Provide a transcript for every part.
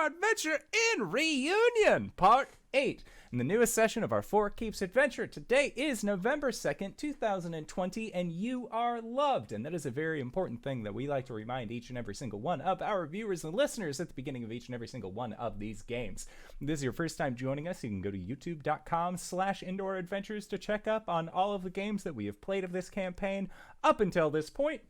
our adventure in Reunion, Part 8. And the newest session of our Four Keeps adventure today is November 2nd, 2020, and you are loved. And that is a very important thing that we like to remind each and every single one of our viewers and listeners at the beginning of each and every single one of these games. If this is your first time joining us, you can go to youtube.com/indooradventures to check up on all of the games that we have played of this campaign up until this point.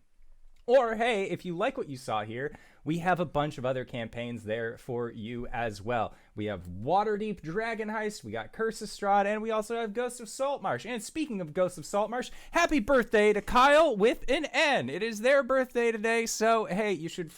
Or, hey, if you like what you saw here, we have a bunch of other campaigns there for you as well. We have Waterdeep Dragon Heist, we got Curse of Strahd, and we also have Ghost of Saltmarsh. And speaking of Ghost of Saltmarsh, happy birthday to Kyle with an N. It is their birthday today, so hey, you should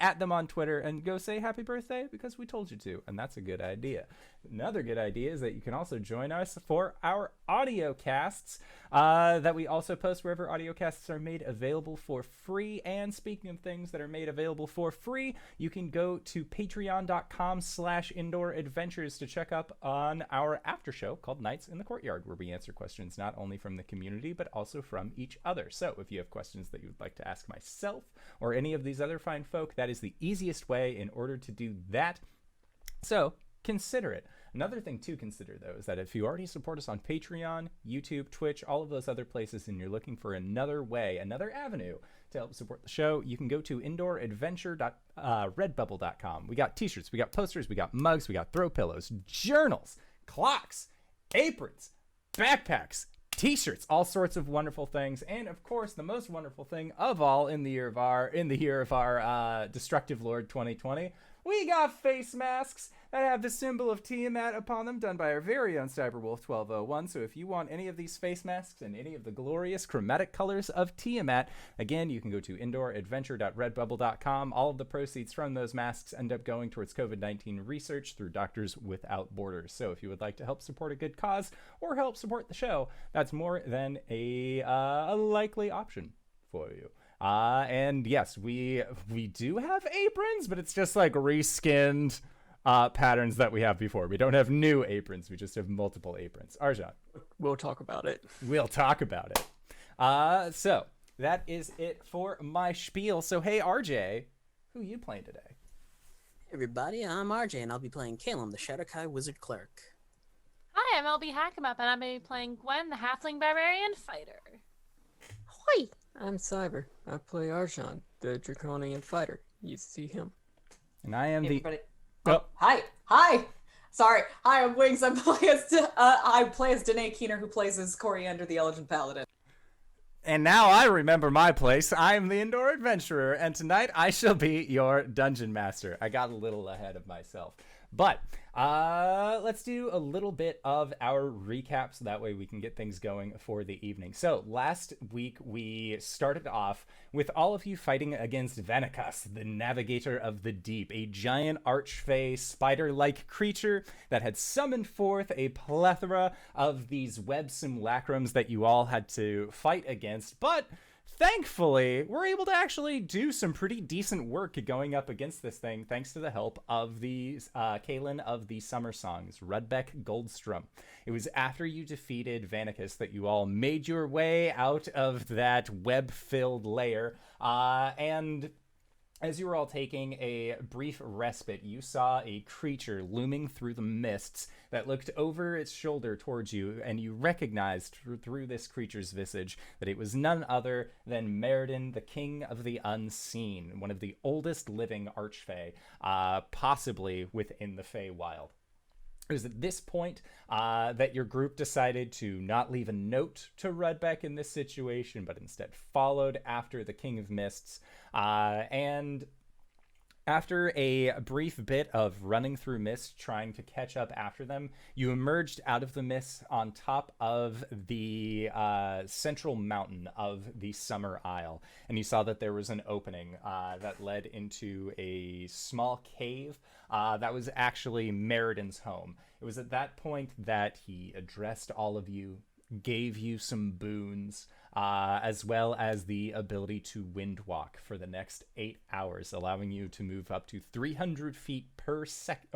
at them on Twitter and go say happy birthday because we told you to, and that's a good idea. Another good idea is that you can also join us for our audio casts that we also post wherever audio casts are made available for free. And speaking of things that are made available for free, you can go to patreon.com/indooradventures to check up on our after show called Nights in the Courtyard, where we answer questions not only from the community but also from each other. So if you have questions that you would like to ask myself or any of these other fine folk, that is the easiest way in order to do that. So consider it. Another thing to consider, though, is that if you already support us on Patreon, YouTube, Twitch, all of those other places, and you're looking for another way, another avenue to help support the show, you can go to indooradventure.redbubble.com. We got t-shirts, we got posters, we got mugs, we got throw pillows, journals, clocks, aprons, backpacks, t-shirts, all sorts of wonderful things. And of course, the most wonderful thing of all in the year of our Destructive Lord 2020, we got face masks that have the symbol of Tiamat upon them, done by our very own Cyberwolf 1201. So if you want any of these face masks and any of the glorious chromatic colors of Tiamat, again, you can go to indooradventure.redbubble.com. All of the proceeds from those masks end up going towards COVID-19 research through Doctors Without Borders. So if you would like to help support a good cause or help support the show, that's more than a likely option for you. And yes, we do have aprons, but it's just like reskinned patterns that we have before. We don't have new aprons. We just have multiple aprons. Arjhan. We'll talk about it. We'll talk about it. So that is it for my spiel. So hey, RJ, who are you playing today? Hey everybody, I'm RJ, and I'll be playing Caelum, the Shadowkai Wizard Cleric. Hi, I'm LBHackEmUp, and I'm going to be playing Gwen, the Halfling Barbarian Fighter. Hoi! I'm Cyber. I play Arjhan, the Draconian Fighter. You see him. And I am Everybody. Oh. Hi. Sorry. Hi, I'm Wings. I play as Danae Keener, who plays as Cori under the Elegant Paladin. And now I remember my place. I am the Indoor Adventurer, and tonight I shall be your Dungeon Master. I got a little ahead of myself. But let's do a little bit of our recap so that way we can get things going for the evening. So last week we started off with all of you fighting against Venicus, the Navigator of the Deep, a giant archfey spider-like creature that had summoned forth a plethora of these web simulacrums that you all had to fight against. But thankfully, we're able to actually do some pretty decent work going up against this thing, thanks to the help of the Caelum of the Summer Songs, Rudbeck Goldstrom. It was after you defeated Vanicus that you all made your way out of that web-filled lair, and as you were all taking a brief respite, you saw a creature looming through the mists that looked over its shoulder towards you, and you recognized through this creature's visage that it was none other than Meriden, the King of the Unseen, one of the oldest living archfey, possibly within the Feywild. It was at this point that your group decided to not leave a note to Rudbeck in this situation, but instead followed after the King of Mists. And after a brief bit of running through mist, trying to catch up after them, you emerged out of the mist on top of the central mountain of the Summer Isle. And you saw that there was an opening that led into a small cave that was actually Meriden's home. It was at that point that he addressed all of you, gave you some boons, as well as the ability to wind walk for the next 8 hours, allowing you to move up to 300 feet per 6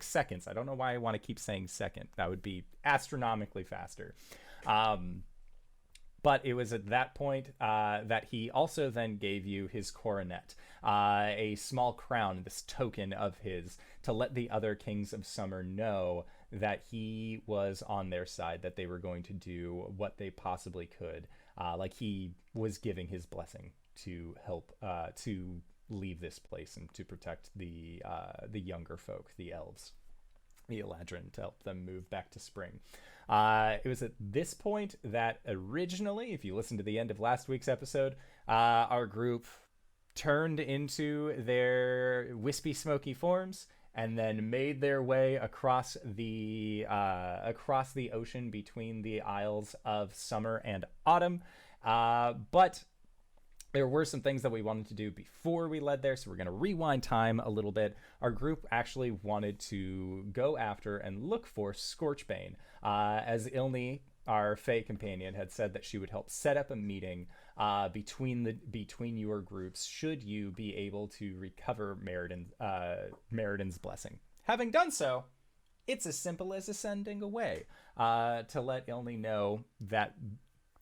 seconds. I don't know why I want to keep saying second. That would be astronomically faster. But it was at that point that he also then gave you his coronet, a small crown, this token of his, to let the other kings of summer know that he was on their side, that they were going to do what they possibly could. Like he was giving his blessing to help to leave this place and to protect the younger folk, the elves, the Eladrin, to help them move back to spring. It was at this point that originally, if you listen to the end of last week's episode, our group turned into their wispy, smoky forms and then made their way across the ocean between the Isles of Summer and Autumn. But there were some things that we wanted to do before we led there, so we're going to rewind time a little bit. Our group actually wanted to go after and look for Scorchbane, as Ilni, our Fae companion, had said that she would help set up a meeting between your groups should you be able to recover Meriden blessing. Having done so, it's as simple as sending away to let Ilni know that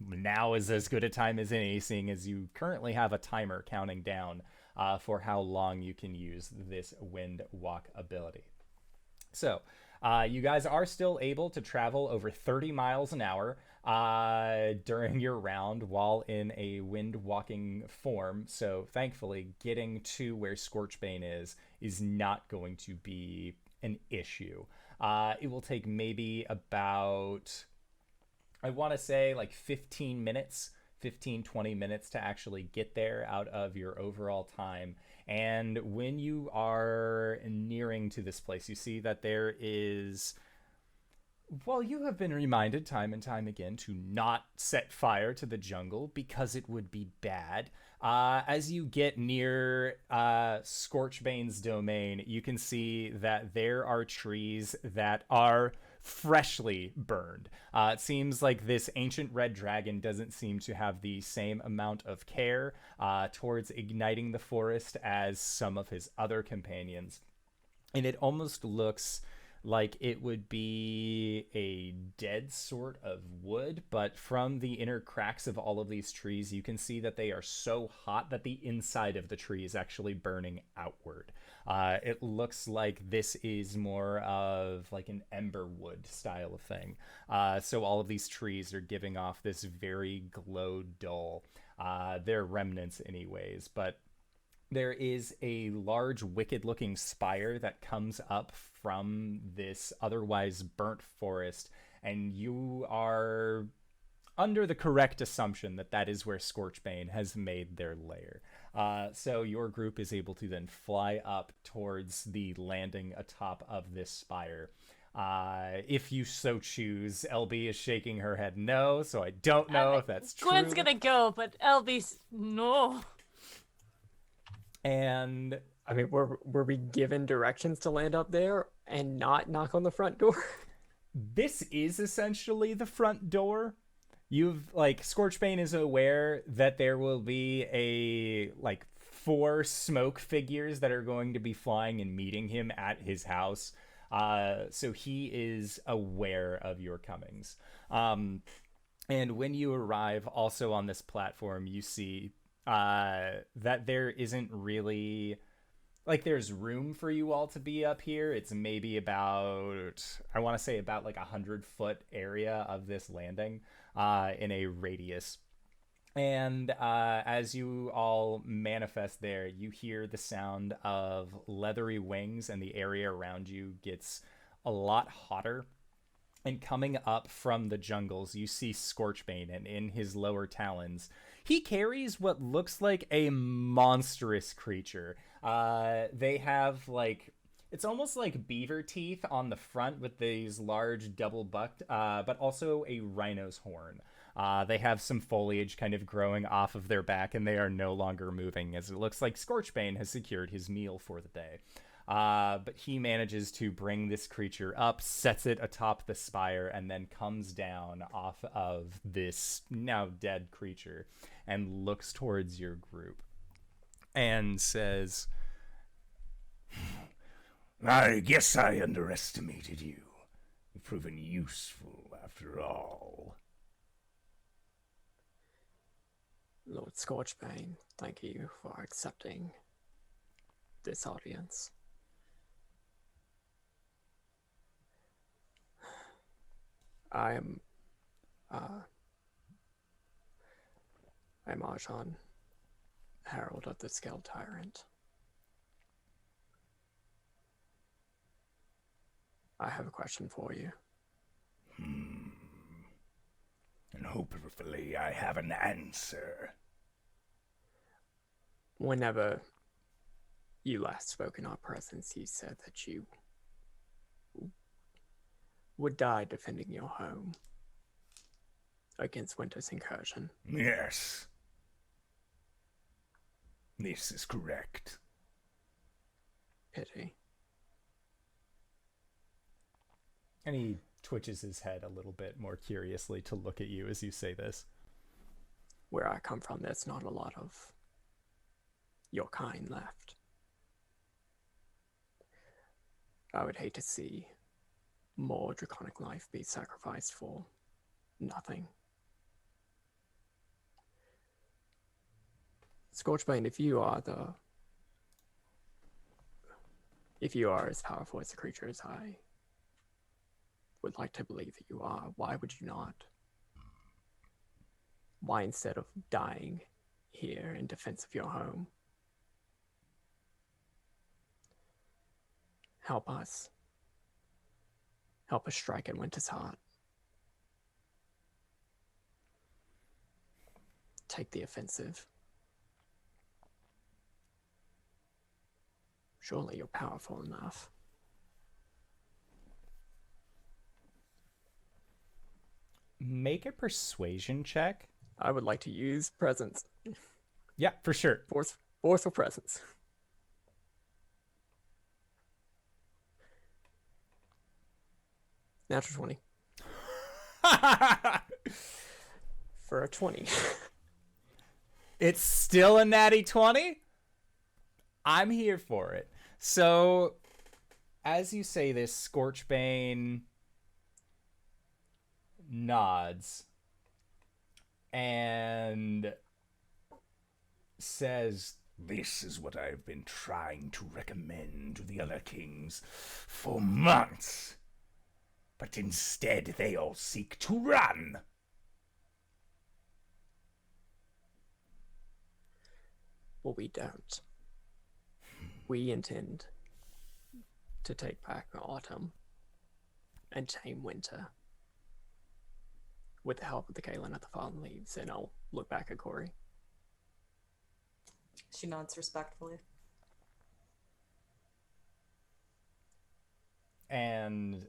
now is as good a time as any, seeing as you currently have a timer counting down for how long you can use this wind walk ability. So you guys are still able to travel over 30 miles an hour during your round while in a wind walking form. So thankfully, getting to where Scorchbane is not going to be an issue. It will take maybe about, I want to say like 15 minutes, 20 minutes to actually get there out of your overall time. And when you are nearing to this place, you see that there is, well, you have been reminded time and time again to not set fire to the jungle because it would be bad. As you get near Scorchbane's domain, you can see that there are trees that are freshly burned. It seems like this ancient red dragon doesn't seem to have the same amount of care towards igniting the forest as some of his other companions. And it almost looks like it would be a dead sort of wood, but from the inner cracks of all of these trees, you can see that they are so hot that the inside of the tree is actually burning outward. It looks like this is more of like an ember wood style of thing. So all of these trees are giving off this very glow dull. They're remnants anyways, but there is a large wicked-looking spire that comes up from this otherwise burnt forest, and you are under the correct assumption that that is where Scorchbane has made their lair. So your group is able to then fly up towards the landing atop of this spire. If you so choose. LB is shaking her head no, so I don't know if that's true. Gwen's gonna go, but LB's no. And I mean, were we given directions to land up there and not knock on the front door? this is essentially the front door. You've, like, Scorchbane is aware that there will be a, like, 4 smoke figures that are going to be flying and meeting him at his house. So he is aware of your comings. And when you arrive also on this platform, you see that there isn't really, like, there's room for you all to be up here. It's maybe about, I want to say about like 100-foot area of this landing in a radius. And as you all manifest there, you hear the sound of leathery wings, and the area around you gets a lot hotter. And coming up from the jungles, you see Scorchbane, and in his lower talons, he carries what looks like a monstrous creature. They have, like, it's almost like beaver teeth on the front with these large double-bucked, but also a rhino's horn. They have some foliage kind of growing off of their back, and they are no longer moving, as it looks like Scorchbane has secured his meal for the day. But he manages to bring this creature up, sets it atop the spire, and then comes down off of this now dead creature and looks towards your group and says, I guess I underestimated you. You've proven useful after all. Lord Scorchbane, thank you for accepting this audience. I'm Arjhan, Herald of the Scale Tyrant. I have a question for you. And hopefully I have an answer. Whenever you last spoke in our presence, you said that you would die defending your home against Winter's incursion. Yes. This is correct. Pity. And he twitches his head a little bit more curiously to look at you as you say this. Where I come from, there's not a lot of your kind left. I would hate to see more draconic life be sacrificed for nothing. Scorchbane, if you are as powerful as the creature as I would like to believe that you are, why would you not? Why, instead of dying here in defense of your home, help us strike at Winter's heart? Take the offensive. Surely you're powerful enough. Make a persuasion check. I would like to use presence. Yeah, for sure. Forceful presence. Natural 20. For a 20. It's still a natty 20? I'm here for it. So, as you say this, Scorchbane nods and says, This is what I've been trying to recommend to the other kings for months. But instead they all seek to run. Well, we don't. We intend to take back autumn and tame winter with the help of the Caelum at the Fallen Leaves, and I'll look back at Cori. She nods respectfully. and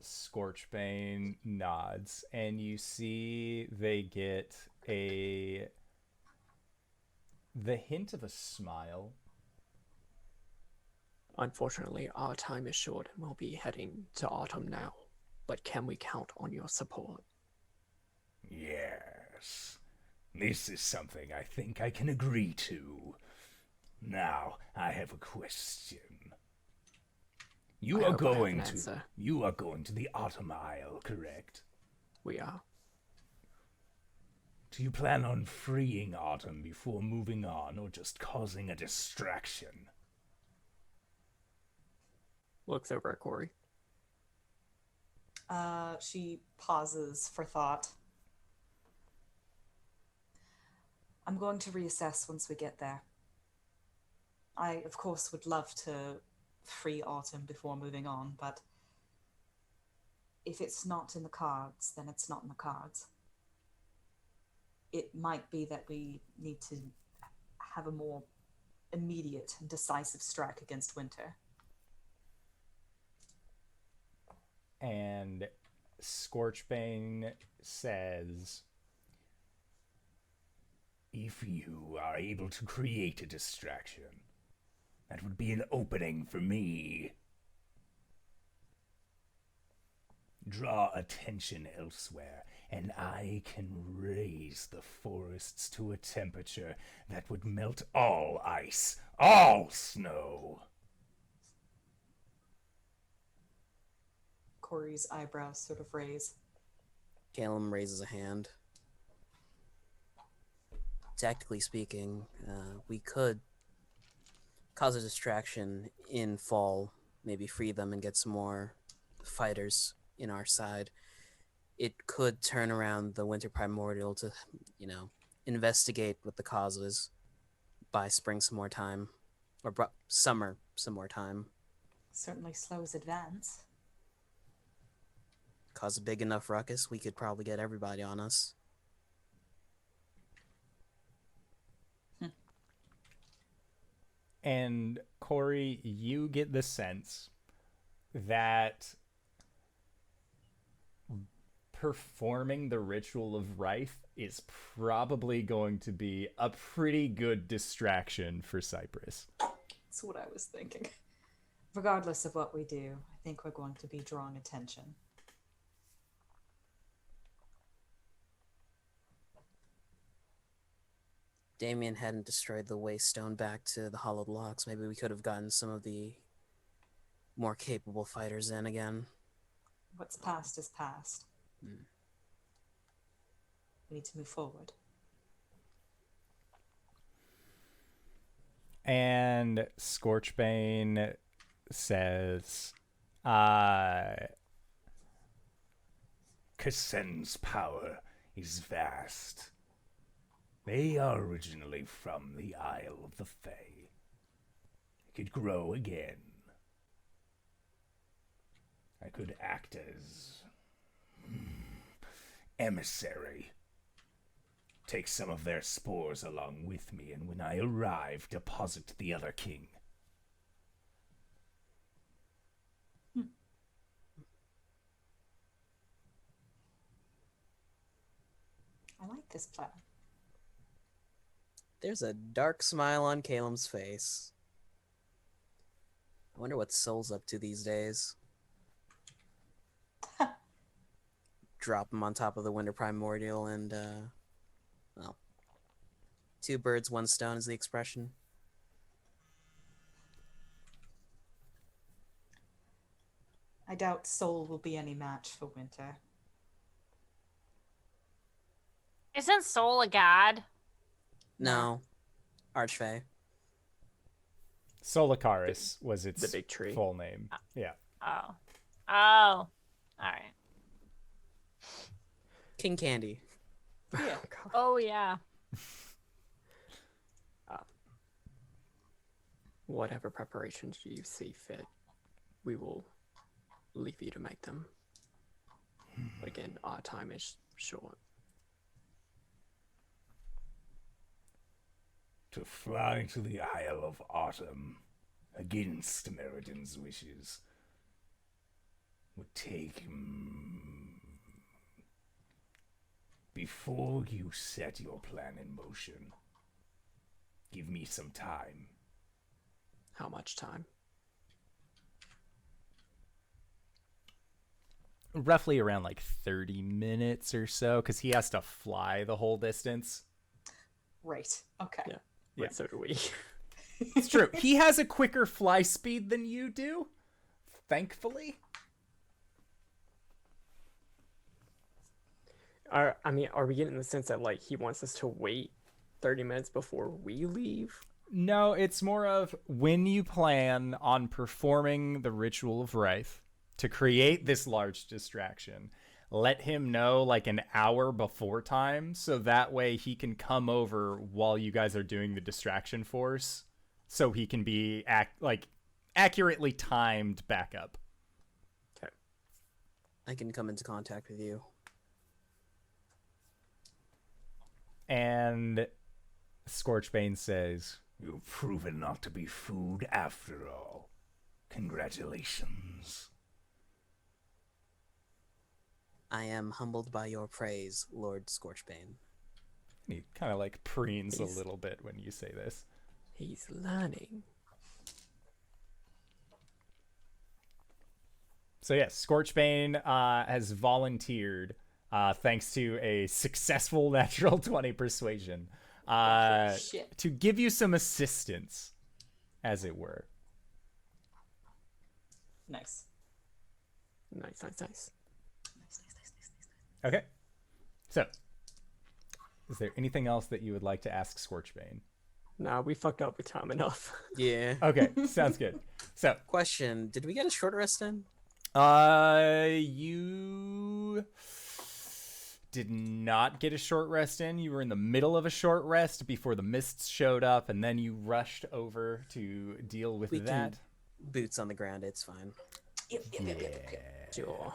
Scorchbane nods, and you see they get the hint of a smile. Unfortunately, our time is short and we'll be heading to autumn now. But can we count on your support? Yes. This is something I think I can agree to. Now, I have a question. You are going to the Autumn Isle, correct? We are. Do you plan on freeing Autumn before moving on, or just causing a distraction? Looks over at Cori. She pauses for thought. I'm going to reassess once we get there. I, of course, would love to free Autumn before moving on, but if it's not in the cards, then it's not in the cards. It might be that we need to have a more immediate and decisive strike against Winter. And Scorchbane says, If you are able to create a distraction, that would be an opening for me. Draw attention elsewhere, and I can raise the forests to a temperature that would melt all ice, all snow. Cori's eyebrows sort of raise. Caelum raises a hand. tactically speaking, we could cause a distraction in fall, maybe free them and get some more fighters in our side. It could turn around the Winter Primordial to, investigate what the cause is, buy spring some more time, or summer some more time. Certainly slows advance. Cause a big enough ruckus, we could probably get everybody on us. And Cori, you get the sense that performing the Ritual of Wryth is probably going to be a pretty good distraction for Cypress. That's what I was thinking. Regardless of what we do, I think we're going to be drawing attention. Damien hadn't destroyed the Waystone back to the Hollowed Locks. Maybe we could have gotten some of the more capable fighters in again. What's past is past. Mm. We need to move forward. And Scorchbane says, Kassen's power is vast. They are originally from the Isle of the Fae. It could grow again. I could act as emissary. Take some of their spores along with me, and when I arrive, deposit the other king. I like this plan. There's a dark smile on Caelum's face. I wonder what Soul's up to these days. Drop him on top of the Winter Primordial and, well, two birds, one stone is the expression. I doubt Soul will be any match for Winter. Isn't Soul a god? No. Archfey. Solicaris was its The big tree. full name. Yeah. Oh. Oh. Alright. King Candy. Yeah. Oh, yeah. Whatever preparations you see fit, we will leave you to make them. But again, our time is short. To fly to the Isle of Autumn against Meriden's wishes would take before you set your plan in motion. Give me some time. How much time? Roughly around like 30 minutes or so, because he has to fly the whole distance. Right. Okay. Yeah. Yeah. But so do we. It's true. He has a quicker fly speed than you do, thankfully. Are we getting the sense that like he wants us to wait 30 minutes before we leave? No, it's more of when you plan on performing the Ritual of Wryth to create this large distraction, let him know like an hour before time, so that way he can come over while you guys are doing the distraction force, so he can be accurately timed back up. Okay. I can come into contact with you. And Scorchbane says, You've proven not to be food after all. Congratulations. I am humbled by your praise, Lord Scorchbane. he kind of like preens He's- a little bit when you say this. He's learning. So yes, Scorchbane has volunteered, thanks to a successful natural 20 persuasion, Shit. to give you some assistance, as it were. Nice. Nice. Nice, nice, nice, nice, nice. Okay. So, Is there anything else that you would like to ask Scorchbane? Nah, we fucked up with time enough. Yeah. Okay, sounds good. So, Question: did we get a short rest in? you did not get a short rest in. You were in the middle of a short rest before the mists showed up, and then you rushed over to deal with We that. can boots on the ground. It's fine. Sure.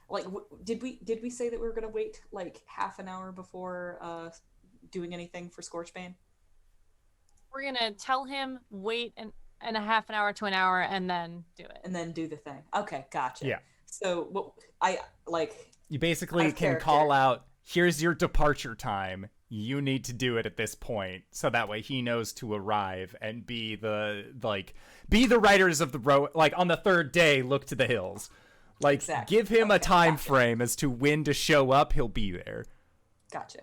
Like, did we say that we were gonna wait like half an hour before doing anything for Scorchbane? We're gonna tell him wait and a half an hour to an hour and then do it. And then do the thing. Okay, gotcha. Yeah. So what I like. You basically Out of can character. call out, here's your departure time. You need to do it at this point, so that way he knows to arrive and be the riders of the road. Like on the third day, look to the hills. Like Exactly. give him a Okay, time gotcha. frame as to when to show up. He'll be there. Gotcha.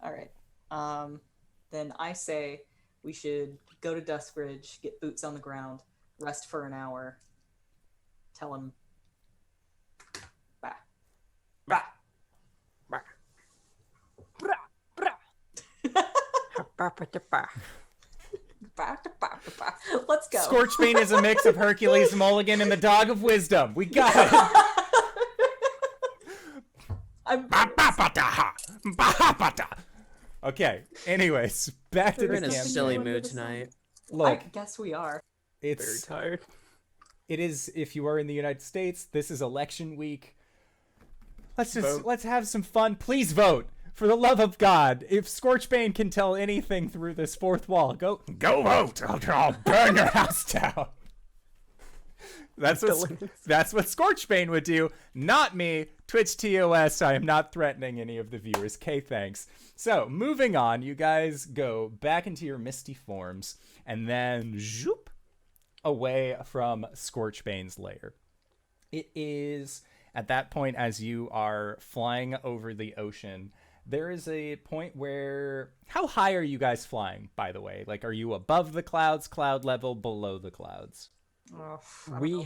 All right. Then I say we should go to Duskridge, get boots on the ground, rest for an hour. Tell him. Bah. Bah. Let's go. Scorchbane is a mix of Hercules Mulligan and the Dog of Wisdom. We got it. I'm Okay. Anyways, back to We're the in a camp. silly Anyone mood with a song? tonight. Look, I guess we are. Very it's tired. it is if you are in the United States, this is election week. Let's have some fun. Please vote. For the love of God, if Scorchbane can tell anything through this fourth wall, go vote. I'll burn your house down. That's what Scorchbane would do, not me. Twitch TOS, I am not threatening any of the viewers. Okay, thanks. So, moving on, you guys go back into your misty forms, and then zoop away from Scorchbane's lair. It is at that point, as you are flying over the ocean, there is a point where... How high are you guys flying, by the way? Like, are you above the clouds, cloud level, below the clouds? We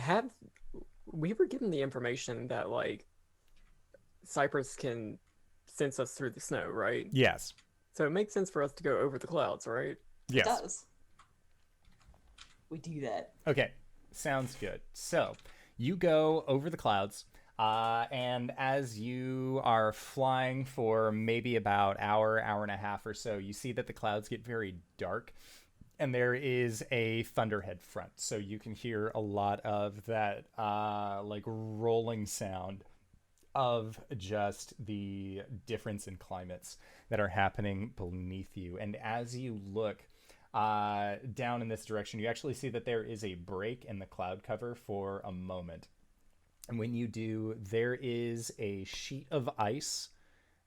were given the information that like Cypress can sense us through the snow, right? Yes. So it makes sense for us to go over the clouds, right? Yes. It does. We do that. Okay, sounds good. So, you go over the clouds, and as you are flying for maybe about hour and a half or so, you see that the clouds get very dark, and there is a thunderhead front. So you can hear a lot of that, like, rolling sound of just the difference in climates that are happening beneath you. And as you look down in this direction, you actually see that there is a break in the cloud cover for a moment. And when you do, there is a sheet of ice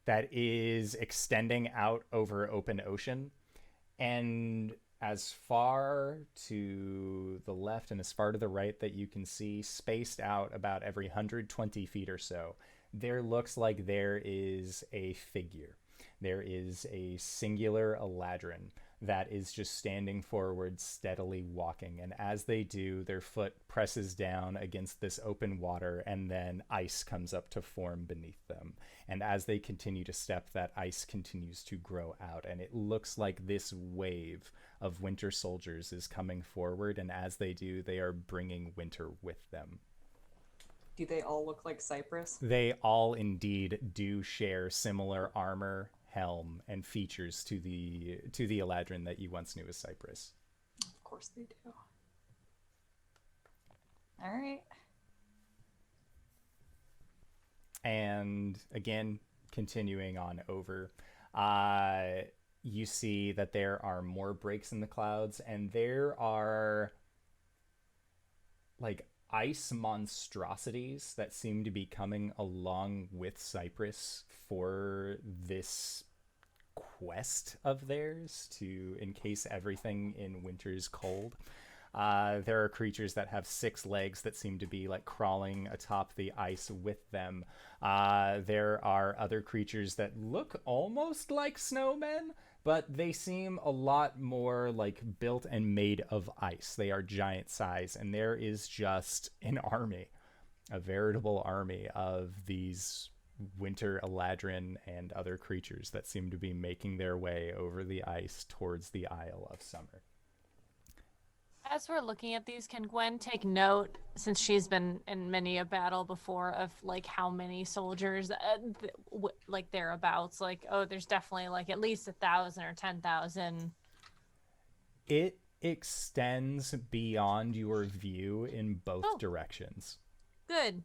that is extending out over open ocean. And as far to the left and as far to the right that you can see, spaced out about every 120 feet or so, there looks like there is a figure. There is a singular Eladrin that is just standing forward, steadily walking. And as they do, their foot presses down against this open water, and then ice comes up to form beneath them. And as they continue to step, that ice continues to grow out. And it looks like this wave of winter soldiers is coming forward. And as they do, they are bringing winter with them. Do they all look like Cypress? They all indeed do share similar armor, helm, and features to the Eladrin that you once knew as Cypress. Of course they do. All right. And again, continuing on over, you see that there are more breaks in the clouds, and there are like ice monstrosities that seem to be coming along with Cypress for this quest of theirs to encase everything in winter's cold. There are creatures that have 6 legs that seem to be like crawling atop the ice with them. There are other creatures that look almost like snowmen, but they seem a lot more like built and made of ice. They are giant size, and there is just an army, a veritable army of these winter eladrin and other creatures that seem to be making their way over the ice towards the Isle of Summer. As we're looking at these, can Gwen take note, since she's been in many a battle before, of like how many soldiers, like thereabouts? Like, oh, there's definitely like at least 1,000 or 10,000. It extends beyond your view in both directions. Good.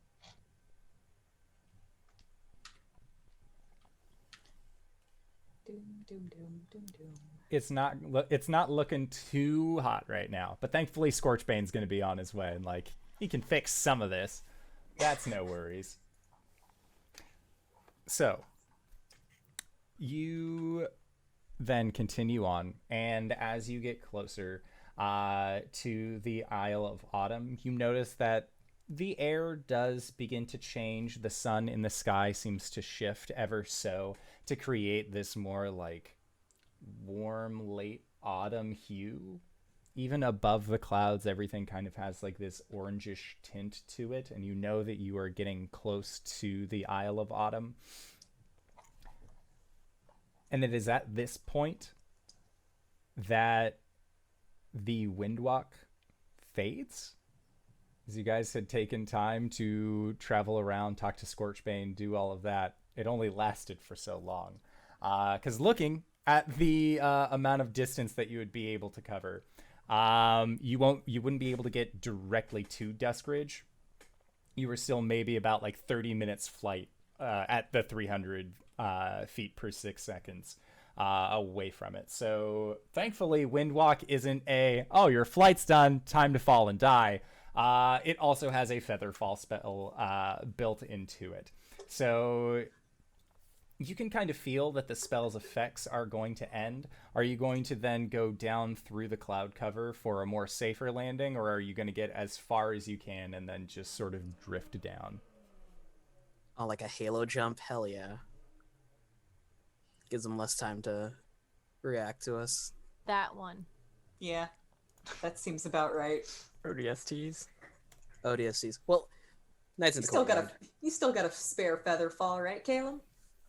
Doom, doom, doom, doom, doom. It's not looking too hot right now, but thankfully Scorchbane's going to be on his way, and like he can fix some of this. That's no worries. So you then continue on, and as you get closer to the Isle of Autumn, you notice that the air does begin to change. The sun in the sky seems to shift ever so to create this more like warm late autumn hue. Even above the clouds, everything kind of has like this orangish tint to it, and you know that you are getting close to the Isle of Autumn. And it is at this point that the windwalk fades. As you guys had taken time to travel around, talk to Scorchbane, do all of that, it only lasted for so long. Because looking at the amount of distance that you would be able to cover, you wouldn't be able to get directly to Duskridge. You were still maybe about like 30 minutes flight at the 300 feet per 6 seconds away from it. So thankfully, Windwalk isn't oh, your flight's done, time to fall and die. It also has a feather fall spell built into it. So you can kind of feel that the spell's effects are going to end. Are you going to then go down through the cloud cover for a more safer landing, or are you going to get as far as you can and then just sort of drift down? Oh, like a halo jump? Hell yeah. Gives them less time to react to us. That one. Yeah, that seems about right. ODSTs. ODSCs. Well, Knights in the Courtyard. You still got a spare feather fall, right, Caelum?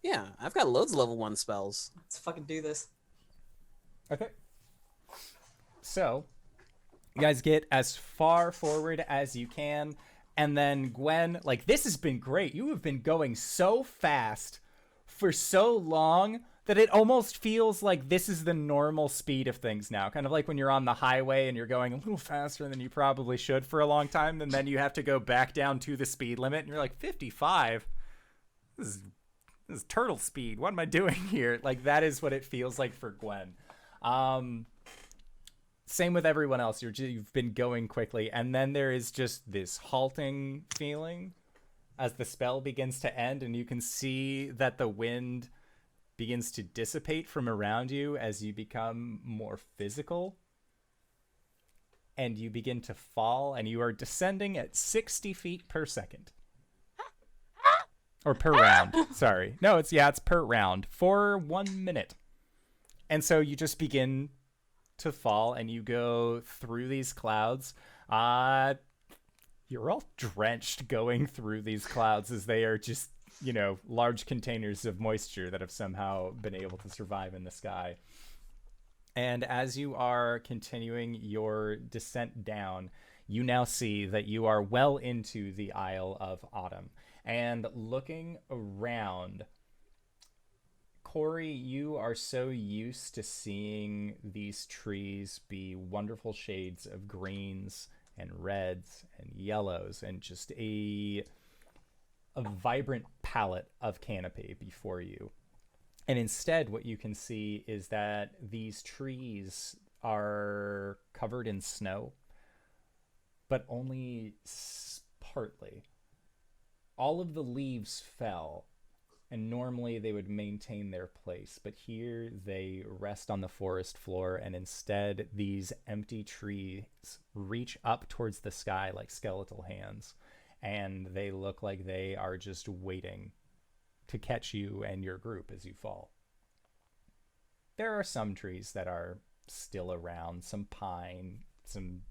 Yeah, I've got loads of level 1 spells. Let's fucking do this. Okay. So, you guys get as far forward as you can, and then Gwen, like, this has been great. You have been going so fast for so long that it almost feels like this is the normal speed of things now. Kind of like when you're on the highway and you're going a little faster than you probably should for a long time, and then you have to go back down to the speed limit, and you're like, 55? This is turtle speed. What am I doing here? Like, that is what it feels like for Gwen. Same with everyone else. You've been going quickly, and then there is just this halting feeling as the spell begins to end, and you can see that the wind begins to dissipate from around you as you become more physical, and you begin to fall, and you are descending at 60 feet per second. Or per round. Sorry. No, it's per round for 1 minute. And so you just begin to fall, and you go through these clouds. You're all drenched going through these clouds, as they are just, large containers of moisture that have somehow been able to survive in the sky. And as you are continuing your descent down, you now see that you are well into the Isle of Autumn. And looking around, Cori, you are so used to seeing these trees be wonderful shades of greens and reds and yellows, and just a vibrant palette of canopy before you. And instead, what you can see is that these trees are covered in snow, but only partly. All of the leaves fell, and normally they would maintain their place, but here they rest on the forest floor, and instead these empty trees reach up towards the sky like skeletal hands, and they look like they are just waiting to catch you and your group as you fall. There are some trees that are still around, some pine, some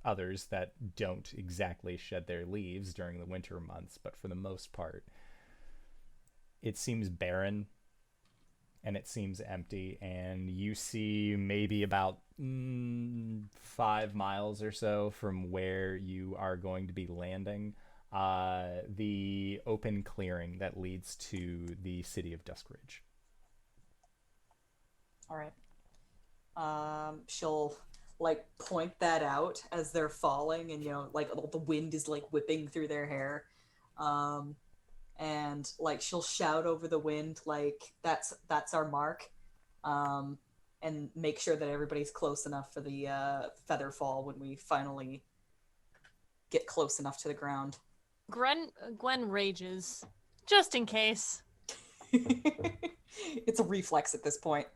others that don't exactly shed their leaves during the winter months, but for the most part, it seems barren and it seems empty, and you see maybe about 5 miles or so from where you are going to be landing, the open clearing that leads to the city of Duskridge. All right. She'll like point that out as they're falling, and like the wind is like whipping through their hair. And like she'll shout over the wind like that's our mark, and make sure that everybody's close enough for the feather fall when we finally get close enough to the ground. Gwen rages, just in case. It's a reflex at this point.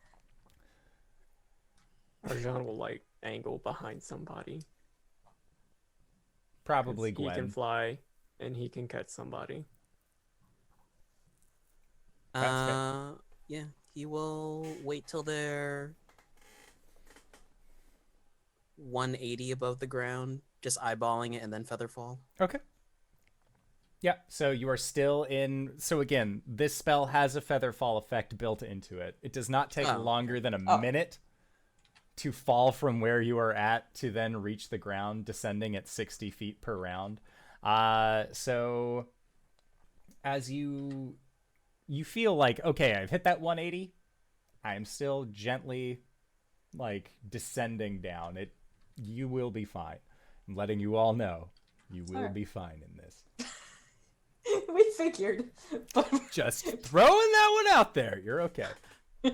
Arjhan will like angle behind somebody. Probably 'Cause Gwen. He can fly and he can catch somebody. That's fair. Yeah, he will wait till they're 180 above the ground, just eyeballing it, and then feather fall. Okay. Yeah, so you are still in... So again, this spell has a feather fall effect built into it. It does not take longer than a minute to fall from where you are at to then reach the ground, descending at 60 feet per round. So as you feel like, okay, I've hit that 180, I'm still gently like descending down. You will be fine. I'm letting you all know you will be fine in this. We figured, but Just throwing that one out there. You're okay.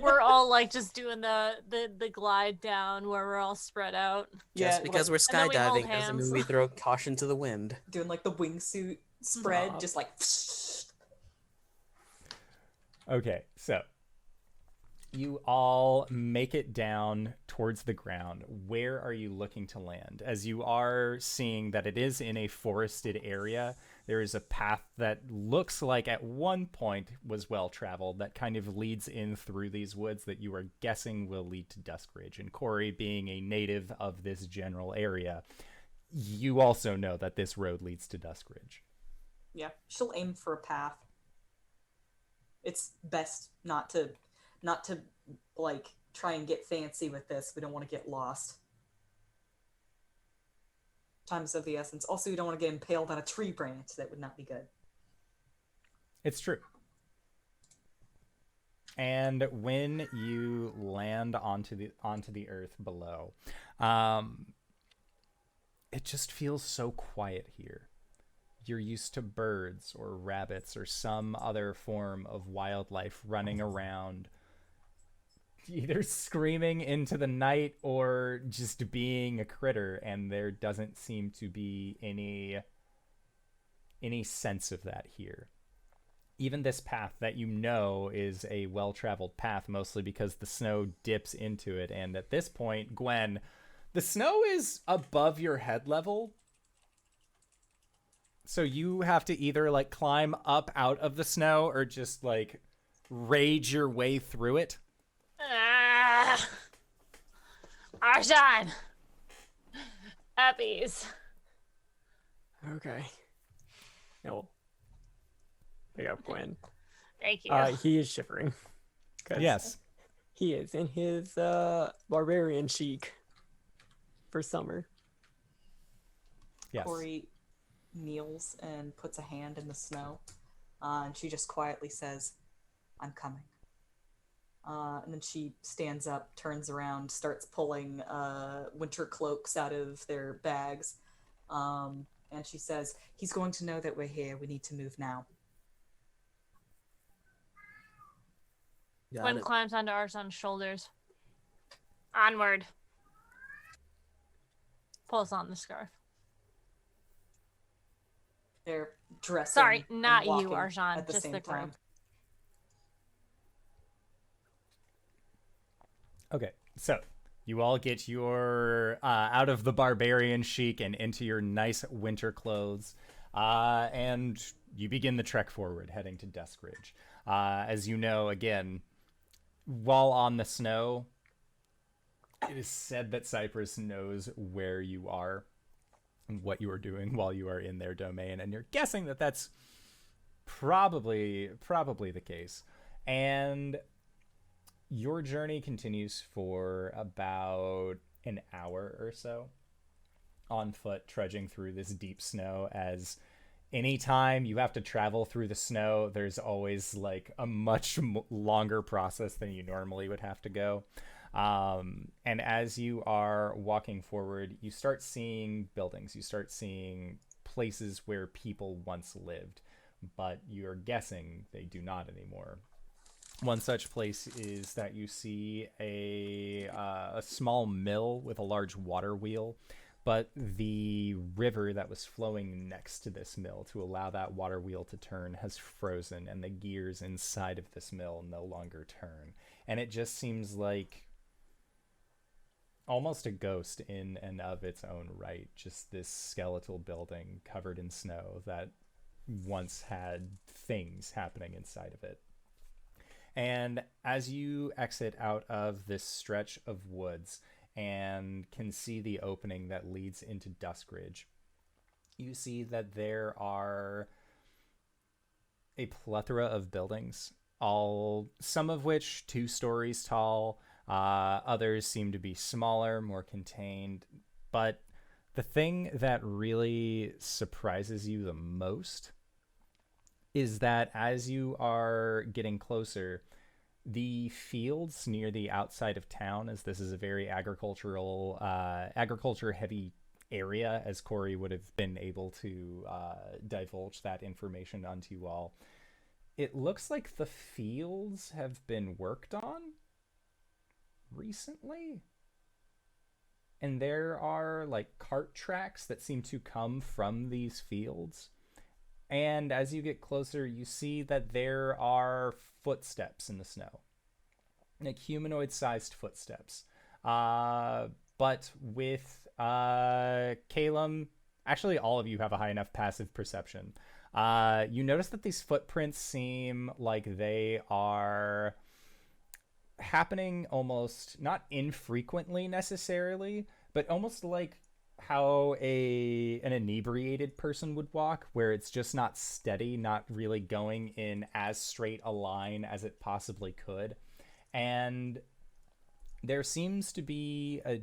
We're all like just doing the glide down where we're all spread out. Just because we're And then we hold skydiving doesn't mean hands. we throw caution to the wind. doing like the wingsuit spread, Stop. just like. Okay, so you all make it down towards the ground. Where are you looking to land? As you are seeing that it is in a forested area, there is a path that looks like at one point was well traveled that kind of leads in through these woods that you are guessing will lead to Duskridge. And Cori, being a native of this general area, you also know that this road leads to Duskridge. Yeah, she'll aim for a path. It's best not to like try and get fancy with this. We don't want to get lost. Time's of the essence. Also, you don't want to get impaled on a tree branch. That would not be good. It's true. And when you land onto the earth below, it just feels so quiet here. You're used to birds or rabbits or some other form of wildlife running around, either screaming into the night or just being a critter, and there doesn't seem to be any sense of that here. Even this path that you know is a well-traveled path, mostly because the snow dips into it, and at this point, Gwen, the snow is above your head level, so you have to either like climb up out of the snow or just like rage your way through it. Arjhan! Uppies. Okay. No. Pick up Gwen. Thank you. He is shivering. 'Cause Yes. He is in his barbarian chic for summer. Yes. Cori kneels and puts a hand in the snow, and she just quietly says, "I'm coming." And then she stands up, turns around, starts pulling winter cloaks out of their bags, and she says, "He's going to know that we're here. We need to move now." Got Gwen it. climbs onto Arjhan's shoulders. Onward. Pulls on the scarf. They're dressing. Sorry, and not you, walking Arjhan, at the just same the time. group. Okay, so you all get your out of the barbarian chic and into your nice winter clothes, and you begin the trek forward, heading to Duskridge. As you know, again, while on the snow, it is said that Cypress knows where you are and what you are doing while you are in their domain, and you're guessing that that's probably the case. And your journey continues for about an hour or so on foot, trudging through this deep snow. As anytime you have to travel through the snow, there's always like a much longer process than you normally would have to go. And as you are walking forward, you start seeing buildings, you start seeing places where people once lived, but you're guessing they do not anymore. One such place is that you see a small mill with a large water wheel, but the river that was flowing next to this mill to allow that water wheel to turn has frozen, and the gears inside of this mill no longer turn. And it just seems like almost a ghost in and of its own right, just this skeletal building covered in snow that once had things happening inside of it. And as you exit out of this stretch of woods and can see the opening that leads into Duskridge, you see that there are a plethora of buildings, all some of which 2 stories tall, others seem to be smaller, more contained. But the thing that really surprises you the most is that as you are getting closer, the fields near the outside of town, as this is a very agriculture heavy area, as Cori would have been able to divulge that information onto you all, it looks like the fields have been worked on recently. And there are like cart tracks that seem to come from these fields. And as you get closer, you see that there are footsteps in the snow, like humanoid-sized footsteps. But with Caelum, actually all of you have a high enough passive perception. You notice that these footprints seem like they are happening almost not infrequently necessarily, but almost like how an inebriated person would walk, where it's just not steady, not really going in as straight a line as it possibly could. And there seems to be a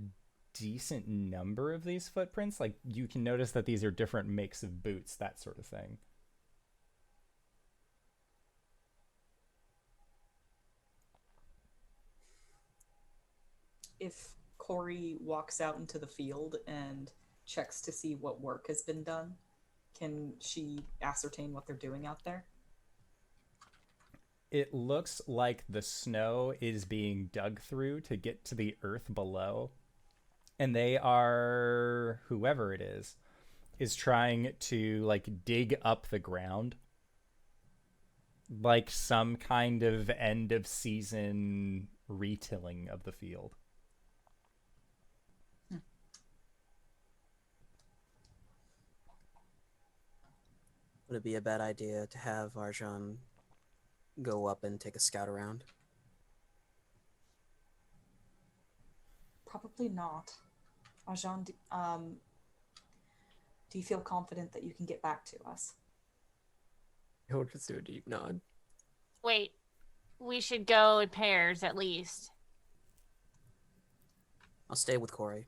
decent number of these footprints. Like, you can notice that these are different makes of boots, that sort of thing. If Cori walks out into the field and checks to see what work has been done, can she ascertain what they're doing out there? It looks like the snow is being dug through to get to the earth below. And they are, whoever it is trying to like dig up the ground. Like some kind of end of season retilling of the field. Would it be a bad idea to have Arjhan go up and take a scout around? Probably not. Arjhan, do you feel confident that you can get back to us? He'll just do a deep nod. Wait, we should go in pairs at least. I'll stay with Cori.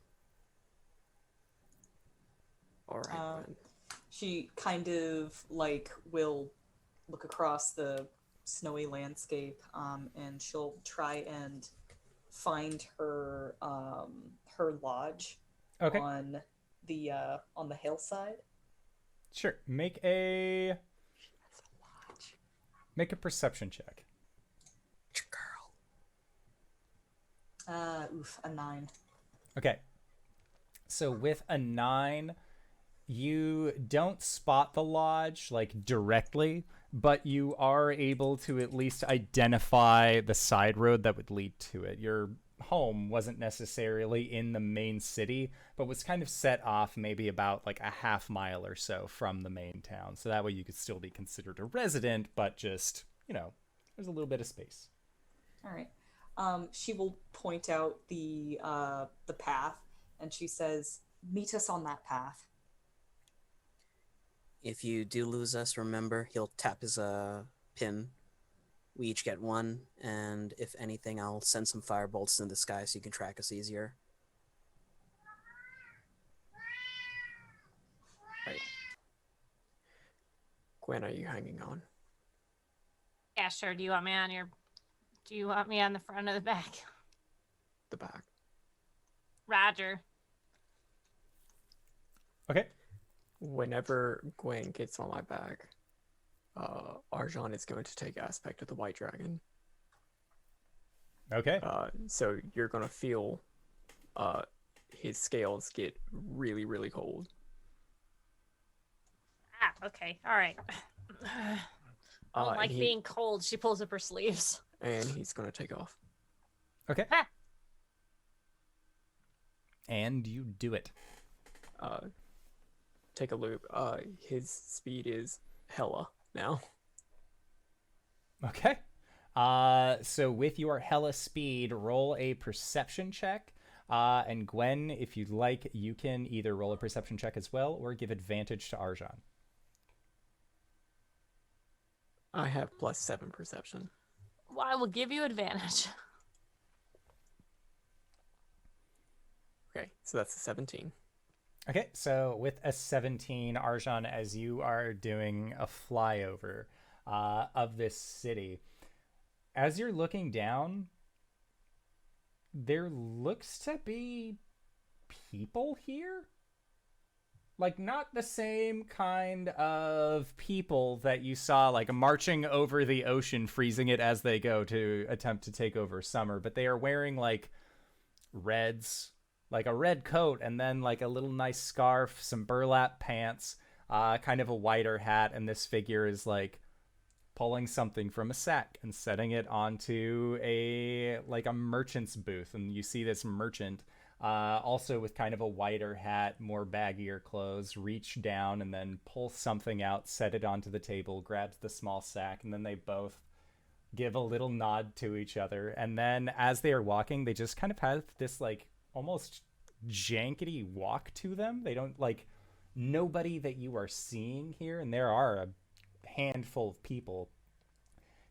All right, Gwen. She kind of like will look across the snowy landscape, and she'll try and find her her lodge on the hillside. Sure. Make a perception check. Girl. A 9. Okay. So with a 9, you don't spot the lodge like directly, but you are able to at least identify the side road that would lead to it. Your home wasn't necessarily in the main city, but was kind of set off maybe about like a half mile or so from the main town. So that way you could still be considered a resident, but just, there's a little bit of space. All right. She will point out the path, and she says, "Meet us on that path." If you do lose us, remember, he'll tap his pin. We each get one, and if anything, I'll send some firebolts in the sky so you can track us easier. Right. Gwen, are you hanging on? Yeah, sure. Do you want me on the front or the back? The back. Roger. Okay. Whenever Gwen gets on my back, Arjhan is going to take aspect of the White Dragon. Okay. So you're going to feel his scales get really, really cold. Ah, okay. All right. I don't like being cold. She pulls up her sleeves. And he's going to take off. Okay. Ha! And you do it. Take a loop. His speed is hella now. Okay. So with your hella speed, roll a perception check. And Gwen, if you'd like, you can either roll a perception check as well or give advantage to Arjhan. I have +7 perception. Well, I will give you advantage. Okay, so that's a 17. Okay, so with a 17, Arjhan, as you are doing a flyover of this city, as you're looking down, there looks to be people here. Like, not the same kind of people that you saw, like, marching over the ocean, freezing it as they go to attempt to take over summer, but they are wearing, like, reds, like a red coat, and then, like, a little nice scarf, some burlap pants, kind of a wider hat, and this figure is, like, pulling something from a sack and setting it onto a merchant's booth, and you see this merchant also with kind of a wider hat, more baggier clothes, reach down and then pull something out, set it onto the table, grabs the small sack, and then they both give a little nod to each other. And then as they are walking, they just kind of have this, like, almost jankety walk to them. They don't, like, nobody that you are seeing here, and there are a handful of people,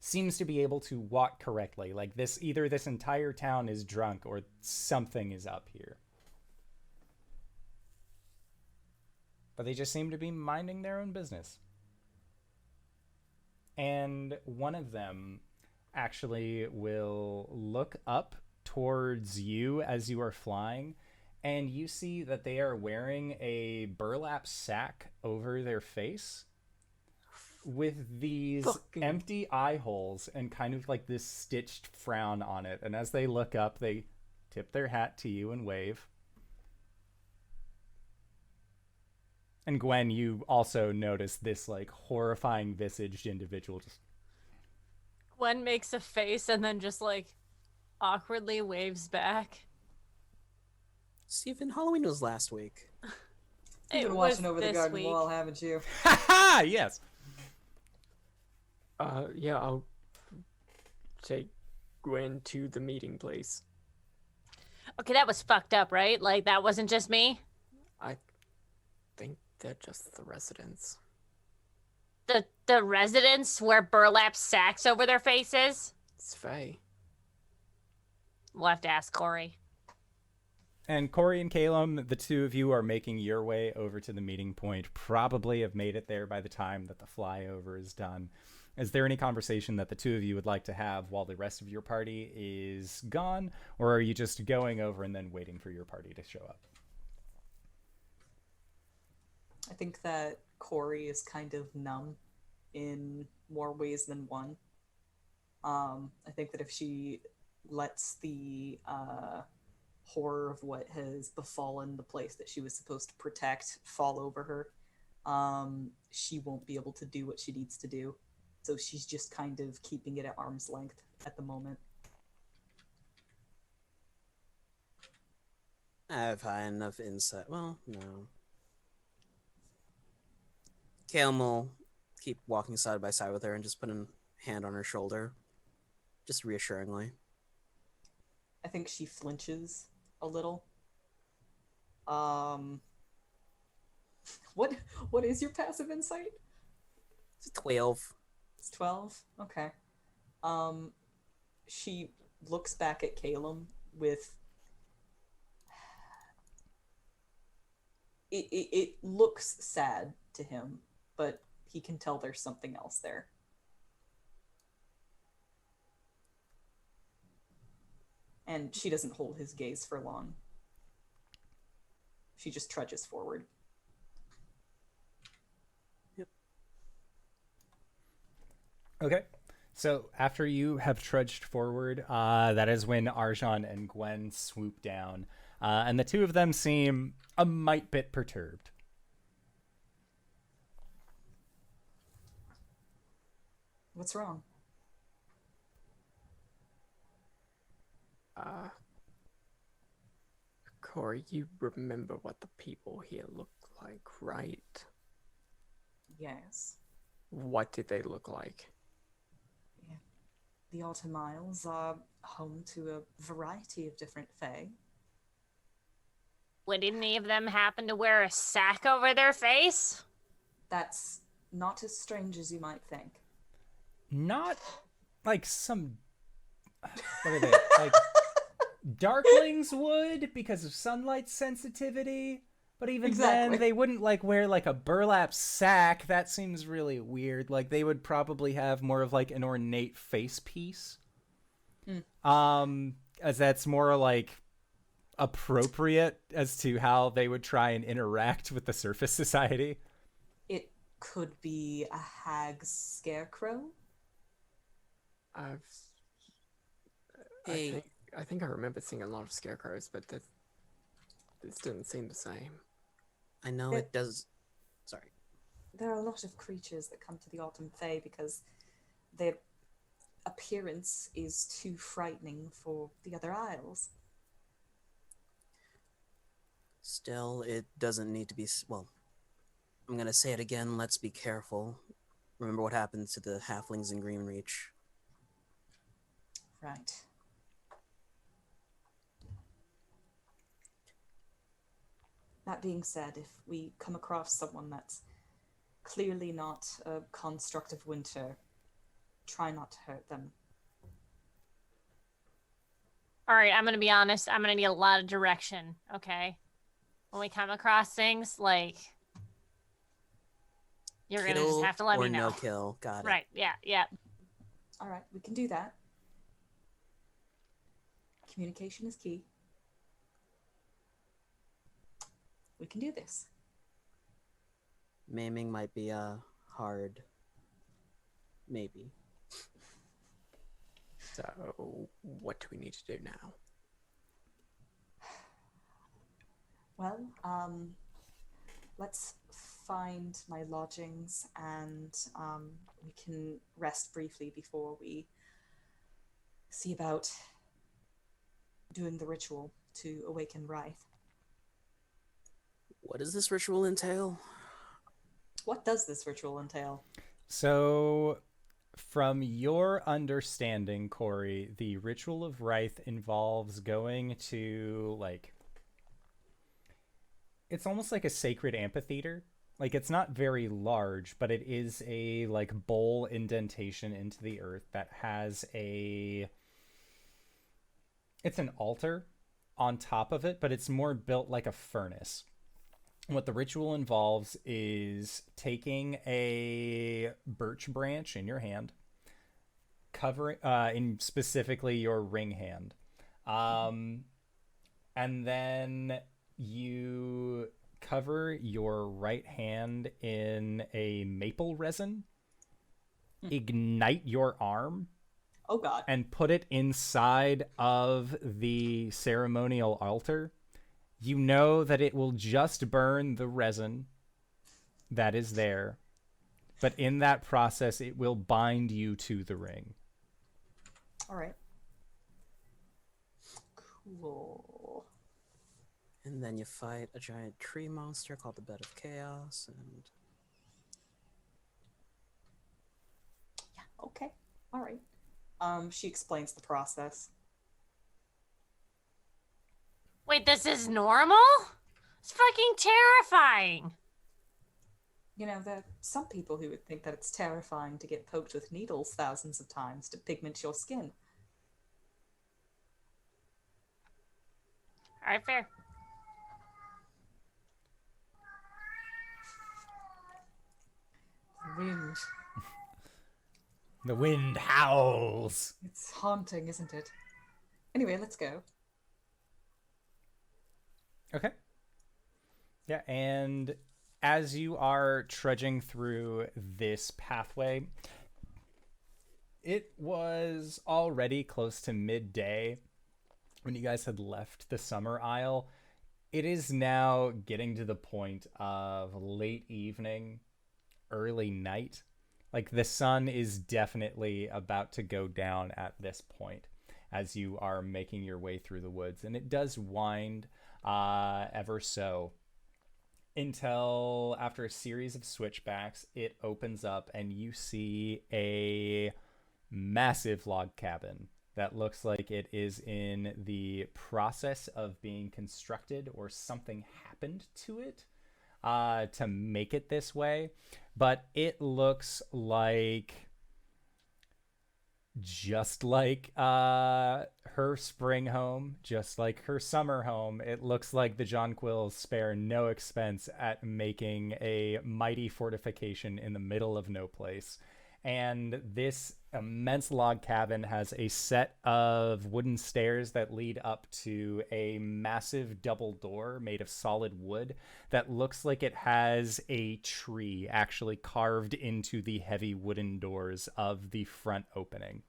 seems to be able to walk correctly. Like, either this entire town is drunk or something is up here. But they just seem to be minding their own business. And one of them actually will look up towards you as you are flying, and you see that they are wearing a burlap sack over their face with these empty eye holes and kind of like this stitched frown on it. And as they look up, they tip their hat to you and wave. And Gwen, you also notice this, like, horrifying visaged individual just... Gwen makes a face and then just, like, awkwardly waves back. Steven, Halloween was last week. You've been watching over the garden wall, haven't you? Ha ha! Yes. Yeah, I'll take Gwen to the meeting place. Okay, that was fucked up, right? Like, that wasn't just me? I think they're just the residents. The residents wear burlap sacks over their faces? It's Faye. We'll have to ask Cori. And Cori and Caelum, the two of you are making your way over to the meeting point. Probably have made it there by the time that the flyover is done. Is there any conversation that the two of you would like to have while the rest of your party is gone? Or are you just going over and then waiting for your party to show up? I think that Cori is kind of numb in more ways than one. I think that if she lets the horror of what has befallen the place that she was supposed to protect fall over her, she won't be able to do what she needs to do. So she's just kind of keeping it at arm's length at the moment. I have high enough insight. Well, no. Caelum will keep walking side by side with her and just put a hand on her shoulder, just reassuringly. I think she flinches a little. What is your passive insight? It's 12. It's 12. Okay. She looks back at Caelum with. It looks sad to him, but he can tell there's something else there. And she doesn't hold his gaze for long. She just trudges forward. Okay. So after you have trudged forward, that is when Arjhan and Gwen swoop down. And the two of them seem a mite bit perturbed. What's wrong? Cori, you remember what the people here look like, right? Yes. What did they look like? Yeah. The Autumn Isles are home to a variety of different fae. Would any of them happen to wear a sack over their face? That's not as strange as you might think. Not like some... What are they? Like darklings would because of sunlight sensitivity. But even then, they wouldn't like wear like a burlap sack. That seems really weird. Like they would probably have more of like an ornate face piece. As that's more like appropriate as to how they would try and interact with the surface society. It could be a hag's scarecrow. I think I remember seeing a lot of scarecrows, but this didn't seem the same. I know it does. Sorry. There are a lot of creatures that come to the Autumn Fae because their appearance is too frightening for the other isles. Still, it doesn't need to be. Well, I'm gonna say it again. Let's be careful. Remember what happened to the halflings in Greenreach. Right. That being said, if we come across someone that's clearly not a construct of winter, try not to hurt them. All right, I'm going to be honest. I'm going to need a lot of direction, okay? When we come across things, like, you're going to just have to let me know. Or no kill. Got it. Right, yeah. All right, we can do that. Communication is key. We can do this. Maiming might be hard. Maybe. So, what do we need to do now? Well, let's find my lodgings and we can rest briefly before we see about doing the ritual to awaken Wryth. What does this ritual entail? What does this ritual entail? So, from your understanding, Cori, the ritual of Wryth involves going to, like, it's almost like a sacred amphitheater. Like, it's not very large, but it is a, like, bowl indentation into the earth that has it's an altar on top of it, but it's more built like a furnace. What the ritual involves is taking a birch branch in your hand, covering in specifically your ring hand, and then you cover your right hand in a maple resin, ignite your arm, oh god, and put it inside of the ceremonial altar. You know that it will just burn the resin that is there, but in that process, it will bind you to the ring. All right. Cool. And then you fight a giant tree monster called the Bed of Chaos, and... Yeah, okay. All right. She explains the process. Wait, this is normal? It's fucking terrifying. You know, there are some people who would think that it's terrifying to get poked with needles thousands of times to pigment your skin. All right, fair. Wind. The wind howls. It's haunting, isn't it? Anyway, let's go. Okay. Yeah, and as you are trudging through this pathway, it was already close to midday when you guys had left the Summer Isle. It is now getting to the point of late evening, early night. Like, the sun is definitely about to go down at this point as you are making your way through the woods. And it does wind ever so until after a series of switchbacks, it opens up and you see a massive log cabin that looks like it is in the process of being constructed, or something happened to it to make it this way. But it looks like, just like her spring home, just like her summer home, it looks like the Jonquils spare no expense at making a mighty fortification in the middle of no place. And this immense log cabin has a set of wooden stairs that lead up to a massive double door made of solid wood that looks like it has a tree actually carved into the heavy wooden doors of the front opening.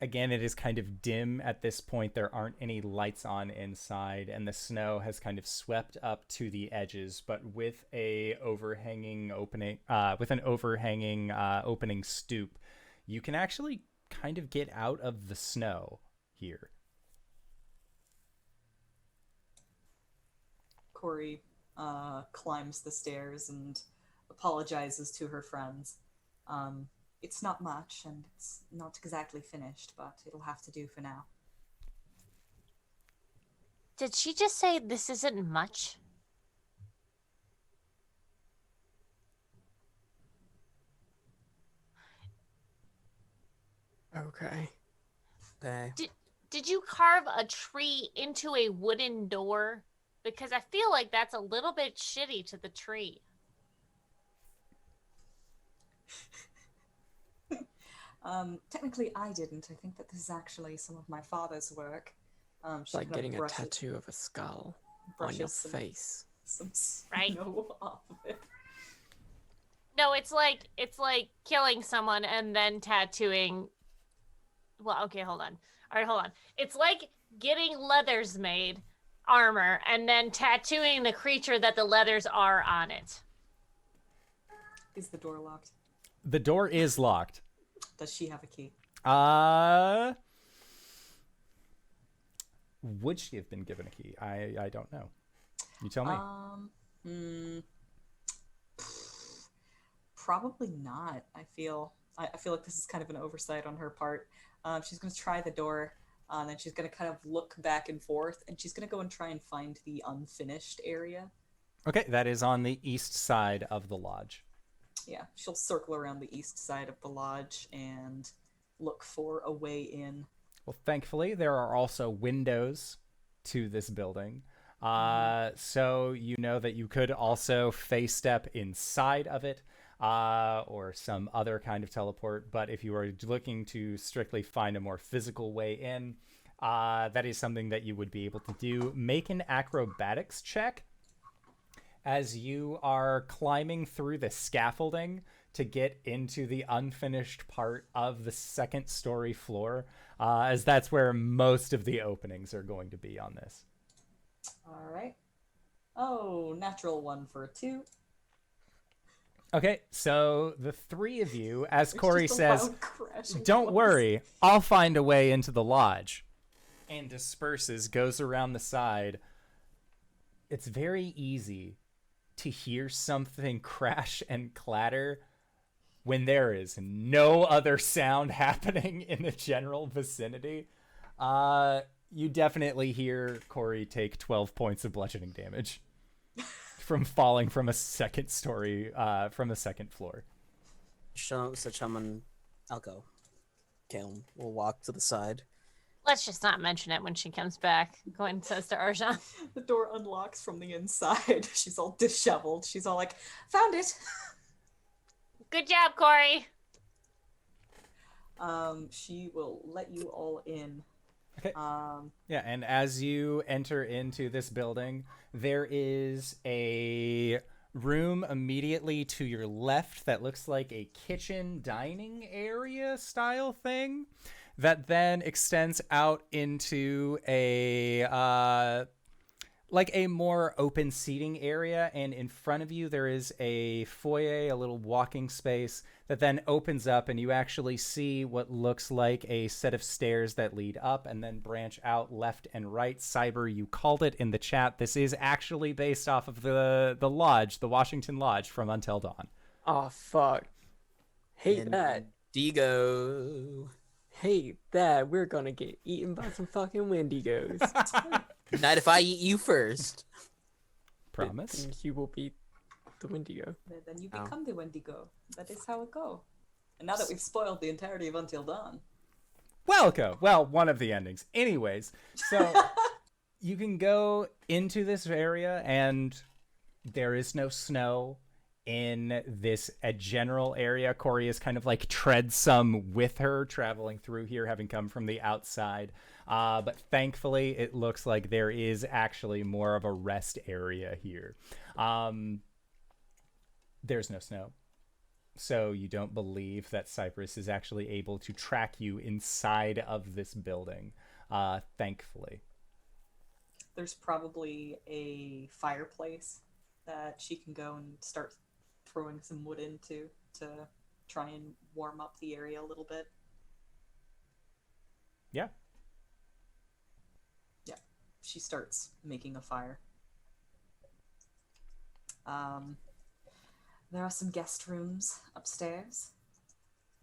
Again, it is kind of dim at this point. There aren't any lights on inside, and the snow has kind of swept up to the edges, but with an overhanging opening stoop, you can actually kind of get out of the snow here. Cori climbs the stairs and apologizes to her friends. It's not much, and it's not exactly finished, but it'll have to do for now. Did she just say this isn't much? Okay. Okay. Did you carve a tree into a wooden door? Because I feel like that's a little bit shitty to the tree. Technically, I didn't. I think that this is actually some of my father's work. It's like getting a tattoo of a skull on your face. Some Right. snow off of it. No, it's like killing someone and then tattooing. Well, okay, hold on. All right, hold on. It's like getting leathers made, armor, and then tattooing the creature that the leathers are on it. Is the door locked? The door is locked. Does she have a key? Would she have been given a key? I don't know. You tell me. Probably not. I feel like this is kind of an oversight on her part. She's going to try the door, and then she's going to kind of look back and forth, and she's going to go and try and find the unfinished area. Okay, that is on the east side of the lodge. Yeah, she'll circle around the east side of the lodge and look for a way in. Well, thankfully, there are also windows to this building. So you know that you could also face step inside of it, or some other kind of teleport. But if you are looking to strictly find a more physical way in, that is something that you would be able to do. Make an acrobatics check as you are climbing through the scaffolding to get into the unfinished part of the second story floor, as that's where most of the openings are going to be on this. All right. Oh, natural 1 for a 2. Okay, so the three of you, as It's Cori just a says, loud crashing don't noise. worry, I'll find a way into the lodge, and disperses, goes around the side. It's very easy to hear something crash and clatter when there is no other sound happening in the general vicinity. You definitely hear Cori take 12 points of bludgeoning damage from falling from a second story, from the second floor. I'll go. Caelum will walk to the side. Let's just not mention it when she comes back. Gwen says to Arjhan. The door unlocks from the inside. She's all disheveled. She's all like, found it. Good job, Cori. She will let you all in. Okay. Yeah, and as you enter into this building, there is a room immediately to your left that looks like a kitchen dining area style thing that then extends out into a like a more open seating area, and in front of you there is a foyer, a little walking space that then opens up, and you actually see what looks like a set of stairs that lead up and then branch out left and right. Cyber, you called it in the chat. This is actually based off of the lodge, the Washington Lodge from Until Dawn. Oh, fuck. Hate that. Digo. Hate that. We're gonna get eaten by some fucking Wendigos. Not if I eat you first. Promise? And you will be the Wendigo. Then you become the Wendigo. That is how it go. And now that we've spoiled the entirety of Until Dawn. Welcome. Well, one of the endings. Anyways, so you can go into this area, and there is no snow in this general area. Cori is kind of like tread some with her, traveling through here, having come from the outside. But thankfully, it looks like there is actually more of a rest area here. There's no snow. So you don't believe that Cypress is actually able to track you inside of this building, thankfully. There's probably a fireplace that she can go and start throwing some wood into to try and warm up the area a little bit. Yeah. Yeah. She starts making a fire. There are some guest rooms upstairs.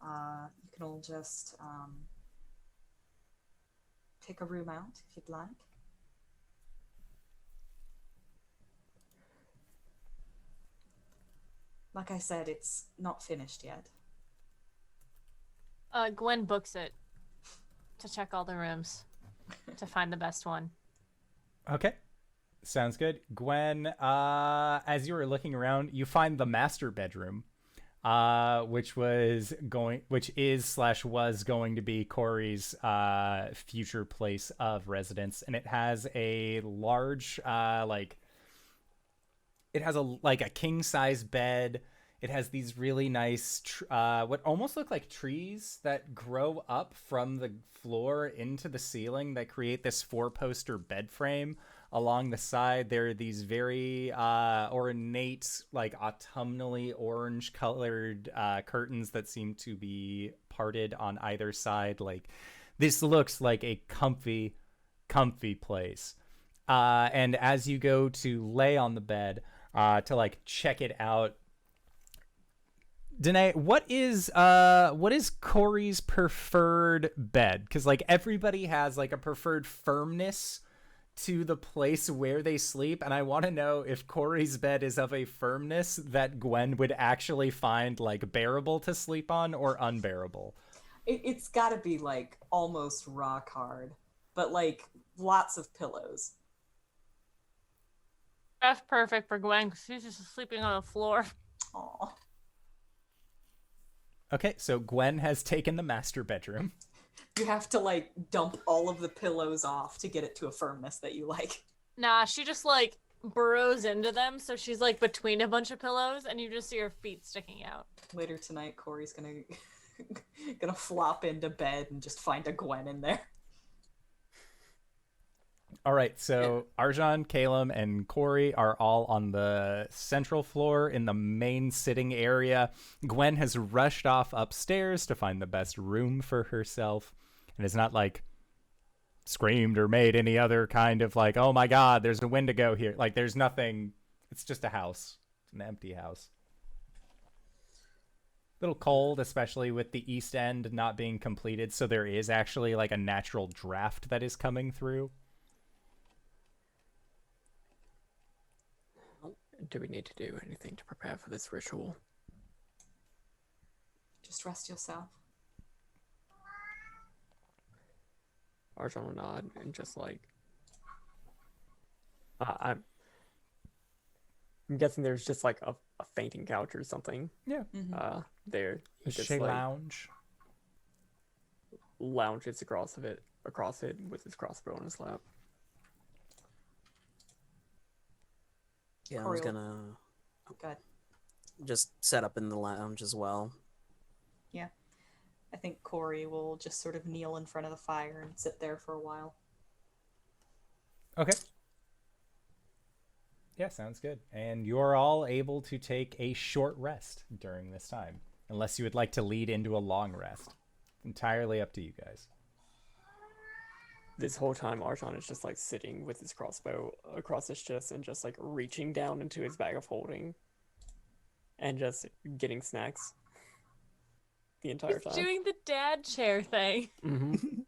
You can all just pick a room out if you'd like. Like I said, it's not finished yet. Gwen books it to check all the rooms to find the best one. Okay. Sounds good. Gwen, as you were looking around, you find the master bedroom, which is / was going to be Cori's future place of residence, and it has a large it has a king size bed. It has these really nice what almost look like trees that grow up from the floor into the ceiling that create this 4-poster bed frame. Along the side, there are these very ornate, autumnally orange colored curtains that seem to be parted on either side. This looks like a comfy place. And as you go to lay on the bed to check it out, Danae, what is Cori's preferred bed? Because everybody has a preferred firmness to the place where they sleep, and I want to know if Cori's bed is of a firmness that Gwen would actually find bearable to sleep on or unbearable. It's got to be almost rock hard, but lots of pillows. That's perfect for Gwen because she's just sleeping on the floor. Aww. Okay, so Gwen has taken the master bedroom. You have to dump all of the pillows off to get it to a firmness that you like. Nah, she just burrows into them, so she's between a bunch of pillows, and you just see her feet sticking out. Later tonight, Cori's gonna flop into bed and just find a Gwen in there. All right, so Arjhan, Caelum, and Cori are all on the central floor in the main sitting area. Gwen has rushed off upstairs to find the best room for herself, and has not screamed or made any other kind of oh my god, there's a Wendigo here. There's nothing. It's just a house. It's an empty house. A little cold, especially with the east end not being completed, so there is actually a natural draft that is coming through. do we need to do anything to prepare for this ritual? Just rest yourself. Arjhan will nod and just like... I'm guessing there's just like a fainting couch or something. Yeah. There. A Just, Shea like, lounge. lounges across it with his crossbow on his lap. Yeah, I Cori was will- gonna Oh, God. just set up in the lounge as well. Yeah. I think Cori will just sort of kneel in front of the fire and sit there for a while. Okay. Yeah, sounds good. And you're all able to take a short rest during this time, unless you would like to lead into a long rest. Entirely up to you guys. This whole time, Arjhan is just like sitting with his crossbow across his chest and just like reaching down into his bag of holding and just getting snacks the entire He's time. doing the dad chair thing. Mm-hmm.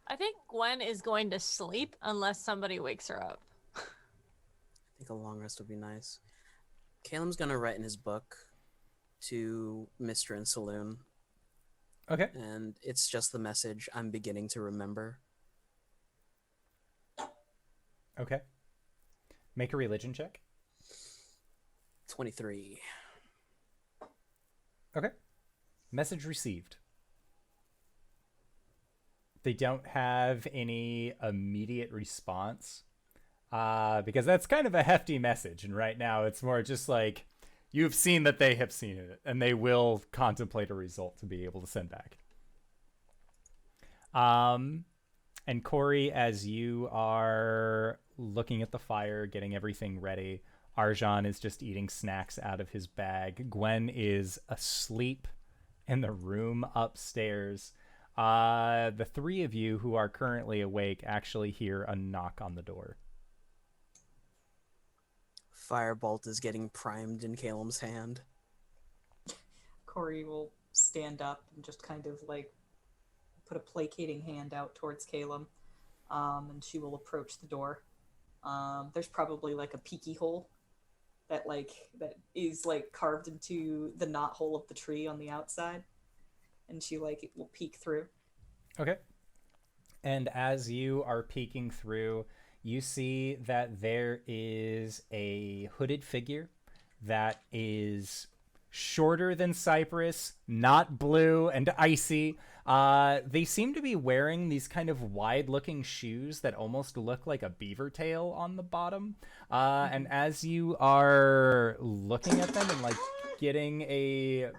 I think Gwen is going to sleep unless somebody wakes her up. I think a long rest would be nice. Caelum's gonna write in his book to Mr. and Saloon, Okay. and it's just the message, I'm beginning to remember. Okay. Make a religion check. 23. Okay. Message received. They don't have any immediate response because that's kind of a hefty message. And right now it's more just like you've seen that they have seen it and they will contemplate a result to be able to send back. And Cori, as you are looking at the fire, getting everything ready, Arjhan is just eating snacks out of his bag. Gwen is asleep in the room upstairs. The three of you who are currently awake actually hear a knock on the door. Firebolt is getting primed in Caelum's hand. Cori will stand up and just kind of like put a placating hand out towards Caelum, and she will approach the door. There's probably like a peeky hole that is like carved into the knot hole of the tree on the outside, and she it will peek through. Okay. And as you are peeking through, you see that there is a hooded figure that is shorter than Cypress, not blue and icy. They seem to be wearing these kind of wide-looking shoes that almost look like a beaver tail on the bottom. And as you are looking at them and like getting a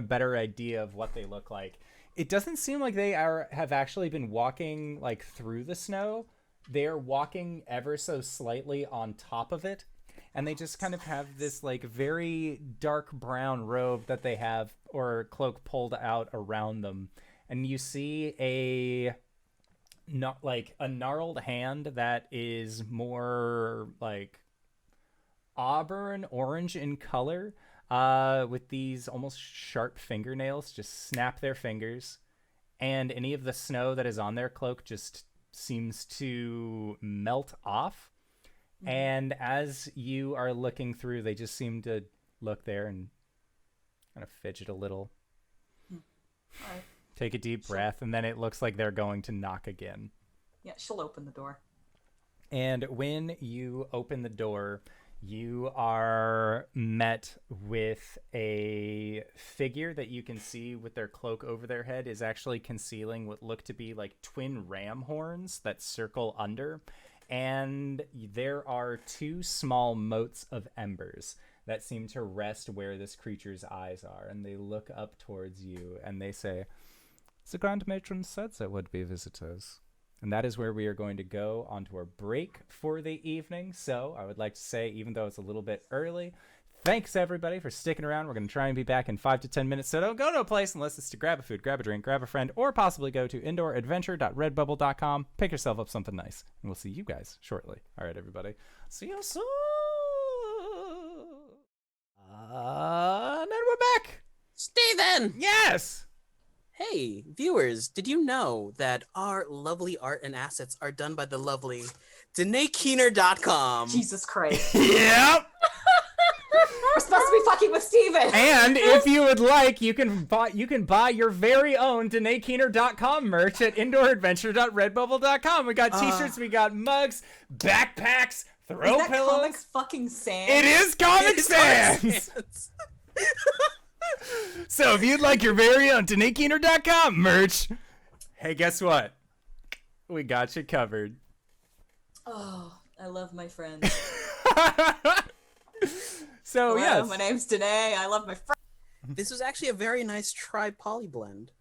better idea of what they look like, it doesn't seem like they have actually been walking like through the snow. They're walking ever so slightly on top of it. And they just kind of have this like very dark brown robe that they have, or cloak pulled out around them. And you see a gnarled hand that is more like auburn orange in color, with these almost sharp fingernails. Just snap their fingers, and any of the snow that is on their cloak just seems to melt off. And as you are looking through, they just seem to look there and kind of fidget a little. All right. Take a deep breath, and then it looks like they're going to knock again. Yeah, she'll open the door. And when you open the door, you are met with a figure that you can see with their cloak over their head is actually concealing what look to be like twin ram horns that circle under. And there are two small motes of embers that seem to rest where this creature's eyes are. And they look up towards you and they say, "The Grand Matron said there would be visitors." And that is where we are going to go onto our break for the evening. So I would like to say, even though it's a little bit early, thanks everybody for sticking around. We're going to try and be back in 5 to 10 minutes. So don't go to a place unless it's to grab a food, grab a drink, grab a friend, or possibly go to indooradventure.redbubble.com. Pick yourself up something nice. And we'll see you guys shortly. All right, everybody. See you soon. And then we're back. Stay then! Yes. Hey, viewers, did you know that our lovely art and assets are done by the lovely DanaeKeener.com? Jesus Christ. Yep. supposed to be fucking with Steven! And if you would like, you can buy your very own DanaeKeener.com merch at indooradventure.redbubble.com. We got t-shirts, we got mugs, backpacks, throw Is that pillows. Comic fucking Sans? It is Comic Sans! So if you'd like your very own DanaeKeener.com merch, hey, guess what? We got you covered. Oh, I love my friends. So, Hello, yes. my name's Danae. I love my friends. This was actually a very nice tri-poly blend.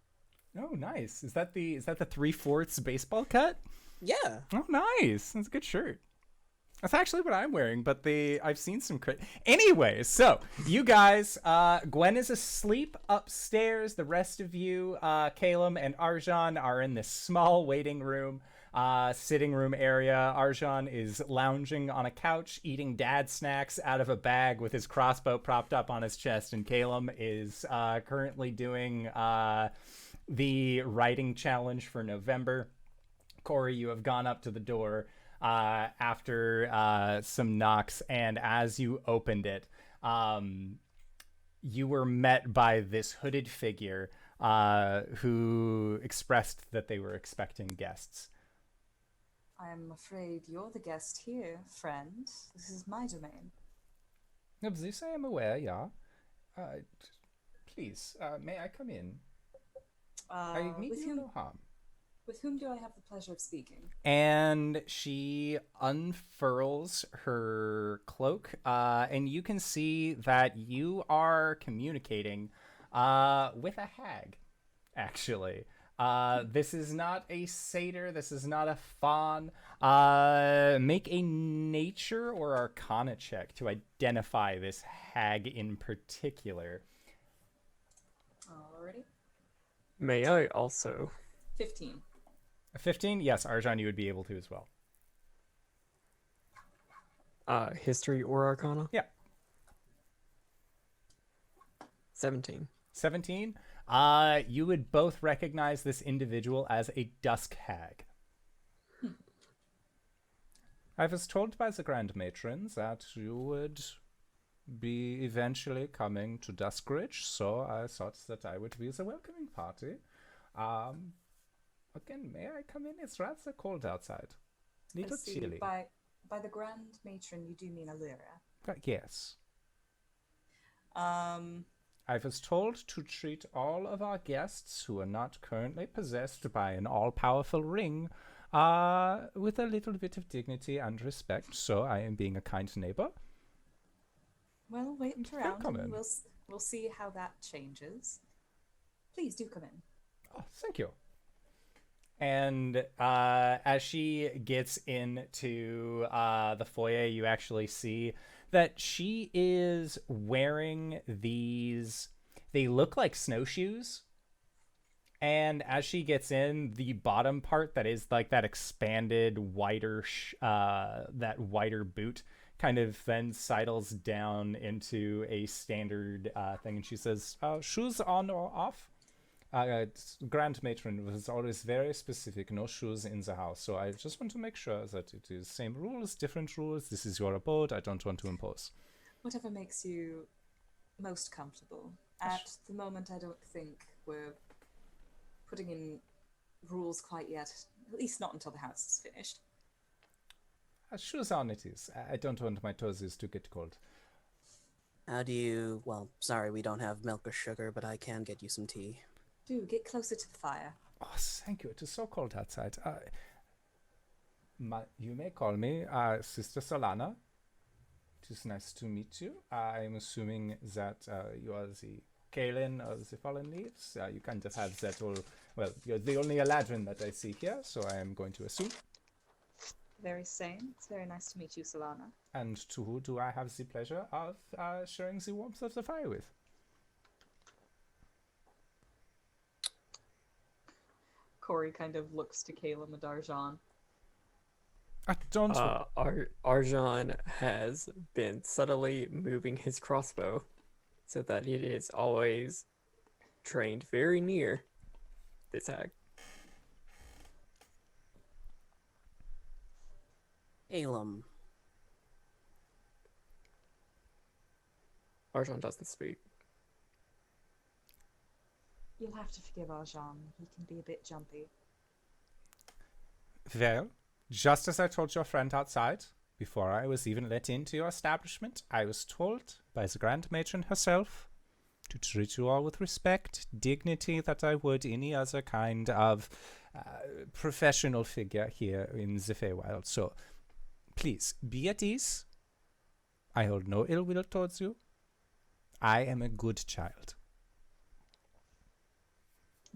Oh, nice. Is that the 3/4 baseball cut? Yeah. Oh, nice. That's a good shirt. That's actually what I'm wearing, but I've seen some Anyway, so you guys, Gwen is asleep upstairs. The rest of you, Caelum and Arjhan, are in this small waiting room, sitting room area. Arjhan is lounging on a couch, eating dad snacks out of a bag with his crossbow propped up on his chest, and Caelum is currently doing the writing challenge for November. Cori, you have gone up to the door after some knocks, and as you opened it, you were met by this hooded figure who expressed that they were expecting guests. I'm afraid you're the guest here, friend. This is my domain. Of this I am aware, yeah. Please, may I come in? I mean you no harm. With whom do I have the pleasure of speaking? And she unfurls her cloak, and you can see that you are communicating with a hag, actually. This is not a satyr. This is not a faun. Make a nature or arcana check to identify this hag in particular. Alrighty. May I also? 15. 15? Yes, Arjhan, you would be able to as well. History or Arcana? Yeah. 17. 17? You would both recognize this individual as a dusk hag. I was told by the Grand Matron that you would be eventually coming to Duskridge, so I thought that I would be the welcoming party. Again, may I come in? It's rather cold outside. Little chilly. By the Grand Matron, you do mean Illyria. Yes. I I was told to treat all of our guests who are not currently possessed by an all-powerful ring with a little bit of dignity and respect, so I am being a kind neighbor. Well, wait around come and in. we'll see how that changes. Please do come in. Oh, thank you. And as she gets into the foyer, you actually see that she is wearing these, they look like snowshoes. And as she gets in, the bottom part that is like that expanded, wider, that wider boot kind of then sidles down into a standard thing. And she says, shoes on or off? Grand Matron was always very specific, no shoes in the house, so I just want to make sure that it is same rules, different rules. This is your abode, I don't want to impose. Whatever makes you most comfortable. At the moment, I don't think we're putting in rules quite yet, at least not until the house is finished. Shoes on it is. I don't want my toesies to get cold. How do you... Well, sorry, we don't have milk or sugar, but I can get you some tea. Do get closer to the fire. Oh, thank you. It is so cold outside. You may call me Sister Solana. It is nice to meet you. I am assuming that you are the Caelum of the Fallen Leaves. You kind of have that all... Well, you're the only Eladrin that I see here, so I am going to assume. Very same. It's very nice to meet you, Solana. And to who do I have the pleasure of sharing the warmth of the fire with? Cori kind of looks to Caelum and Arjhan. I don't... Arjhan has been subtly moving his crossbow so that it is always trained very near this hag. Caelum. Arjhan doesn't speak. You'll have to forgive Arjhan. He can be a bit jumpy. Well, just as I told your friend outside, before I was even let into your establishment, I was told by the Grand Matron herself to treat you all with respect, dignity that I would any other kind of professional figure here in the Feywild. So, please, be at ease. I hold no ill will towards you. I am a good child.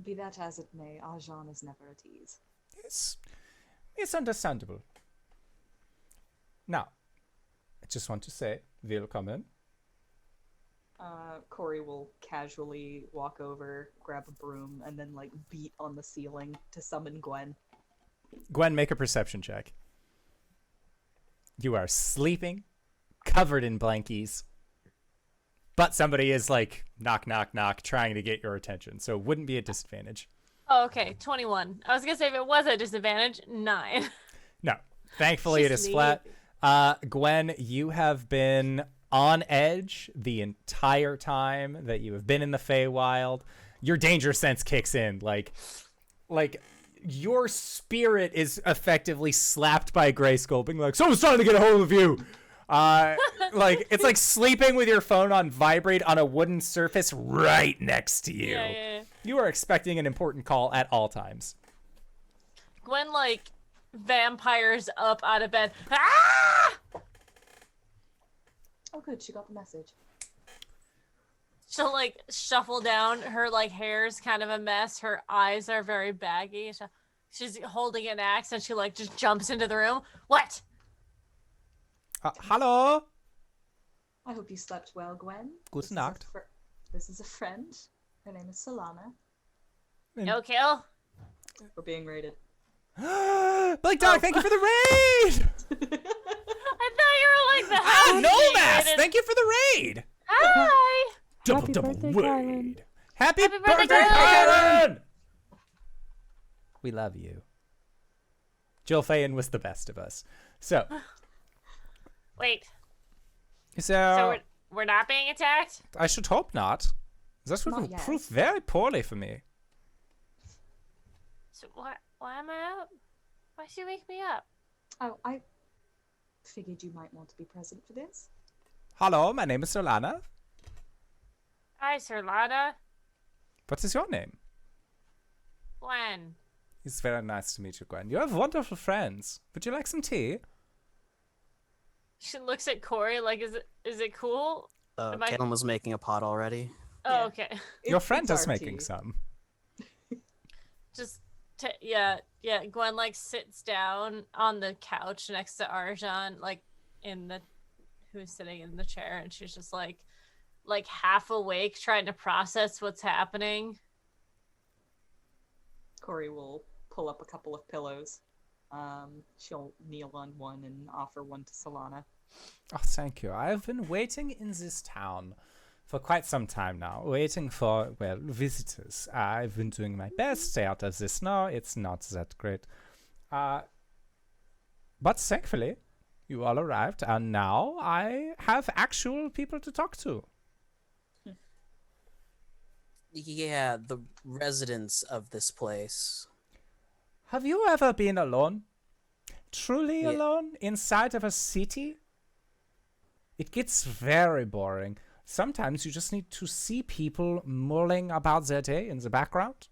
Be that as it may, Arjhan is never at ease. Yes, it's understandable. Now, I just want to say, willkommen. Cori will casually walk over, grab a broom, and then like beat on the ceiling to summon Gwen. Gwen, make a perception check. You are sleeping, covered in blankies, but somebody is like knock, knock, knock, trying to get your attention, so it wouldn't be a disadvantage. Oh, okay, 21. I was gonna say if it was a disadvantage, 9. No, thankfully it is flat. Gwen, you have been on edge the entire time that you have been in the Feywild. Your danger sense kicks in, like your spirit is effectively slapped by Grayskull, being like, someone's trying to get a hold of you. Like it's like sleeping with your phone on vibrate on a wooden surface right next to you. Yeah. You are expecting an important call at all times. Gwen like vampires up out of bed. Ah! Oh good, she got the message. She'll like shuffle down. Her like hair's kind of a mess. Her eyes are very baggy. She's holding an axe and she like just jumps into the room. What? Hello. I hope you slept well, Gwen. Guten Nacht. This is a friend. Her name is Solana. No kill. We're being raided. Blake Dog, thank you for the raid! I thought you were like the Nomas, thank you for the raid! Hi. Double birthday, raid. Caelum. Happy birthday, birthday, Caelum! We love you. Jill Fayen was the best of us. So, Wait. So so we're not being attacked? I should hope not. This would Not yet. prove very poorly for me. So why am I up? Why should you wake me up? Oh, I figured you might want to be present for this. Hello, my name is Solana. Hi, Sir Lada. What is your name? Gwen. It's very nice to meet you, Gwen. You have wonderful friends. Would you like some tea? She looks at Cori like, is it cool? Am I- Caelum was making a pot already. Oh, Yeah. okay. Your It's friend is our making tea. some. Just yeah. Gwen like sits down on the couch next to Arjhan, like who's sitting in the chair, and she's just like half awake, trying to process what's happening. Cori will pull up a couple of pillows. She'll kneel on one and offer one to Solana. Oh, thank you. I've been waiting in this town for quite some time now, waiting for, well, visitors. I've been doing my best, stay out of the snow. It's not that great. But thankfully, you all arrived, and now I have actual people to talk to. Yeah, the residents of this place. Have you ever been alone? Truly Yeah. alone? Inside of a city? It gets very boring. Sometimes you just need to see people mulling about their day in the background.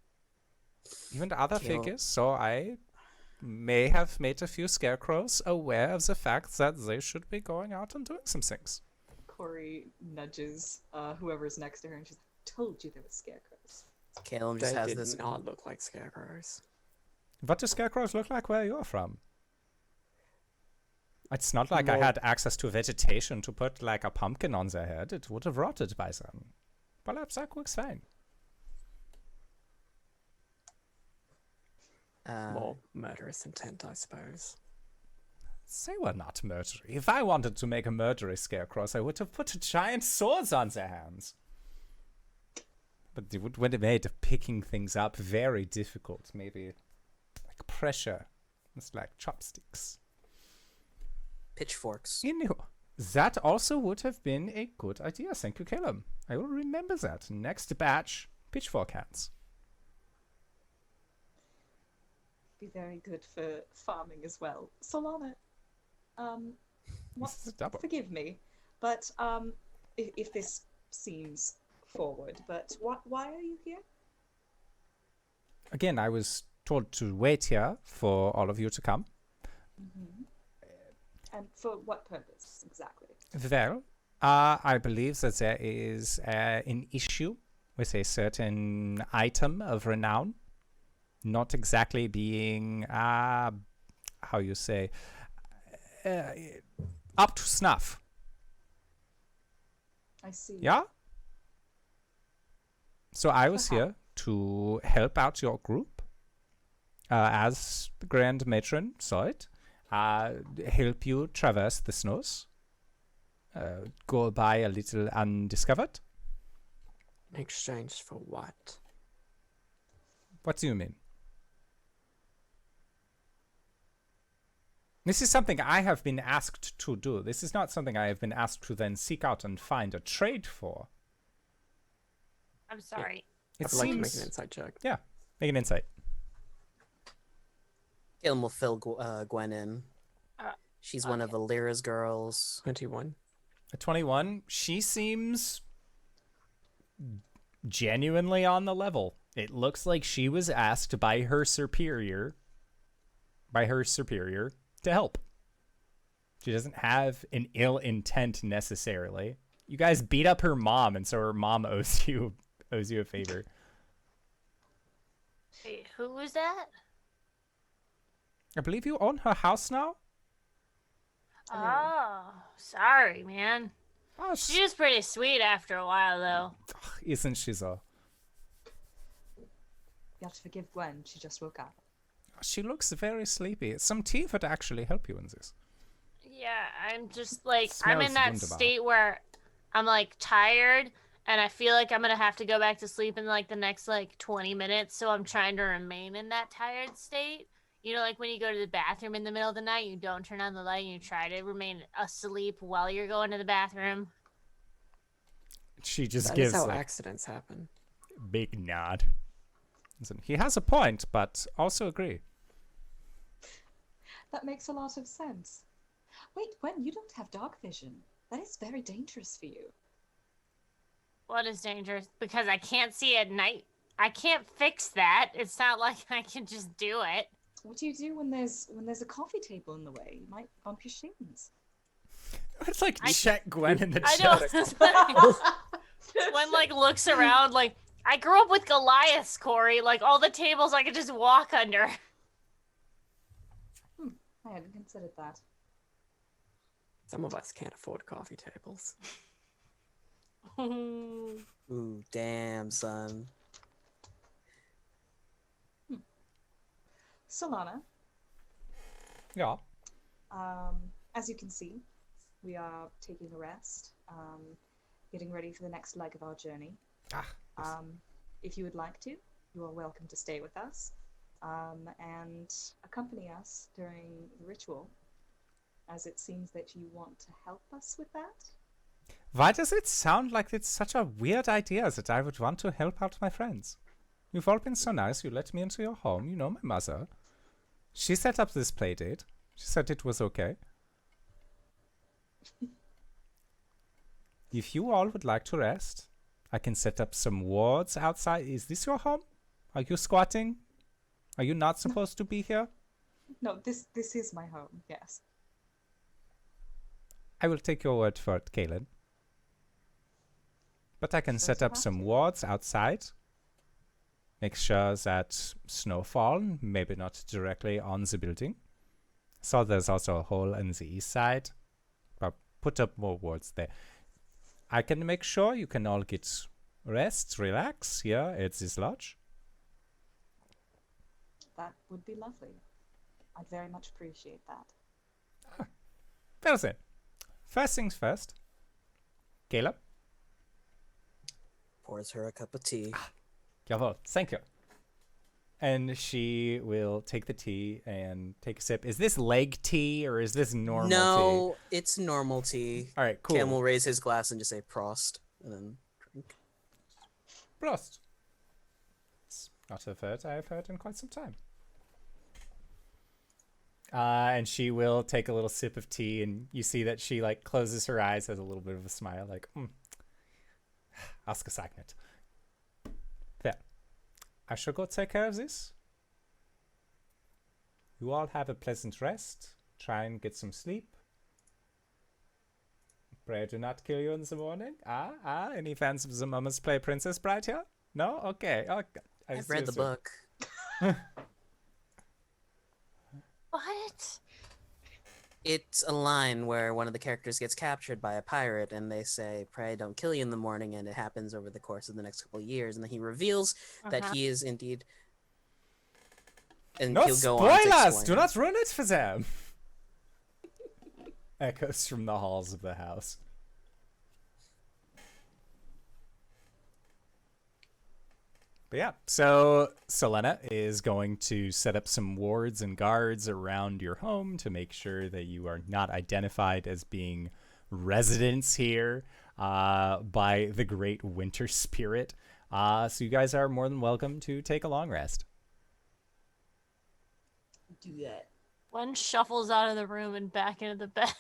Even the other Kill. figures. So I may have made a few scarecrows aware of the fact that they should be going out and doing some things. Cori nudges whoever's next to her and she's like, told you there were scarecrows. Caelum just That has did this. not look like scarecrows. What do scarecrows look like where you're from? It's not like I More- had access to vegetation to put like a pumpkin on their head. It would have rotted by then. Perhaps that works fine. More murderous intent, I suppose. They were not murdery. If I wanted to make a murderous scarecrows, I would have put giant swords on their hands. But it would have made picking things up very difficult. Maybe like pressure. It's like chopsticks. pitchforks. You knew. That also would have been a good idea. Thank you, Caelum. I will remember that. Next batch, pitchfork hands. Be very good for farming as well. Solana, This is a double. forgive me, but if this seems forward, but why are you here? Again, I was told to wait here for all of you to come. And for what purpose exactly? Well, I believe that there is an issue with a certain item of renown not exactly being, how you say, up to snuff. I see. Yeah? So I was here to help out your group, as the Grand Matron saw it, help you traverse the snows, go by a little undiscovered. In exchange for what? What do you mean? This is something I have been asked to do. This is not something I have been asked to then seek out and find a trade for. I'm sorry. It I'd like to make seems... an insight check. Yeah, make an insight. Caelum will fill Gwen in. She's one of okay. Alira's girls. 21. A 21, she seems genuinely on the level. It looks like she was asked by her superior to help. She doesn't have an ill intent necessarily. You guys beat up her mom, and so her mom owes you a favor. Wait, who was that? I believe you own her house now? Oh, sorry, man. Oh, She was pretty sweet after a while, though. isn't she so? You have to forgive Gwen. She just woke up. She looks very sleepy. Some tea would actually help you in this. Yeah, I'm just like, I'm in Smells that wunderbar. state where I'm like tired and I feel like I'm gonna have to go back to sleep in like the next like 20 minutes. So I'm trying to remain in that tired state. You know, like when you go to the bathroom in the middle of the night, you don't turn on the light and you try to remain asleep while you're going to the bathroom. She just That gives is how like accidents happen. big nod. Listen, he has a point, but also agree. That makes a lot of sense. Wait, Gwen, you don't have dark vision. That is very dangerous for you. What is dangerous? Because I can't see at night. I can't fix that. It's not like I can just do it. What do you do when there's a coffee table in the way? You might bump your shins. It's like check Gwen in the I chat. know. When like looks around, like I grew up with Goliaths, Cori. Like all the tables I could just walk under. I hadn't considered that. Some of us can't afford coffee tables. Ooh, damn, son. Solana, Yeah. as you can see, we are taking a rest, getting ready for the next leg of our journey. If you would like to, you are welcome to stay with us and accompany us during the ritual, as it seems that you want to help us with that. Why does it sound like it's such a weird idea that I would want to help out my friends? You've all been so nice. You let me into your home. You know my mother. She set up this play date. She said it was okay. If you all would like to rest, I can set up some wards outside. Is this your home? Are you squatting? Are you not supposed to be here? No, this is my home, yes. I will take your word for it, Caelum. But I can So set you up have some to. wards outside. Make sure that snowfall, maybe not directly on the building. So there's also a hole on the east side. But put up more wards there. I can make sure you can all get rest, relax here at this lodge. That would be lovely. I'd very much appreciate that. Well then, first things first. Caelum. Pours her a cup of tea. Jawohl, thank you. And she will take the tea and take a sip. Is this leg tea or is this normal tea? No, it's normal tea. All right, cool. Cam will raise his glass and just say Prost, and then drink. Prost. It's not a word I have heard in quite some time. And she will take a little sip of tea, and you see that she like closes her eyes, has a little bit of a smile, like, Ausgezeichnet. There. I shall go take care of this. You all have a pleasant rest. Try and get some sleep. Pray do not kill you in the morning. Any fans of the Mama's Play Princess Bride here? No? Okay. I've read the book. What? It's a line where one of the characters gets captured by a pirate, and they say, "Pray don't kill you in the morning," and it happens over the course of the next couple of years, and then he reveals that he is indeed. And No he'll go on to spoilers! explain. Do not ruin it for them! Echoes from the halls of the house. But yeah, so Selena is going to set up some wards and guards around your home to make sure that you are not identified as being residents here by the great winter spirit. So you guys are more than welcome to take a long rest. Do that. One shuffles out of the room and back into the bed.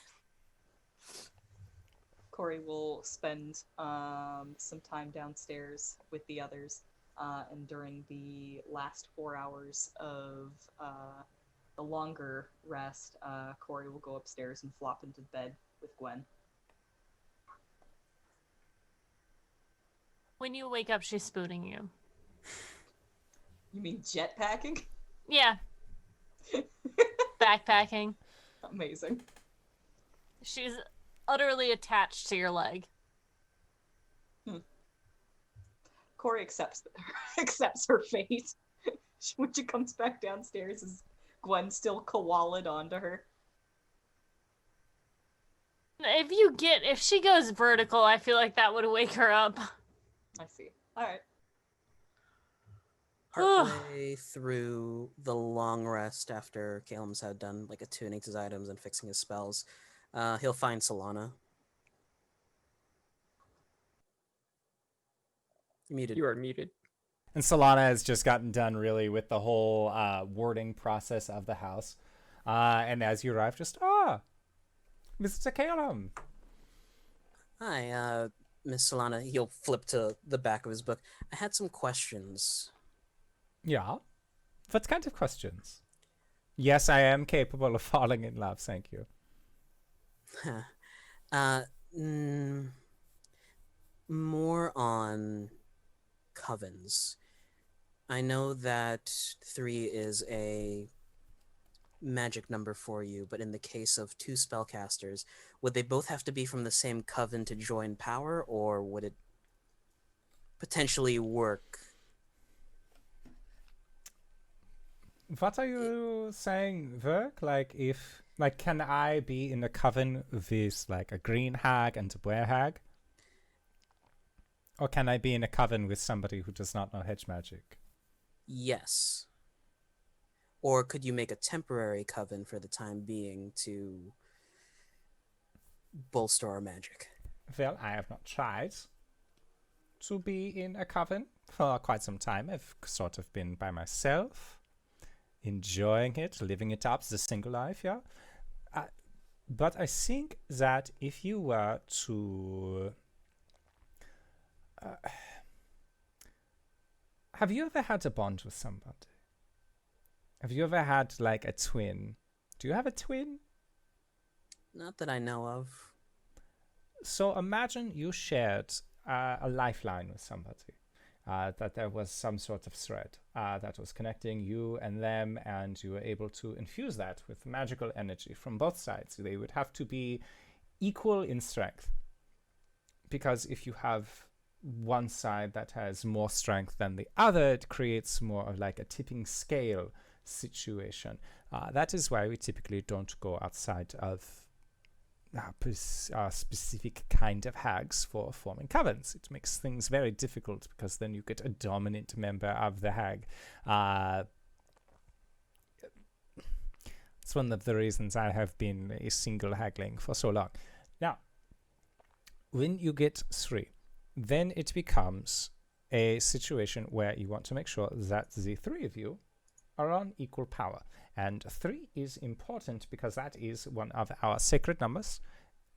Cori will spend some time downstairs with the others. And during the last 4 hours of the longer rest, Cori will go upstairs and flop into bed with Gwen. When you wake up, she's spooning you. You mean jetpacking? Yeah. Backpacking. Amazing. She's utterly attached to your leg. Cori accepts her fate. When she comes back downstairs, is Gwen still koala'd onto her? If she goes vertical, I feel like that would wake her up. I see. Alright. Partway through the long rest after Caelum's had done like attuning his items and fixing his spells, he'll find Solana. You're muted. You are muted. And Solana has just gotten done really with the whole warding process of the house. And as you arrive, just, Mr. Caelum. Hi, Miss Solana. He'll flip to the back of his book. I had some questions. Yeah? What kind of questions? Yes, I am capable of falling in love, thank you. More on covens. I know that 3 is a magic number for you, but in the case of 2 spellcasters, would they both have to be from the same coven to join power, or would it potentially work? What are you saying, work? Can I be in a coven with like a green hag and a were hag? Or can I be in a coven with somebody who does not know hedge magic? Yes. Or could you make a temporary coven for the time being to bolster our magic? Well, I have not tried to be in a coven for quite some time. I've sort of been by myself, enjoying it, living it up, the single life, yeah. But I think that if you were to... have you ever had a bond with somebody? Have you ever had, like, a twin? Do you have a twin? Not that I know of. So imagine you shared a lifeline with somebody. That there was some sort of thread that was connecting you and them, and you were able to infuse that with magical energy from both sides. They would have to be equal in strength. Because if you have one side that has more strength than the other, it creates more of like a tipping scale situation. That is why we typically don't go outside of specific kind of hags for forming covens. It makes things very difficult because then you get a dominant member of the hag. It's one of the reasons I have been a single hagling for so long. Now, when you get 3, then it becomes a situation where you want to make sure that the 3 of you are on equal power. And 3 is important because that is one of our sacred numbers,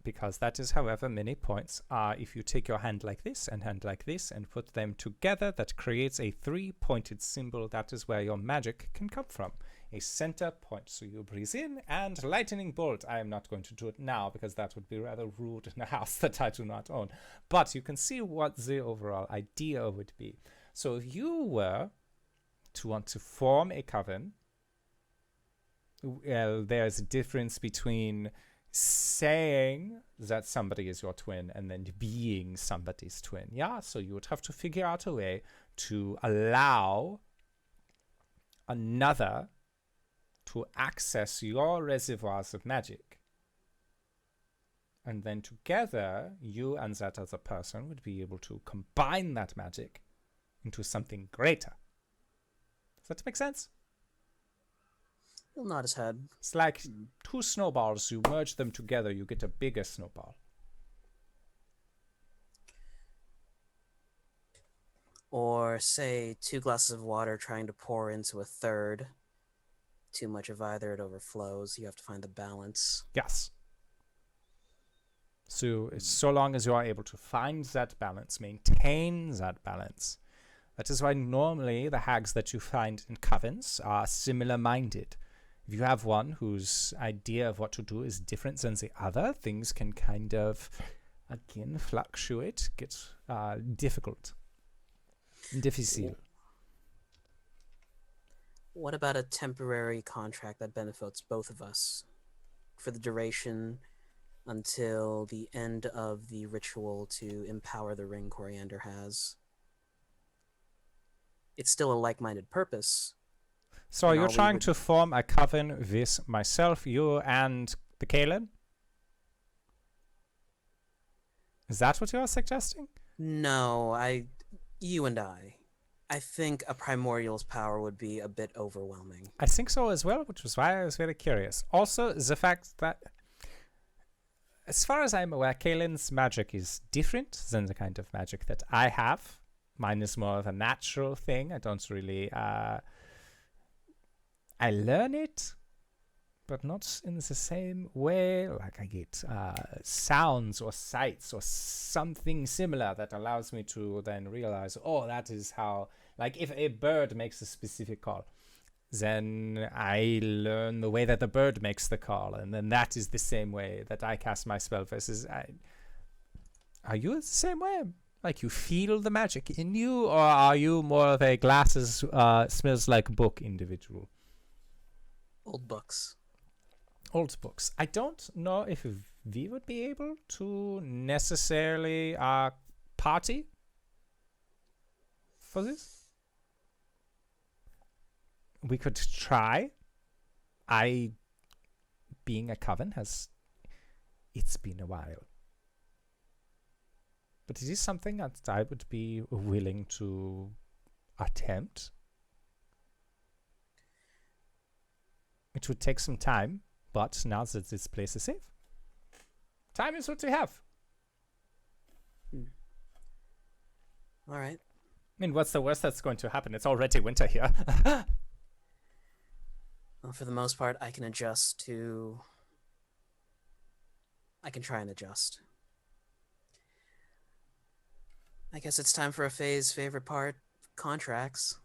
because that is however many points are. If you take your hand like this and hand like this and put them together, that creates a 3-pointed symbol. That is where your magic can come from. A center point. So you breathe in and lightning bolt. I am not going to do it now because that would be rather rude in a house that I do not own. But you can see what the overall idea would be. So if you were to want to form a coven, well, there's a difference between saying that somebody is your twin and then being somebody's twin. Yeah, so you would have to figure out a way to allow another to access your reservoirs of magic. And then together, you and that other person would be able to combine that magic into something greater. Does that make sense? He'll nod his head. It's like 2 snowballs. You merge them together, you get a bigger snowball. Or say 2 glasses of water trying to pour into a third. Too much of either, it overflows. You have to find the balance. Yes. So long as you are able to find that balance, maintain that balance. That is why normally the hags that you find in covens are similar-minded. If you have one whose idea of what to do is different than the other, things can kind of, again, fluctuate, get difficult. Difficile. What about a temporary contract that benefits both of us for the duration until the end of the ritual to empower the ring Coriander has? It's still a like-minded purpose. So you're trying to form a coven with myself, you, and the Caelum? Is that what you're suggesting? No, you and I. I think a primordial's power would be a bit overwhelming. I think so as well, which was why I was very curious. Also, the fact that, as far as I'm aware, Caelum's magic is different than the kind of magic that I have. Mine is more of a natural thing. I don't really... I learn it, but not in the same way. Like I get sounds or sights or something similar that allows me to then realize, oh, that is how... Like if a bird makes a specific call, then I learn the way that the bird makes the call, and then that is the same way that I cast my spell versus... Are you the same way? Like you feel the magic in you, or are you more of a glasses smells like book individual? Old books. Old books. I don't know if we would be able to necessarily party for this. We could try. Being a coven it's been a while. But it is something that I would be willing to attempt. It would take some time, but now that this place is safe, time is what we have. All right. I mean, what's the worst that's going to happen? It's already winter here. Well, for the most part, I can adjust to... I can try and adjust. I guess it's time for a Faye's favorite part, contracts.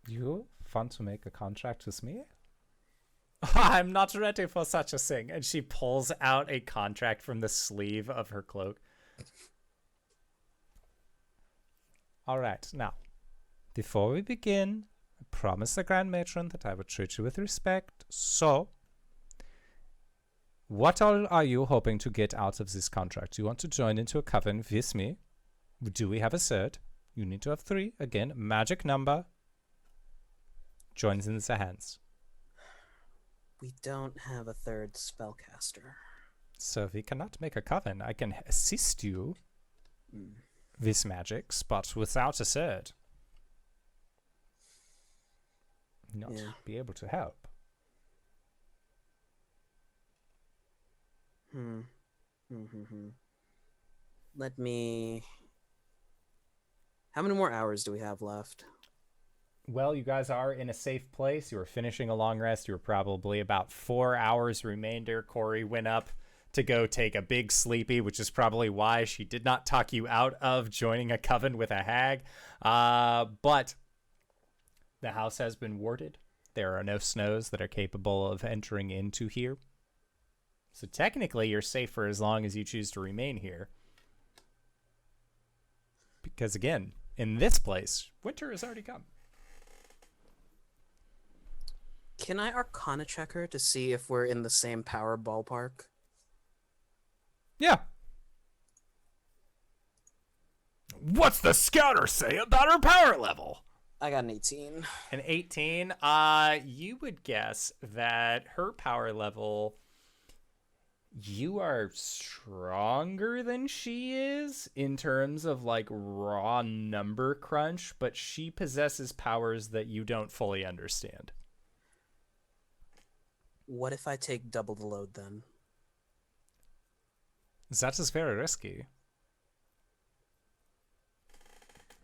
You want to make a contract with me? I'm not ready for such a thing. And she pulls out a contract from the sleeve of her cloak. All right, now, before we begin, I promised the Grand Matron that I would treat you with respect. So, what all are you hoping to get out of this contract? You want to join into a coven with me? Do we have a third? You need to have 3. Again, magic number. Joins in the hands. We don't have a third spellcaster. So if you cannot make a coven, I can assist you with magics, but without a third. Not Yeah. be able to help. Let me... How many more hours do we have left? Well, you guys are in a safe place. You were finishing a long rest. You were probably about 4 hours remainder. Cori went up to go take a big sleepy, which is probably why she did not talk you out of joining a coven with a hag. But the house has been warded. There are no snows that are capable of entering into here. So technically, you're safe for as long as you choose to remain here. Because again, in this place, winter has already come. Can I Arcana check her to see if we're in the same power ballpark? Yeah. What's the scouter say about her power level? I got an 18. An 18. You would guess that her power level, you are stronger than she is in terms of like raw number crunch, but she possesses powers that you don't fully understand. What if I take double the load then? That is very risky.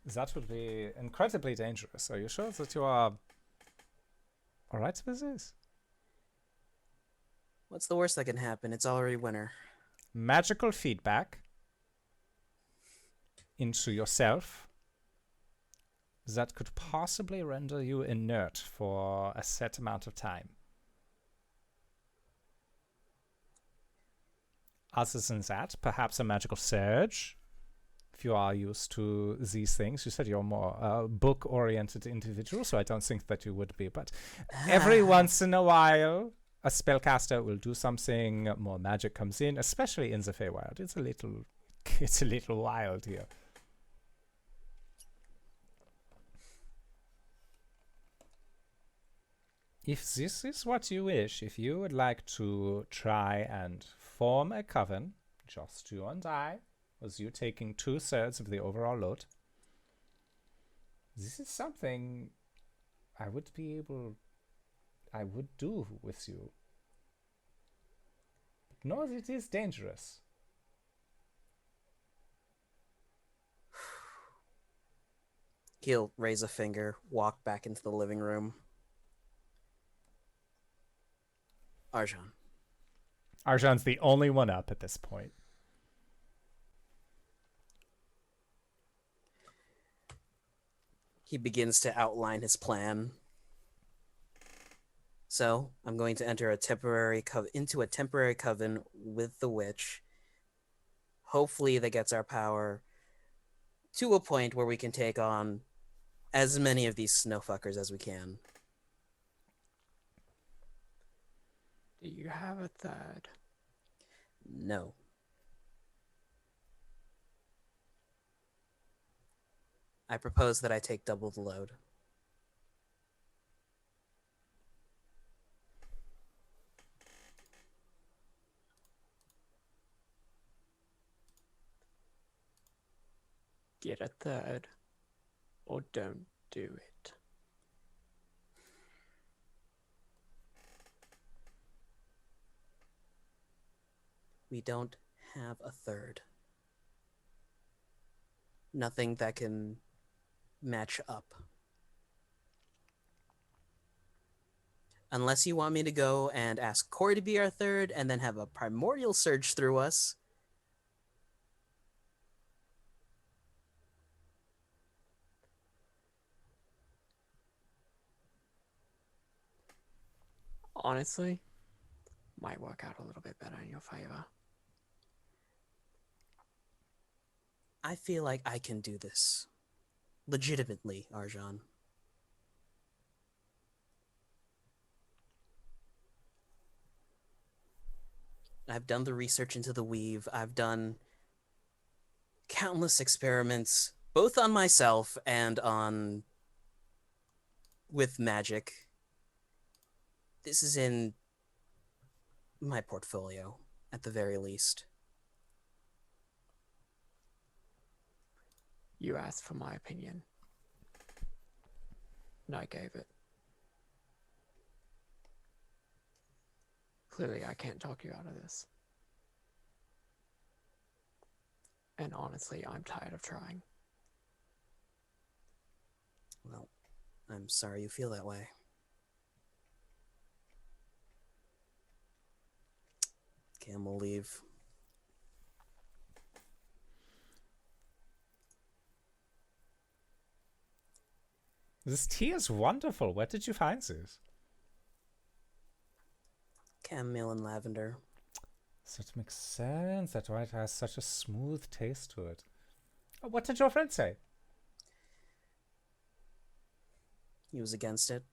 That would be incredibly dangerous. Are you sure that you are alright with this? What's the worst that can happen? It's already winter. Magical feedback into yourself that could possibly render you inert for a set amount of time. Other than that, perhaps a magical surge. If you are used to these things, you said you're more book-oriented individual, so I don't think that you would be. But every once in a while, a spellcaster will do something. More magic comes in, especially in the Feywild. It's a little wild here. If this is what you wish, if you would like to try and form a coven, just you and I, with you taking 2/3 of the overall load, this is something I would do with you. But no, it is dangerous. He'll raise a finger, walk back into the living room. Arjhan. Arjhan's the only one up at this point. He begins to outline his plan. So, I'm going to enter into a temporary coven with the witch. Hopefully that gets our power to a point where we can take on as many of these snowfuckers as we can. Do you have a third? No. I propose that I take double the load. Get a third, or don't do it. We don't have a third. Nothing that can match up. Unless you want me to go and ask Cori to be our third and then have a primordial surge through us. Honestly, might work out a little bit better in your favor. I feel like I can do this. Legitimately, Arjhan. I've done the research into the weave. I've done countless experiments, both on myself and with magic. This is in my portfolio, at the very least. You asked for my opinion, and I gave it. Clearly, I can't talk you out of this. And honestly, I'm tired of trying. Well, I'm sorry you feel that way. Cam will leave. This tea is wonderful. Where did you find this? Chamomile and lavender. So it makes sense. That's why it has such a smooth taste to it. What did your friend say? He was against it.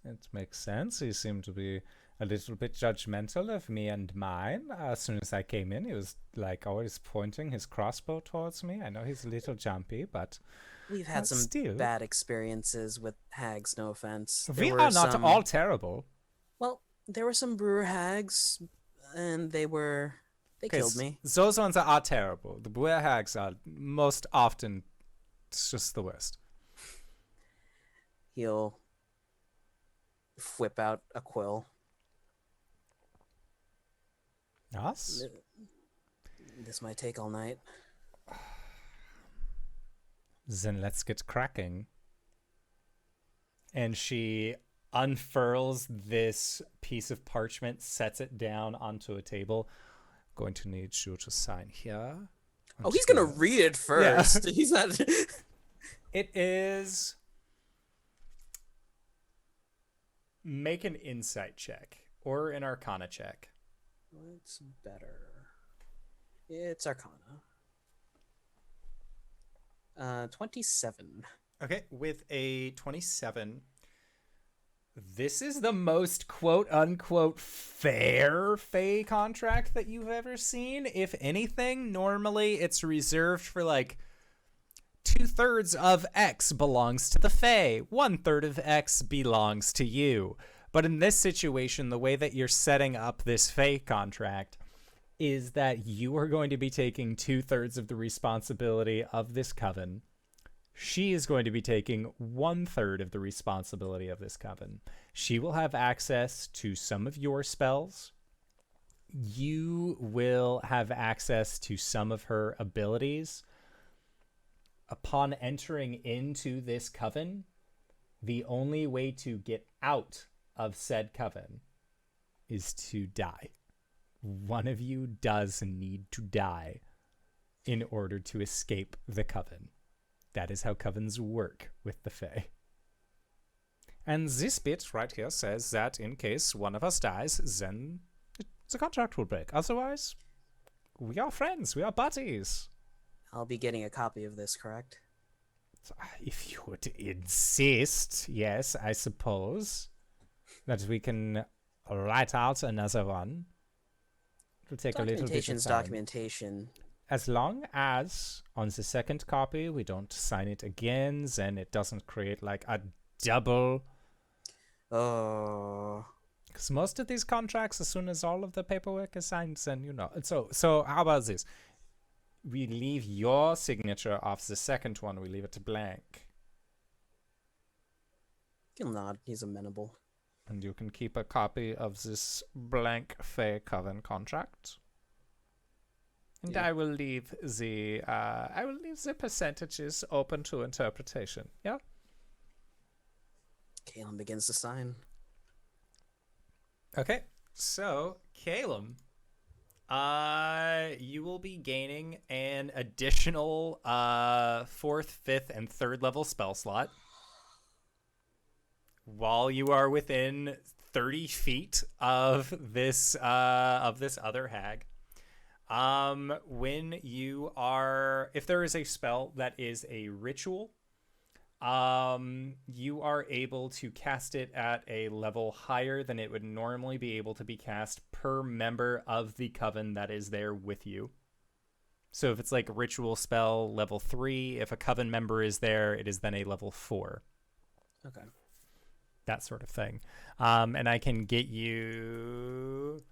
It makes sense. He seemed to be a little bit judgmental of me and mine. As soon as I came in, he was like always pointing his crossbow towards me. I know he's a little jumpy, but We've had some still. bad experiences with hags, no offense. We are not all terrible. Well, there were some brewer hags, and they killed me. Those ones are terrible. The brewer hags are most often it's just the worst. He'll whip out a quill. Us? This might take all night. Then let's get cracking. And she unfurls this piece of parchment, sets it down onto a table. Going to need you to sign here. Oh, he's gonna read it first. Yeah. He's not. It is. Make an insight check or an arcana check. What's better? It's arcana. 27. Okay, with a 27. This is the most quote-unquote fair Fae contract that you've ever seen. If anything, normally it's reserved for like 2/3 of X belongs to the Fae. 1/3 of X belongs to you. But in this situation, the way that you're setting up this Fae contract is that you are going to be taking 2/3 of the responsibility of this coven. She is going to be taking 1/3 of the responsibility of this coven. She will have access to some of your spells. You will have access to some of her abilities. Upon entering into this coven, the only way to get out of said coven is to die. One of you does need to die in order to escape the coven. That is how covens work with the Fae. And this bit right here says that in case one of us dies, then the contract will break. Otherwise, we are friends. We are buddies. I'll be getting a copy of this, correct? If you would insist, yes, I suppose that we can write out another one. It'll take a little bit of time. Documentation. As long as on the second copy we don't sign it again, then it doesn't create like a double. Oh. Because most of these contracts, as soon as all of the paperwork is signed, then you know. So how about this? We leave your signature off the second one. We leave it blank. He'll nod. He's amenable. And you can keep a copy of this blank Fae Coven contract. And Yeah. I will leave the percentages open to interpretation. Yeah. Caelum begins to sign. Okay. So, Caelum, you will be gaining an additional 4th, 5th, and 3rd level spell slot while you are within 30 feet of this other hag. When you are, if there is a spell that is a ritual, you are able to cast it at a level higher than it would normally be able to be cast per member of the coven that is there with you. So if it's like a ritual spell, level 3, if a coven member is there, it is then a level 4. Okay. that sort of thing. And I can get you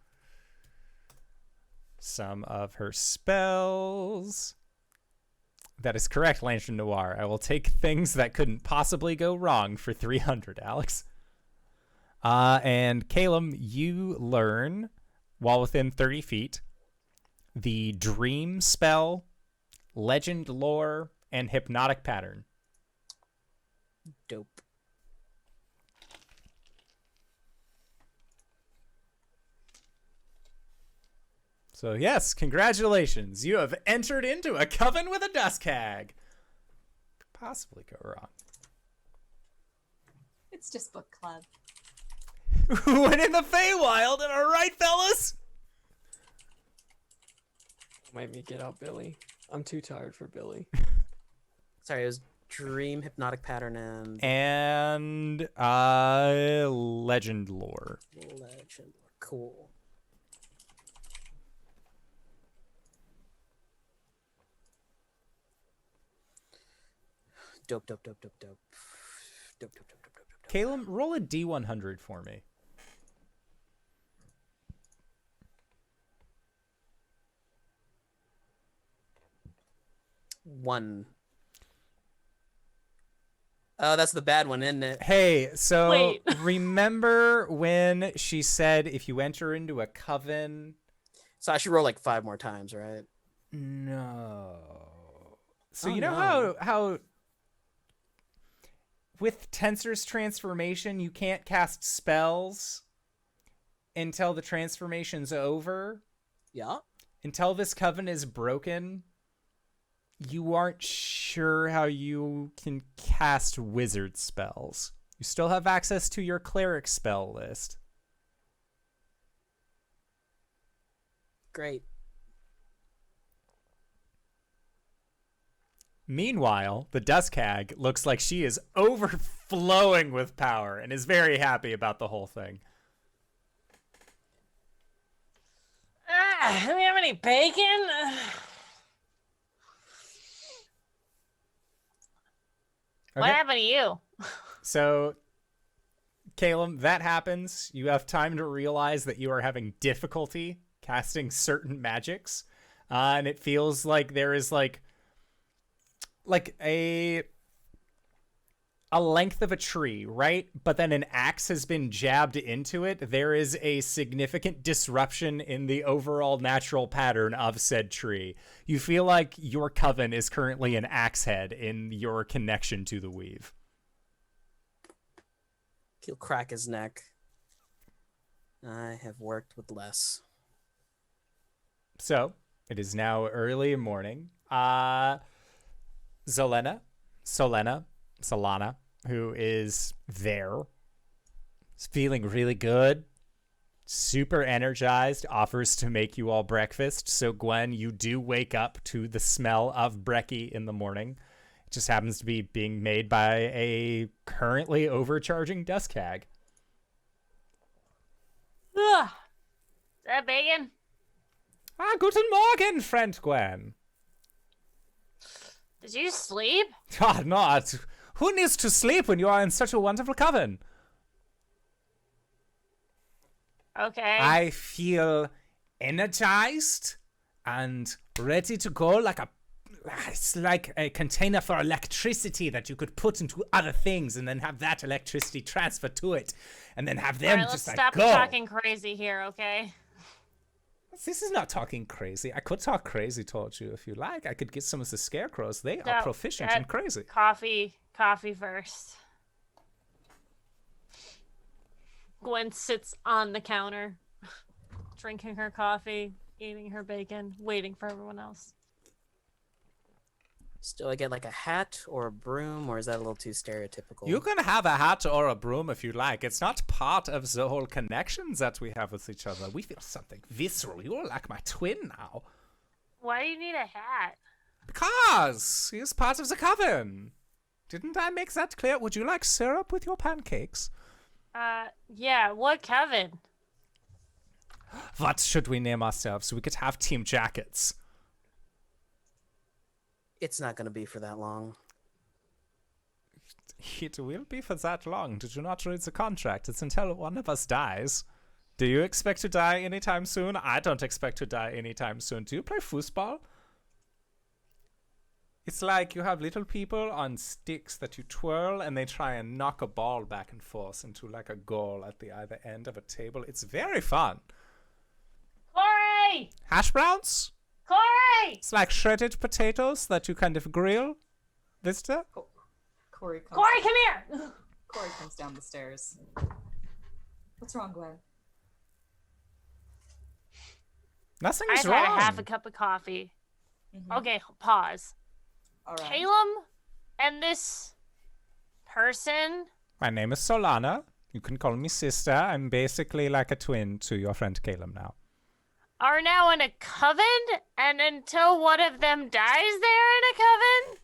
some of her spells. That is correct, Lantern Noir. I will take things that couldn't possibly go wrong for 300, Alex. And Caelum, you learn, while within 30 feet, the Dream spell, Legend lore, and Hypnotic pattern. Dope. So yes, congratulations. You have entered into a coven with a dusk hag. Could possibly go wrong. It's just book club. When in the Feywild, am I right, fellas? Make me get out, Billy. I'm too tired for Billy. Sorry, it was Dream, Hypnotic pattern, And Legend lore. Legend. Cool. Dope. Caelum, roll a D100 for me. One. Oh, that's the bad one, isn't it? Hey, so Wait. remember when she said if you enter into a coven... So I should roll like 5 more times, right? No. So Oh, you know no. how with Tensor's transformation, you can't cast spells until the transformation's over? Yeah. Until this coven is broken, you aren't sure how you can cast wizard spells. You still have access to your cleric spell list. Great. Meanwhile, the Dusk Hag looks like she is overflowing with power and is very happy about the whole thing. Do we have any bacon? What Okay. happened to you? So, Caelum, that happens. You have time to realize that you are having difficulty casting certain magics. And it feels like there is like a length of a tree, right? But then an axe has been jabbed into it. There is a significant disruption in the overall natural pattern of said tree. You feel like your coven is currently an axe head in your connection to the weave. He'll crack his neck. I have worked with less. So, it is now early morning. Solana, who is there, is feeling really good, super energized, offers to make you all breakfast. So, Gwen, you do wake up to the smell of brekkie in the morning. It just happens to be being made by a currently overcharging dusk hag. Ugh. Is that bacon? Guten Morgen, friend Gwen. Did you sleep? Not. Who needs to sleep when you are in such a wonderful coven? Okay. I feel energized and ready to go it's like a container for electricity that you could put into other things and then have that electricity transfer to it and then have them All right, let's just like stop go. talking crazy here, okay? This is not talking crazy. I could talk crazy towards you if you like. I could get some of the scarecrows. They are No, proficient that- in crazy. Coffee first. Gwen sits on the counter, drinking her coffee, eating her bacon, waiting for everyone else. So do I get like a hat or a broom, or is that a little too stereotypical? You can have a hat or a broom if you like. It's not part of the whole connections that we have with each other. We feel something visceral. You're like my twin now. Why do you need a hat? Because he's part of the coven. Didn't I make that clear? Would you like syrup with your pancakes? Yeah, what Kevin? What should we name ourselves? We could have team jackets. It's not going to be for that long. It will be for that long. Did you not read the contract? It's until one of us dies. Do you expect to die anytime soon? I don't expect to die anytime soon. Do you play foosball? It's like you have little people on sticks that you twirl and they try and knock a ball back and forth into like a goal at the either end of a table. It's very fun. Cori! Hash browns? Cori! It's like shredded potatoes that you kind of grill. Vista? Cori comes, Cori, come here! Cori comes down the stairs. What's wrong, Gwen? Nothing I is had wrong. a half a cup of coffee. Okay, pause. All right. Caelum and this person. My name is Solana. You can call me sister. I'm basically like a twin to your friend Caelum now. Are now in a coven, and until one of them dies, they're in a coven?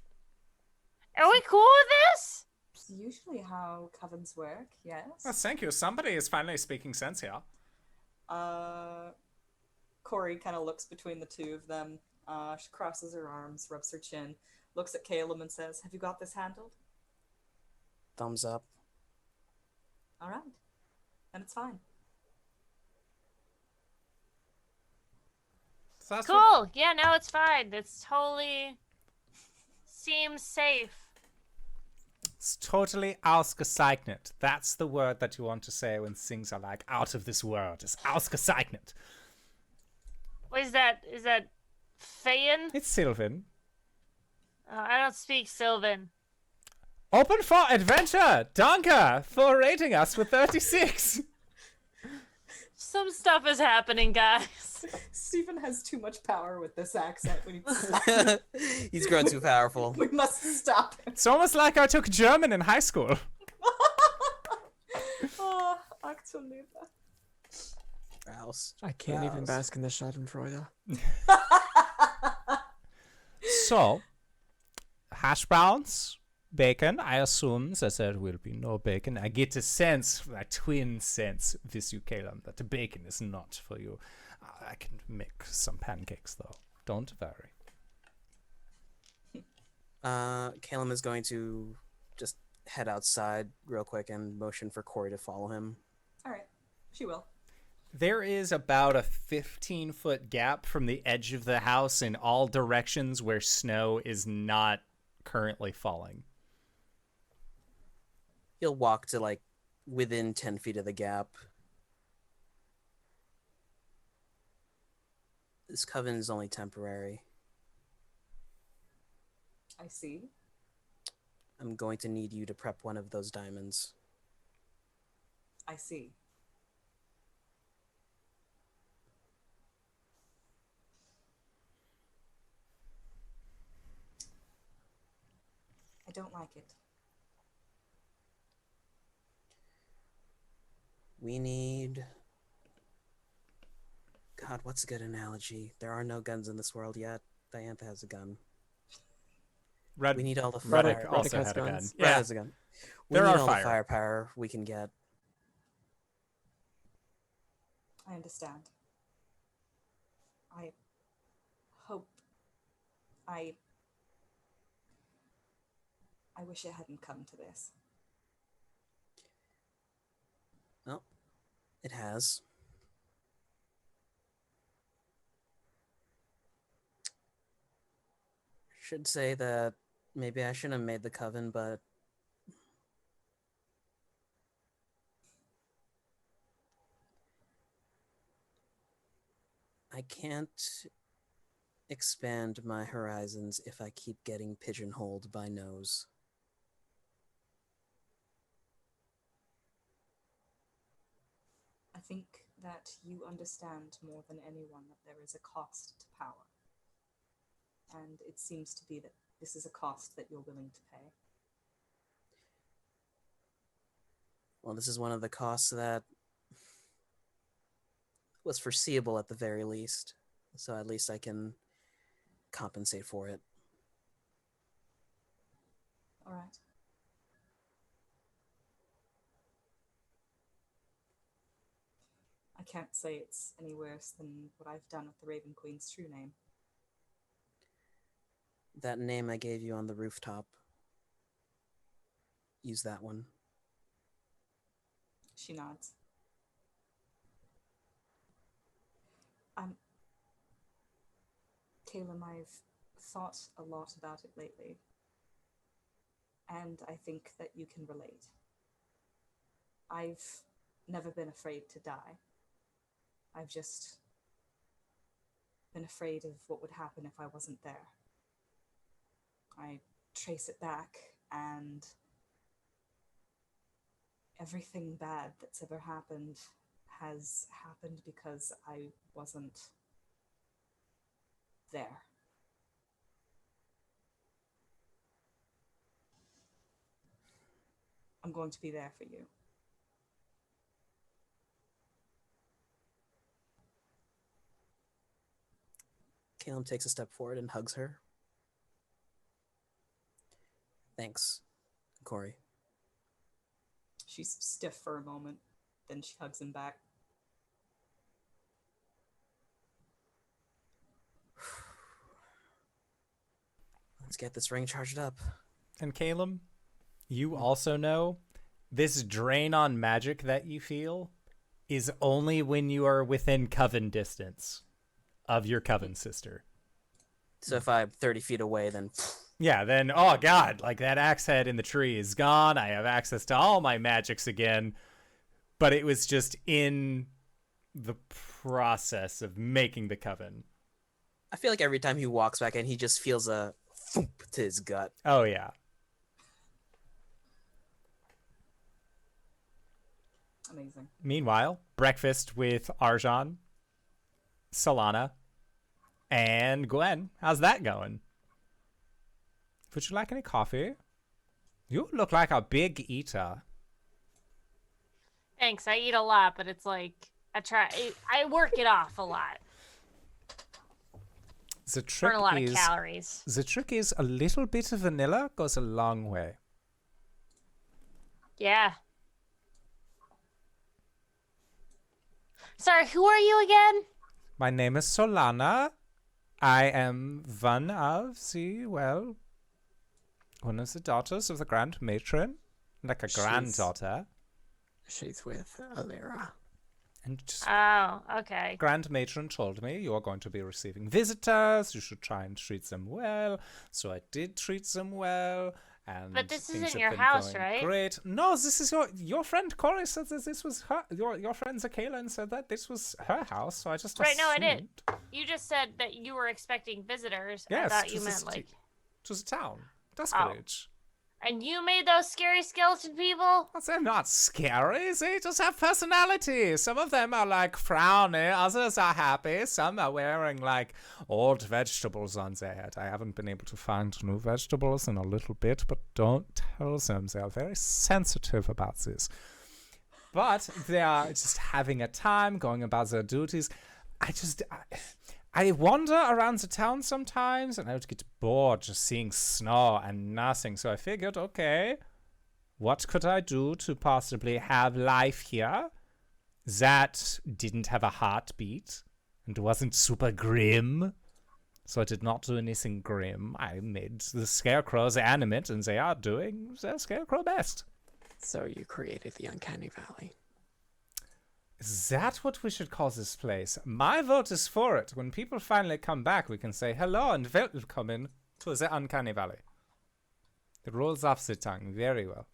Are we cool with this? It's usually how covens work, yes. Well, thank you. Somebody is finally speaking sense here. Cori kind of looks between the two of them. She crosses her arms, rubs her chin, looks at Caelum and says, "Have you got this handled?" Thumbs up. All right. And it's fine. So that's Cool. Yeah, no, it's fine. It's totally seems safe. It's totally ausgezeichnet. That's the word that you want to say when things are like out of this world. It's ausgezeichnet. What is that? Is that Feyen? It's Sylvan. I don't speak Sylvan. Open for adventure! Danke for rating us with 36. Some stuff is happening, guys. Stephen has too much power with this accent. We need to stop. He's grown too powerful. We must stop him. It's almost like I took German in high school. Oh, actually. Rouse. I can't even bask in the Schadenfreude. So, hash browns, bacon. I assume that there will be no bacon. I get a sense, a twin sense, with you, Caelum, that the bacon is not for you. I can make some pancakes, though. Don't worry. Caelum is going to just head outside real quick and motion for Cori to follow him. All right. She will. There is about a 15-foot gap from the edge of the house in all directions where snow is not currently falling. He'll walk to like within 10 feet of the gap. This coven is only temporary. I see. I'm going to need you to prep one of those diamonds. I see. I don't like it. We need... God, what's a good analogy? There are no guns in this world yet. Diantha has a gun. We need all the Reddick fire. also has had a gun. guns. Red Yeah, has a gun. We There need are all fire. the firepower we can get. I understand. I hope. I wish it hadn't come to this. Well, it has. Should say that maybe I shouldn't have made the coven, but I can't expand my horizons if I keep getting pigeonholed by no's. I think that you understand more than anyone that there is a cost to power. And it seems to be that this is a cost that you're willing to pay. Well, this is one of the costs that was foreseeable at the very least. So at least I can compensate for it. All right. I can't say it's any worse than what I've done with the Raven Queen's true name. That name I gave you on the rooftop. use that one. She nods. Caelum, I've thought a lot about it lately, and I think that you can relate. I've never been afraid to die. I've just been afraid of what would happen if I wasn't there. I trace it back, and everything bad that's ever happened has happened because I wasn't there. I'm going to be there for you. Caelum takes a step forward and hugs her. Thanks, Cori. She's stiff for a moment, then she hugs him back. Let's get this ring charged up. And Caelum, you also know this drain on magic that you feel is only when you are within coven distance of your coven sister. So if I'm 30 feet away, then... Yeah, then, oh god, like that axe head in the tree is gone. I have access to all my magics again. But it was just in the process of making the coven. I feel like every time he walks back in, he just feels a thump to his gut. Oh, yeah. Amazing. Meanwhile, breakfast with Arjhan, Solana, and Gwen. How's that going? Would you like any coffee? You look like a big eater. Thanks. I eat a lot, but it's like I work it off a lot. The trick Burn a lot of calories. The trick is a little bit of vanilla goes a long way. Yeah. Sorry, who are you again? My name is Solana. I am one of one of the daughters of the Grand Matron. Like a granddaughter. She's with Alera. And just Oh, okay. Grand Matron told me you are going to be receiving visitors. You should try and treat them well. So I did treat them well. And But this things isn't have your been house, going right? Great. No, this is your friend Cori said that this was her. Your friend Caelum said that this was her house. So I just Right, no, I did. assumed. You just said that you were expecting visitors. Yes, I thought to you the meant city. like. To the town, Duskridge. And you made those scary skeleton people? Well, they're not scary. They just have personality. Some of them are like frowny. Others are happy. Some are wearing like old vegetables on their head. I haven't been able to find new vegetables in a little bit, but don't tell them. They are very sensitive about this. But they are just having a time, going about their duties. I wander around the town sometimes, and I would get bored just seeing snow and nothing. So I figured, okay, what could I do to possibly have life here that didn't have a heartbeat and wasn't super grim? So I did not do anything grim. I made the scarecrows animate, and they are doing their scarecrow best. So you created the Uncanny Valley. Is that what we should call this place? My vote is for it. When people finally come back, we can say hello and welcome to the Uncanny Valley. It rolls off the tongue very well.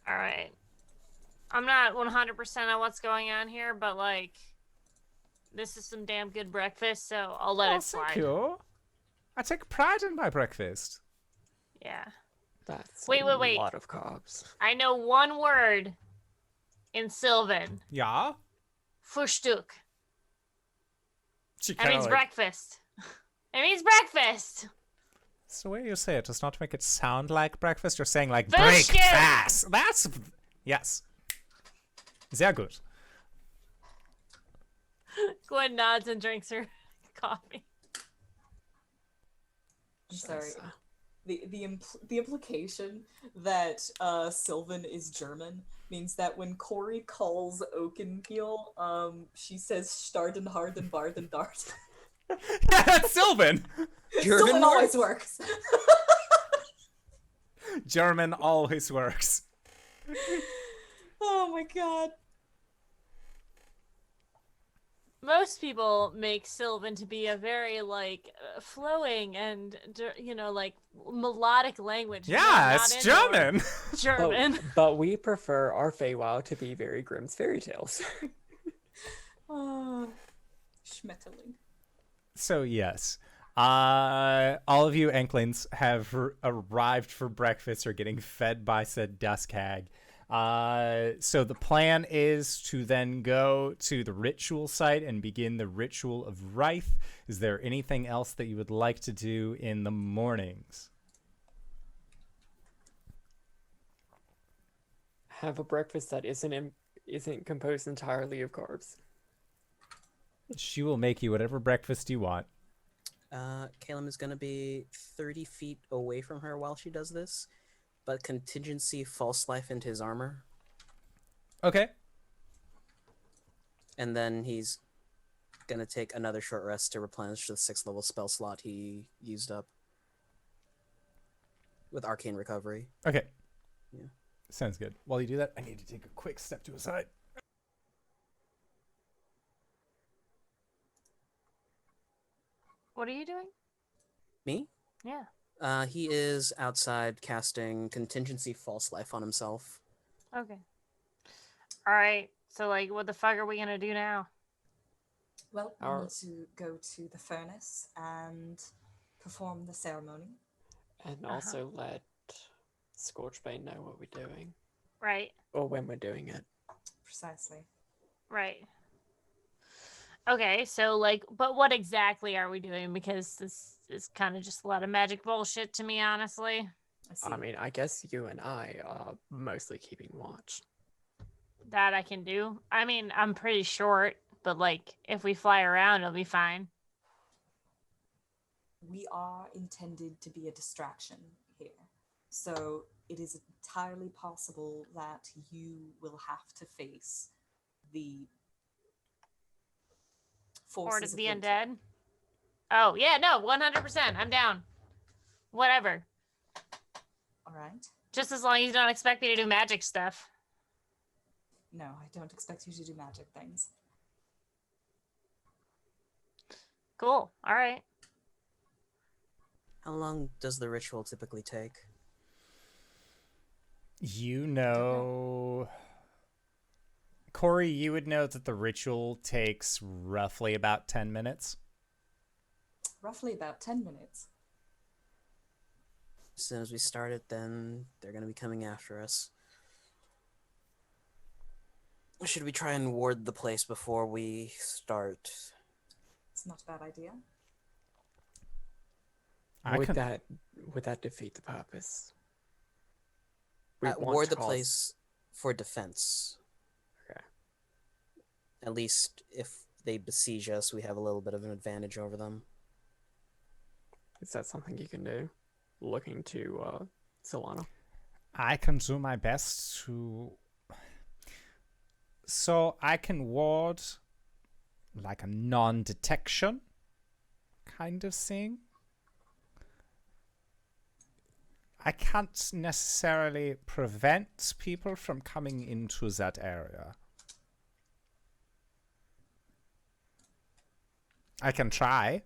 All right. I'm not 100% on what's going on here, but like, this is some damn good breakfast, so I'll let it slide. Thank you. I take pride in my breakfast. Yeah. That's Wait. a lot of carbs. I know one word in Sylvan. Yeah? Frühstück. She That means kinda, like, breakfast. It means breakfast. It's the way you say it does not make it sound like breakfast. You're saying like Frühstück! breakfast. That's... Yes. Sehr gut. Gwen nods and drinks her coffee. I'm sorry. The implication that Sylvan is German means that when Cori calls Oakenpeel, she says Starden Harden Barden Dart. Yeah, that's Sylvan. Sylvan always works. German always works. Oh my god. Most people make Sylvan to be a very like flowing and like melodic language. No, Yeah, not it's in German. German. But we prefer our Feywild to be very Grimm's fairy tales. Oh, Schmetterling. So yes, all of you Enklings have arrived for breakfast or getting fed by said dusk hag. So the plan is to then go to the ritual site and begin the ritual of Wryth. Is there anything else that you would like to do in the mornings? Have a breakfast that isn't composed entirely of carbs. She will make you whatever breakfast you want. Caelum is going to be 30 feet away from her while she does this, but contingency false life into his armor. Okay. And then he's going to take another short rest to replenish the 6th level spell slot he used up with Arcane Recovery. Okay. Yeah. Sounds good. While you do that, I need to take a quick step to a side. What are you doing? Me? Yeah. He is outside casting contingency false life on himself. Okay. All right. So, like, what the fuck are we gonna do now? Well, we Our- need to go to the furnace and perform the ceremony. And also let Scorchbane know what we're doing. Right. Or when we're doing it. Precisely. Right. Okay. So, like, but what exactly are we doing? Because this is kind of just a lot of magic bullshit to me, honestly. I see. I mean, I guess you and I are mostly keeping watch. That I can do. I mean, I'm pretty short, but like, if we fly around, it'll be fine. We are intended to be a distraction here. So it is entirely possible that you will have to face the Or forces to of the winter. undead. Oh, yeah, no, 100%. I'm down. Whatever. All right. Just as long as you don't expect me to do magic stuff. No, I don't expect you to do magic things. Cool. All right. How long does the ritual typically take? You know, Cori, you would know that the ritual takes roughly about 10 minutes. Roughly about 10 minutes. As soon as we start it, then they're going to be coming after us. Should we try and ward the place before we start? It's not a bad idea. Would that defeat the purpose? We want Ward to the cause- place for defense. Okay. At least if they besiege us, we have a little bit of an advantage over them. Is that something you can do? Looking to Solana. I can do my best to... So I can ward like a non-detection kind of thing. I can't necessarily prevent people from coming into that area. I can try.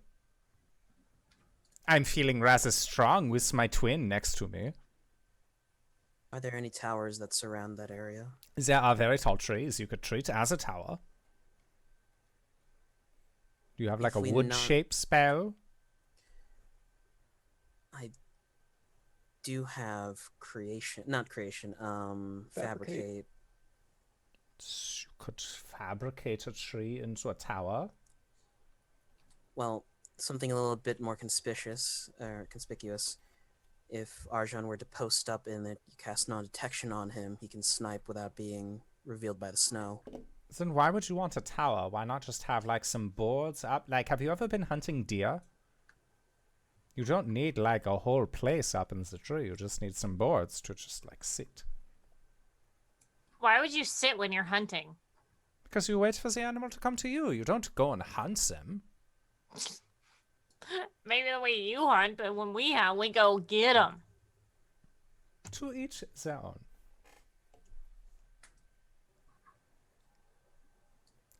I'm feeling rather strong with my twin next to me. Are there any towers that surround that area? There are very tall trees you could treat as a tower. Do you have like If a we wood-shaped spell? I do have fabricate. You could fabricate a tree into a tower. Well, something a little bit more conspicuous. If Arjhan were to post up and that you cast non-detection on him, he can snipe without being revealed by the snow. Then why would you want a tower? Why not just have like some boards up? Like, have you ever been hunting deer? You don't need like a whole place up in the tree. You just need some boards to just like sit. Why would you sit when you're hunting? Because you wait for the animal to come to you. You don't go and hunt them. Maybe the way you hunt, but when we hunt, we go get them. To each their own.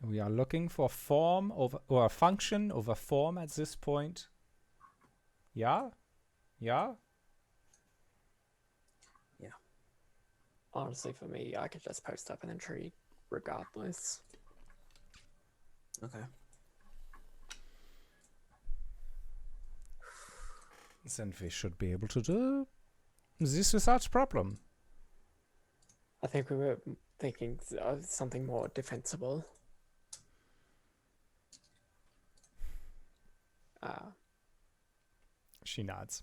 We are looking for form over or function over form at this point. Yeah? Yeah? Honestly, for me, I could just post up in a tree regardless. Okay. Then we should be able to do this without problem. I think we were thinking of something more defensible. She nods.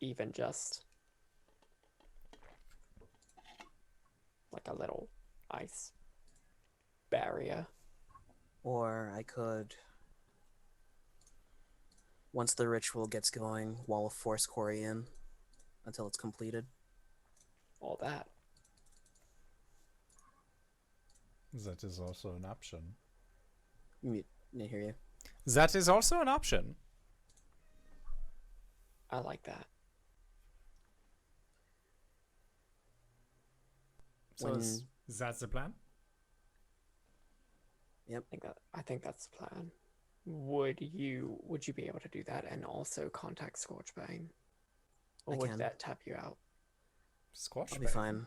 Even just like a little ice barrier. Or I could, once the ritual gets going, wall of force Cori in until it's completed. All that. That is also an option. I hear you. That is also an option. I like that. So When- is that the plan? Yep. I think that's the plan. Would you be able to do that and also contact Scorchbane? Or I would can. that tap you out? Squash. I'll be fine.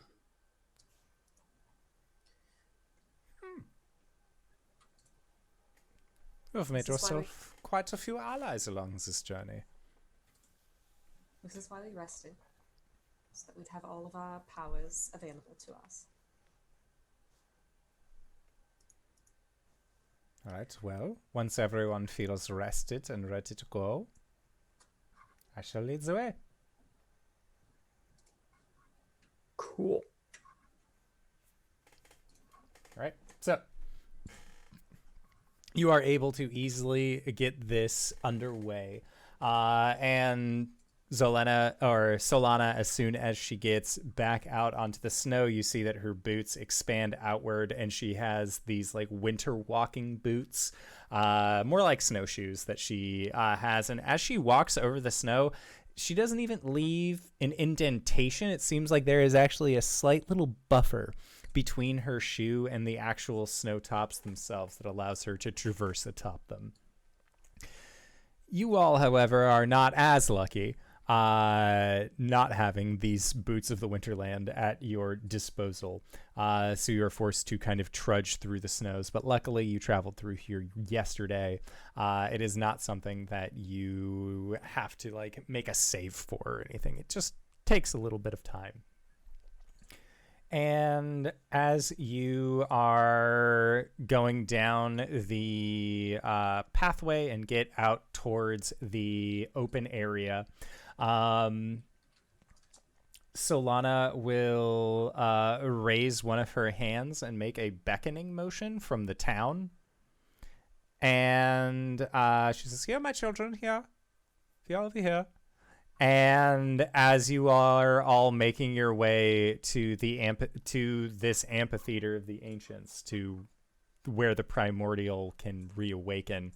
You have made This is why yourself quite a few allies along this journey. This is why we rested, so that we'd have all of our powers available to us. Alright, well, once everyone feels rested and ready to go, I shall lead the way. Cool. Alright, so you are able to easily get this underway. And Solana, as soon as she gets back out onto the snow, you see that her boots expand outward and she has these like winter walking boots, more like snowshoes that she has. And as she walks over the snow, she doesn't even leave an indentation. It seems like there is actually a slight little buffer between her shoe and the actual snow tops themselves that allows her to traverse atop them. You all, however, are not as lucky, not having these boots of the Winterland at your disposal. So you're forced to kind of trudge through the snows. But luckily, you traveled through here yesterday. It is not something that you have to like make a save for or anything. It just takes a little bit of time. And as you are going down the pathway and get out towards the open area, Solana will raise one of her hands and make a beckoning motion from the town. And she says, "Here, my children, here. Here, over here." And as you are all making your way to this amphitheater of the ancients, to where the primordial can reawaken,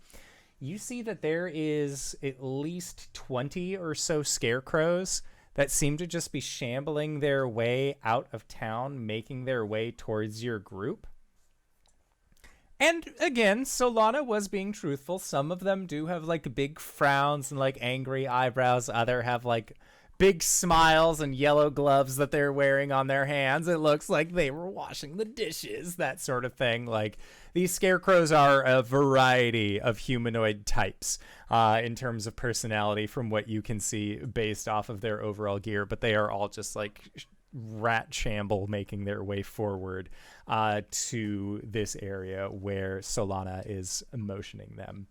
you see that there is at least 20 or so scarecrows that seem to just be shambling their way out of town, making their way towards your group. And again, Solana was being truthful. Some of them do have like big frowns and like angry eyebrows. Other have like big smiles and yellow gloves that they're wearing on their hands. It looks like they were washing the dishes, that sort of thing. Like these scarecrows are a variety of humanoid types in terms of personality from what you can see based off of their overall gear. But they are all just like rat shamble making their way forward to this area where Solana is motioning them.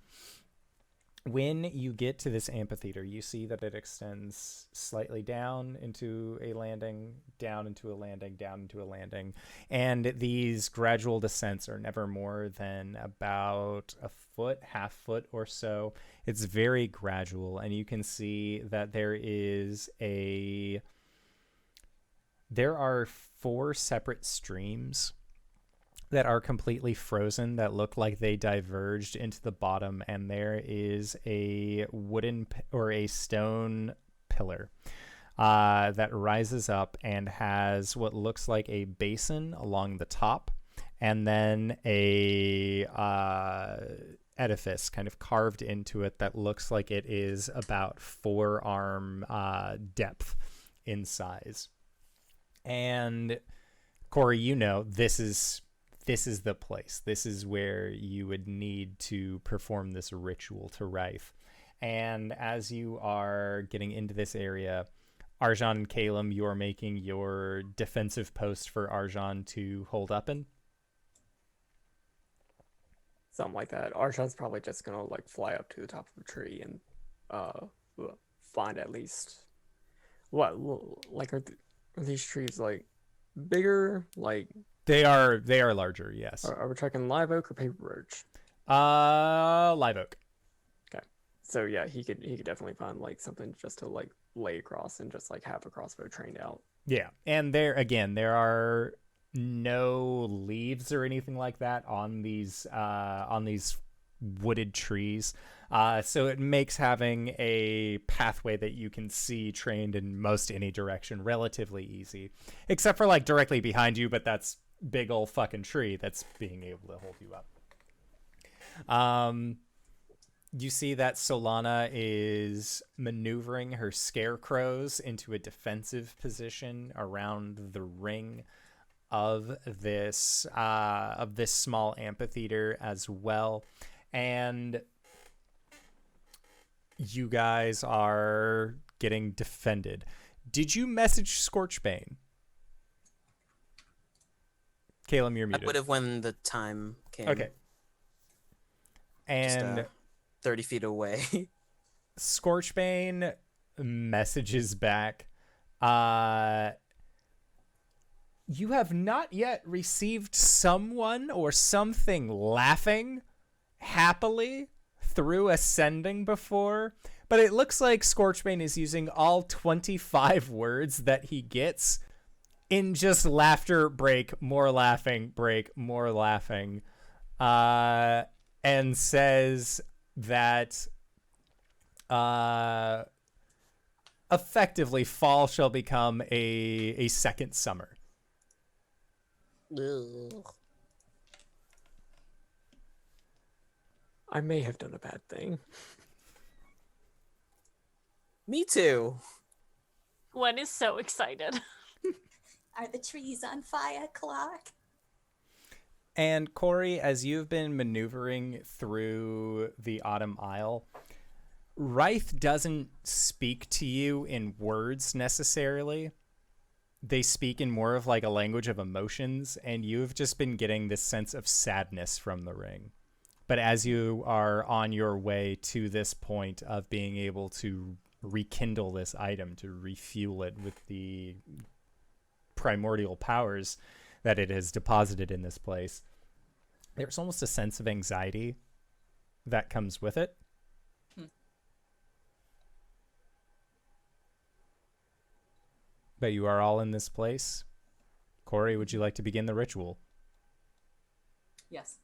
When you get to this amphitheater, you see that it extends slightly down into a landing, down into a landing, down into a landing, and these gradual descents are never more than about a foot, half foot or so. It's very gradual, and you can see that there are 4 separate streams that are completely frozen that look like they diverged into the bottom, and there is a wooden or a stone pillar that rises up and has what looks like a basin along the top, and then a edifice kind of carved into it that looks like it is about forearm depth in size. And Cori, you know, this is the place. This is where you would need to perform this ritual to Wryth. And as you are getting into this area, Arjhan and Caelum, you are making your defensive post for Arjhan to hold up in. Something like that. Arjhan's probably just gonna like fly up to the top of a tree and find at least what like are these trees like bigger? Like They are larger, yes. are we talking live oak or paper birch? Live oak. Okay, so yeah, he could definitely find like something just to like lay across and just like have a crossbow trained out. Yeah, and there are no leaves or anything like that on these wooded trees, so it makes having a pathway that you can see trained in most any direction relatively easy, except for like directly behind you, but that's big old fucking tree that's being able to hold you up. You see that Solana is maneuvering her scarecrows into a defensive position around the ring of this small amphitheater as well. And you guys are getting defended. Did you message Scorchbane? Caelum, you're I muted. would have when the time came. Okay. And Just, 30 feet away. Scorchbane messages back, you have not yet received someone or something laughing happily through ascending before, but it looks like Scorchbane is using all 25 words that he gets in just laughter, break, more laughing, break, more laughing, and says that effectively fall shall become a second summer. Ugh. I may have done a bad thing. Me too. Gwen is so excited. Are the trees on fire, Clark? And Cori, as you've been maneuvering through the Autumn Isle, Wryth doesn't speak to you in words necessarily. They speak in more of like a language of emotions, and you've just been getting this sense of sadness from the ring. But as you are on your way to this point of being able to rekindle this item, to refuel it with the primordial powers that it has deposited in this place, there's almost a sense of anxiety that comes with it. But you are all in this place. Cori, would you like to begin the ritual? Yes.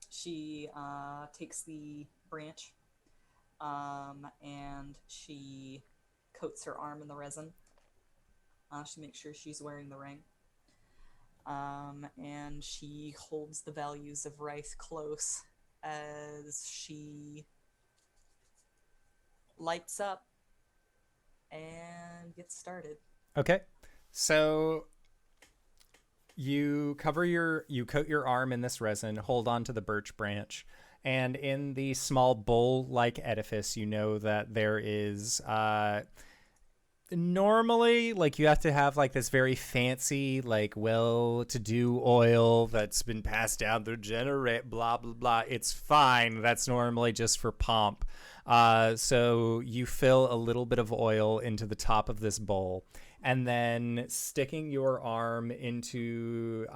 She takes the branch and she coats her arm in the resin. She makes sure she's wearing the ring. And she holds the values of Wryth close as she lights up and gets started. Okay. So you coat your arm in this resin, hold on to the birch branch, and in the small bowl-like edifice, you know that there is normally, like, you have to have like this very fancy, like, well-to-do oil that's been passed down through blah blah blah. It's fine. That's normally just for pomp. So you fill a little bit of oil into the top of this bowl, and then sticking your arm into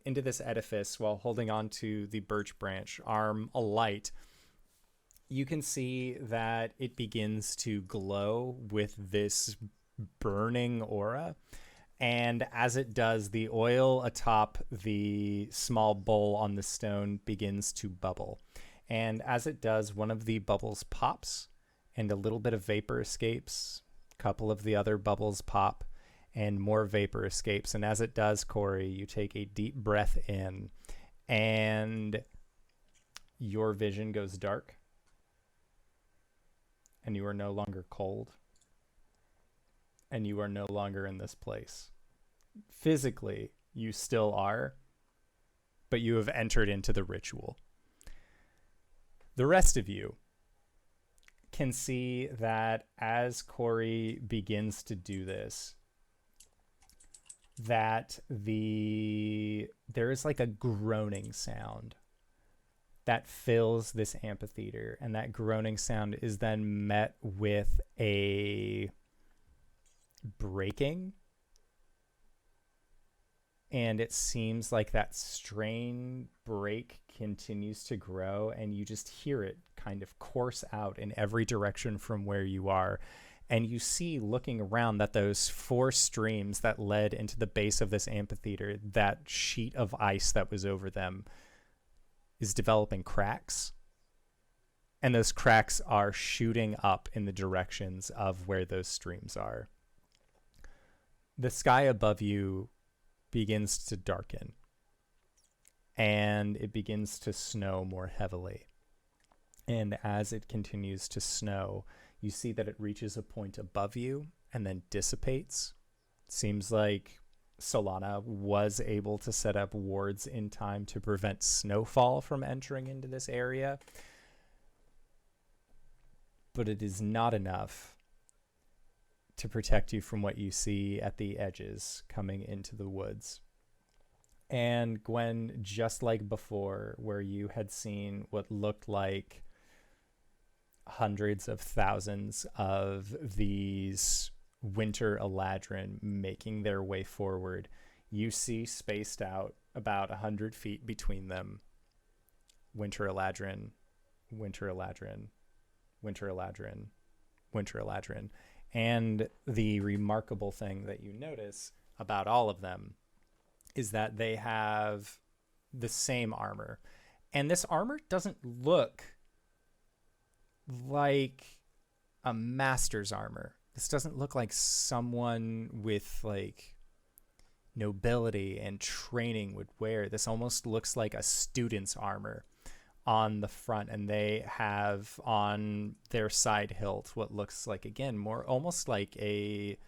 this edifice while holding on to the birch branch, arm alight, you can see that it begins to glow with this burning aura. And as it does, the oil atop the small bowl on the stone begins to bubble. And as it does, one of the bubbles pops and a little bit of vapor escapes. A couple of the other bubbles pop and more vapor escapes. And as it does, Cori, you take a deep breath in and your vision goes dark and you are no longer cold and you are no longer in this place. Physically, you still are, but you have entered into the ritual. The rest of you can see that as Cori begins to do this, that there is like a groaning sound that fills this amphitheater, and that groaning sound is then met with a breaking, and it seems like that strain break continues to grow, and you just hear it kind of course out in every direction from where you are. And you see, looking around, that those 4 streams that led into the base of this amphitheater, that sheet of ice that was over them, is developing cracks. And those cracks are shooting up in the directions of where those streams are. The sky above you begins to darken, and it begins to snow more heavily. And as it continues to snow, you see that it reaches a point above you and then dissipates. Seems like Solana was able to set up wards in time to prevent snowfall from entering into this area, but it is not enough to protect you from what you see at the edges coming into the woods. And Gwen, just like before, where you had seen what looked like hundreds of thousands of these winter eladrin making their way forward, you see spaced out about 100 feet between them winter eladrin, winter eladrin, winter eladrin, winter eladrin. And the remarkable thing that you notice about all of them is that they have the same armor. And this armor doesn't look like a master's armor. This doesn't look like someone with like nobility and training would wear. This almost looks like a student's armor on the front, and they have on their side hilt what looks like, again, more almost like a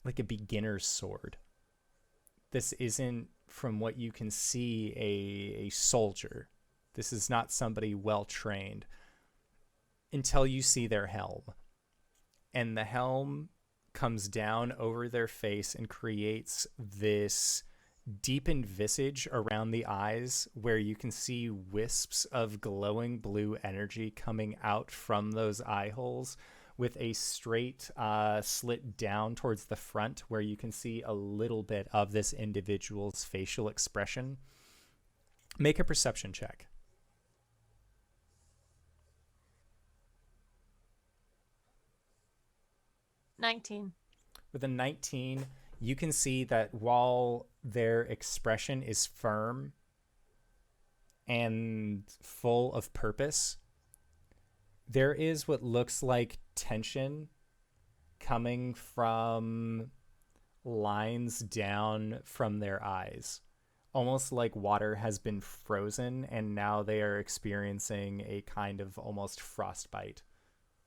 beginner's sword. This isn't, from what you can see, a soldier. This is not somebody well trained until you see their helm. And the helm comes down over their face and creates this deepened visage around the eyes where you can see wisps of glowing blue energy coming out from those eye holes, with a straight slit down towards the front where you can see a little bit of this individual's facial expression. Make a perception check. $19. With a 19, you can see that while their expression is firm and full of purpose, there is what looks like tension coming from lines down from their eyes. Almost like water has been frozen and now they are experiencing a kind of almost frostbite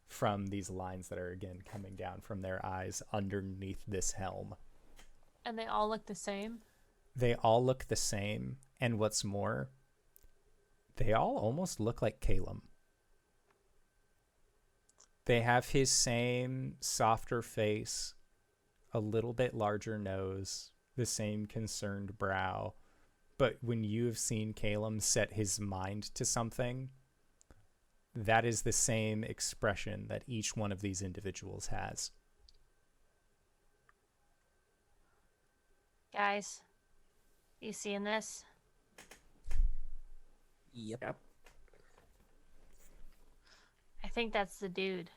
from these lines that are, again, coming down from their eyes underneath this helm. And they all look the same? They all look the same. And what's more, they all almost look like Caelum. They have his same softer face, a little bit larger nose, the same concerned brow. But when you have seen Caelum set his mind to something, that is the same expression that each one of these individuals has. Guys, you seeing this? Yep. I think that's the dude.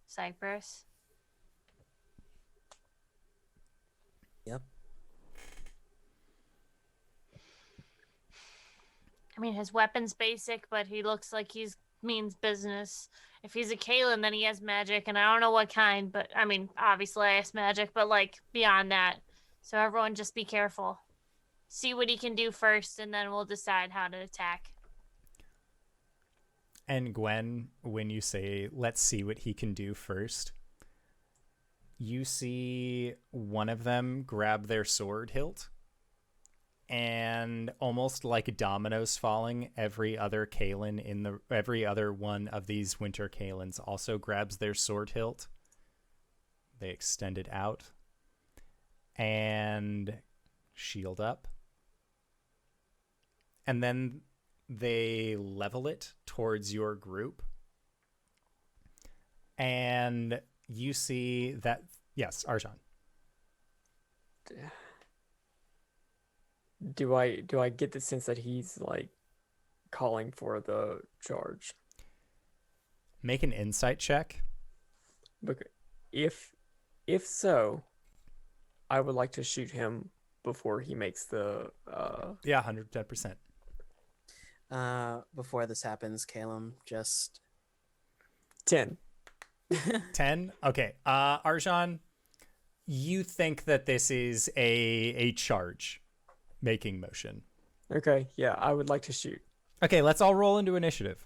Cypress. I mean, his weapon's basic, but he looks like he's means business. If he's a Caelum, then he has magic, and I don't know what kind, but I mean, obviously I has magic, but like beyond that. So everyone just be careful. See what he can do first, and then we'll decide how to attack. And Gwen, when you say, let's see what he can do first, you see one of them grab their sword hilt, and almost like dominoes falling, every other one of these winter Caelins also grabs their sword hilt. They extend it out and shield up. And then they level it towards your group. And you see that, yes, Arjhan. Do I get the sense that he's like calling for the charge? Make an insight check. Look, if so, I would like to shoot him before he makes the Yeah, 110%. Before this happens, Caelum, just 10. 10? Okay. Arjhan, you think that this is a charge making motion. Okay, yeah, I would like to shoot. Okay, let's all roll into initiative.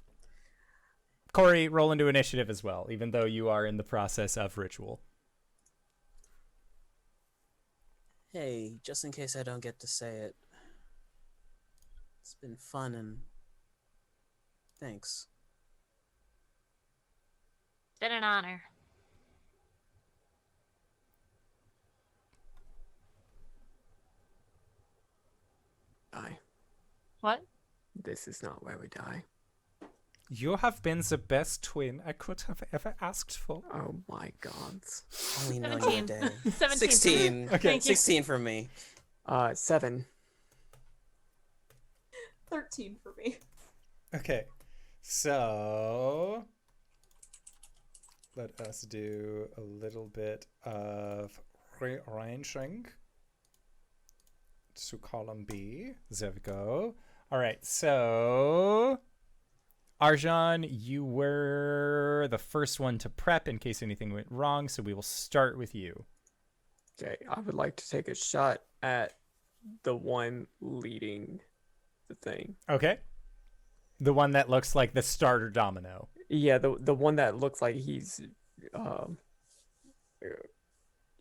Cori, roll into initiative as well, even though you are in the process of ritual. hey, just in case I don't get to say it. It's been fun and thanks. Been an honor. Die. What? This is not where we die. You have been the best twin I could have ever asked for. Oh my god. Only know you a 17. day. 17. 16. Okay. Thank you. 16 from me. 7. 13 for me. Okay, so let us do a little bit of rearranging to column B. There we go. All right, so Arjhan, you were the first one to prep in case anything went wrong, so we will start with you. Okay, I would like to take a shot at the one leading the thing. Okay. The one that looks like the starter domino. Yeah, the one that looks like he's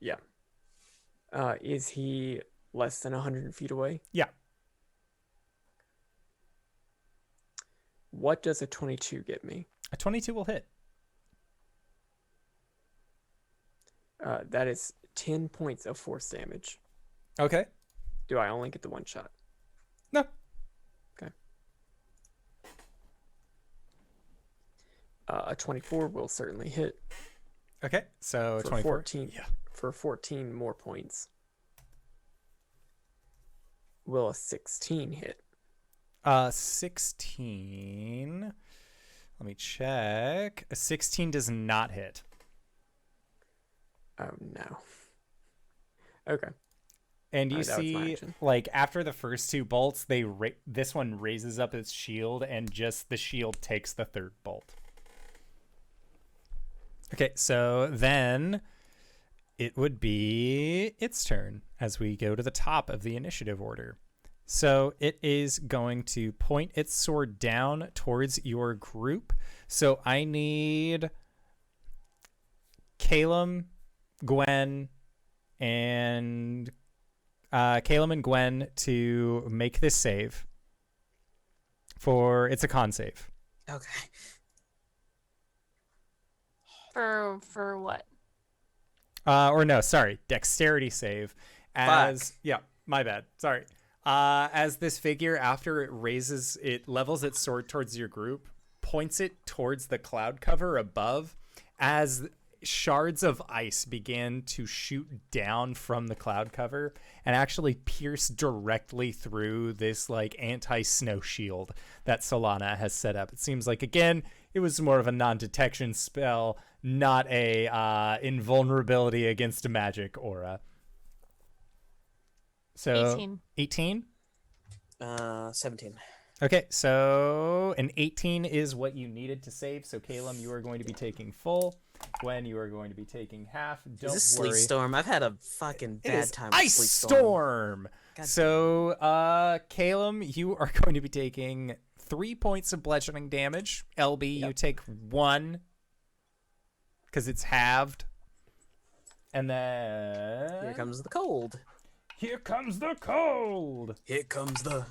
yeah. Is he less than 100 feet away? Yeah. What does a 22 get me? A 22 will hit. That is 10 points of force damage. Okay. Do I only get the one shot? No. Okay. A 24 will certainly hit Okay, so for 24. 14. Yeah. For 14 more points. Will a 16 hit? 16. Let me check. A 16 does not hit. Oh no. Okay. And you That was my see, action. like, after the first two bolts, this one raises up its shield, and just the shield takes the third bolt. Okay, so then it would be its turn as we go to the top of the initiative order. So it is going to point its sword down towards your group. So I need Caelum, Gwen, and Caelum and Gwen to make this save. It's a con save. Okay. For what? Or no, sorry, dexterity save. Yeah, my bad. Sorry. As this figure, after it levels its sword towards your group, points it towards the cloud cover above, as shards of ice began to shoot down from the cloud cover and actually pierce directly through this like anti-snow shield that Solana has set up. It seems like, again, it was more of a non-detection spell, not a invulnerability against a magic aura. So 18. 18? 17. Okay, so an 18 is what you needed to save. So Caelum, you are going to be taking full. Gwen, you are going to be taking half. Don't Is this worry. Sleet Storm? I've had a fucking It bad is time with Ice Sleet Storm. God So, Caelum, you are going to be taking 3 points of bludgeoning damage. LB, you take 1 because it's halved. And then Here comes the cold. Here comes the cold. Here comes the...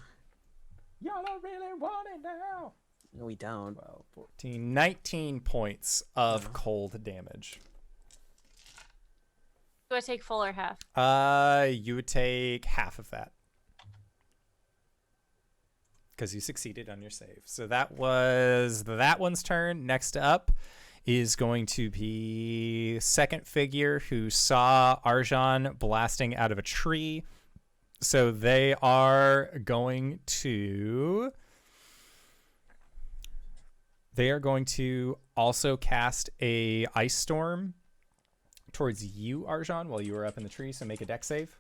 y'all don't really want it now. No, we don't. 12, 14, 19 points of cold damage. Do I take full or half? You would take half of that. Because you succeeded on your save. So that was that one's turn. Next up is going to be second figure who saw Arjhan blasting out of a tree. So they are going to also cast a ice storm towards you, Arjhan, while you were up in the tree. So make a dex save.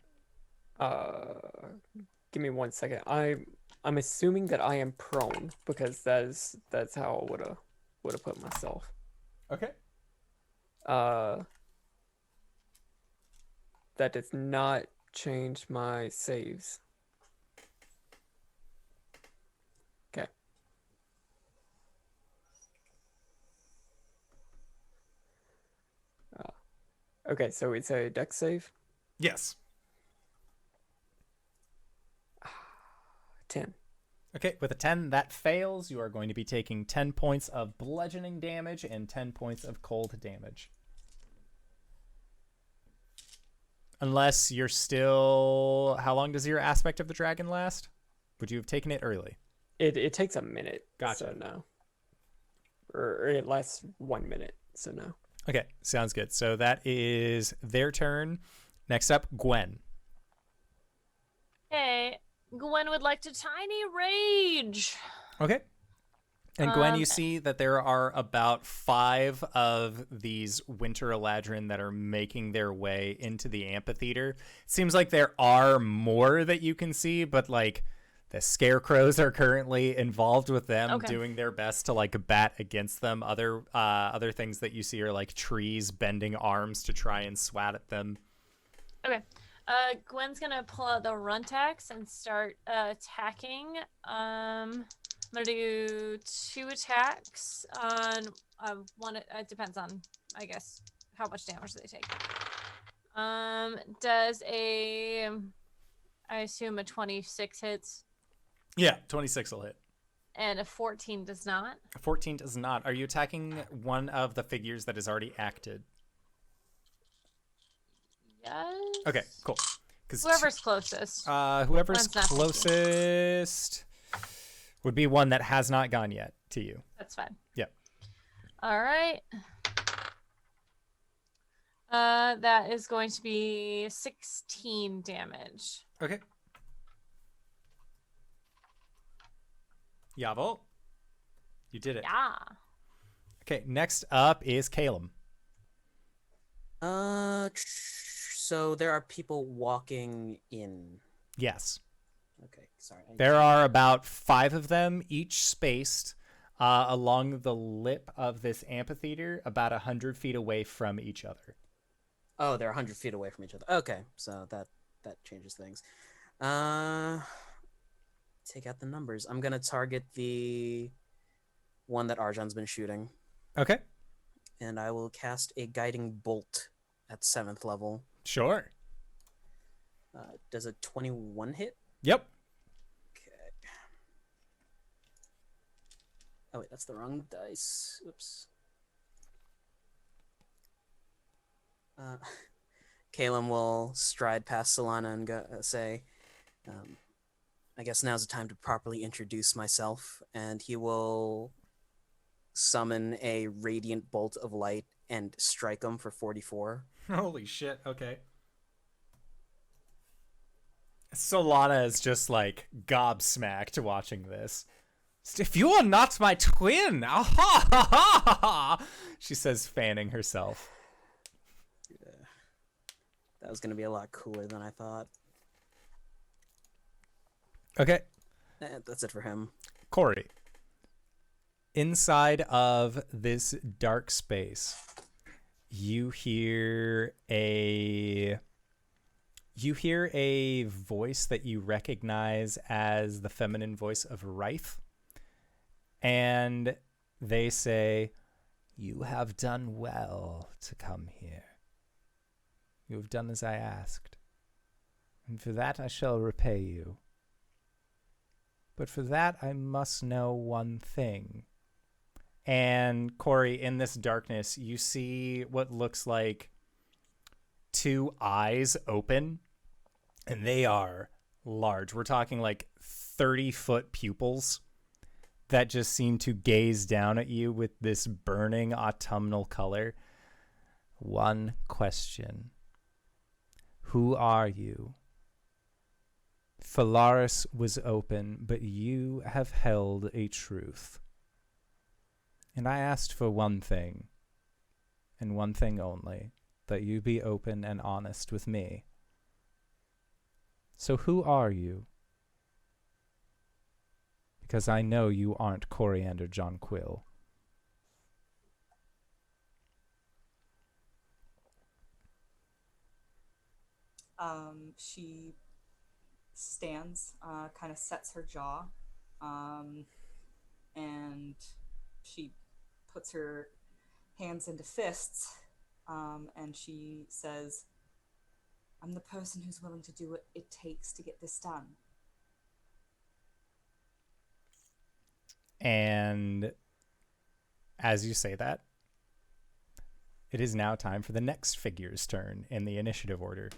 Give me 1 second. I'm assuming that I am prone because that's how I would have put myself. Okay. That does not change my saves. Okay. Okay, so it's a dex save. Yes. 10. Okay, with a 10, that fails. You are going to be taking 10 points of bludgeoning damage and 10 points of cold damage. Unless you're still... How long does your aspect of the dragon last? Would you have taken it early? It takes a minute. Gotcha. So no. Or it lasts 1 minute, so no. Okay, sounds good. So that is their turn. Next up, Gwen. Hey, Gwen would like to tiny rage. Okay. And Gwen, you see that there are about 5 of these winter eladrin that are making their way into the amphitheater. It seems like there are more that you can see, but like the scarecrows are currently involved with them, doing their best to like bat against them. Other things that you see are like trees bending arms to try and swat at them. Okay. Gwen's gonna pull out the Runtax and start attacking. I'm gonna do 2 attacks on one. It depends on, I guess, how much damage they take. Does I assume a 26 hits? Yeah, 26 will hit. And a 14 does not? A 14 does not. Are you attacking one of the figures that is already acted? Yes. Okay, cool. Whoever's closest. Whoever's closest would be one that has not gone yet to you. That's fine. Yep. All right. That is going to be 16 damage. Okay. Yavel. You did it. Yeah. Okay, next up is Caelum. So there are people walking in. Yes. Okay, sorry. There are about 5 of them, each spaced along the lip of this amphitheater, about 100 feet away from each other. Oh, they're 100 feet away from each other. Okay, so that changes things. Take out the numbers. I'm gonna target the one that Arjhan's been shooting. Okay. And I will cast a guiding bolt at 7th level. Sure. Does a 21 hit? Yep. Okay. Oh wait, that's the wrong dice. Oops. Caelum will stride past Solana and say, I guess now's the time to properly introduce myself, and he will summon a radiant bolt of light and strike him for 44. Holy shit, okay. Solana is just like gobsmacked watching this. If you are not my twin, ah ha ha ha ha, she says, fanning herself. Yeah. That was going to be a lot cooler than I thought. Okay. That's it for him. Cori, inside of this dark space, you hear a voice that you recognize as the feminine voice of Wryth. And they say, "You have done well to come here. You have done as I asked. And for that I shall repay you. But for that I must know one thing." And Cori, in this darkness, you see what looks like two eyes open, and they are large. We're talking like 30-foot pupils that just seem to gaze down at you with this burning autumnal color. One question. Who are you? Phalaris was open, but you have held a truth. And I asked for one thing, and one thing only, that you be open and honest with me. So who are you? Because I know you aren't Coriander Jonquill. She stands, kind of sets her jaw, and she puts her hands into fists, and she says, "I'm the person who's willing to do what it takes to get this done." And as you say that, it is now time for the next figure's turn in the initiative order.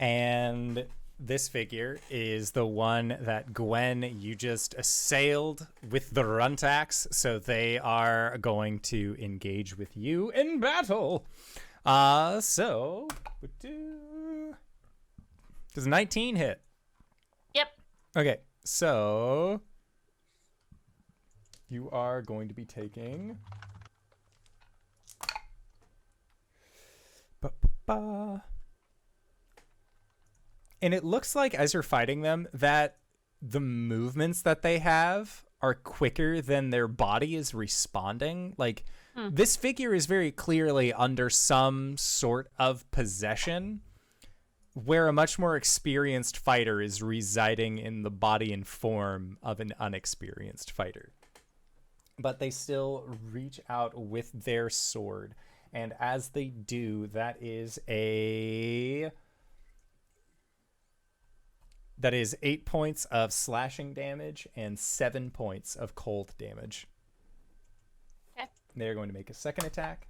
And this figure is the one that Gwen, you just assailed with the runt axe, so they are going to engage with you in battle. So does 19 hit? Yep. Okay, so you are going to be taking and it looks like as you're fighting them that the movements that they have are quicker than their body is responding. Like, this figure is very clearly under some sort of possession, where a much more experienced fighter is residing in the body and form of an unexperienced fighter. But they still reach out with their sword. And as they do, that is 8 points of slashing damage and 7 points of cold damage. Okay. They're going to make a second attack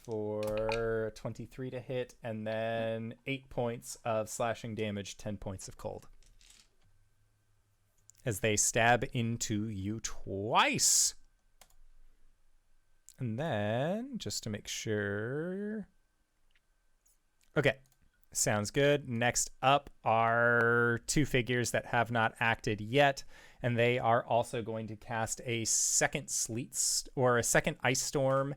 for 23 to hit, and then 8 points of slashing damage, 10 points of cold, as they stab into you twice. And then, just to make sure... Okay. Sounds good. Next up are two figures that have not acted yet, and they are also going to cast a second a second ice storm,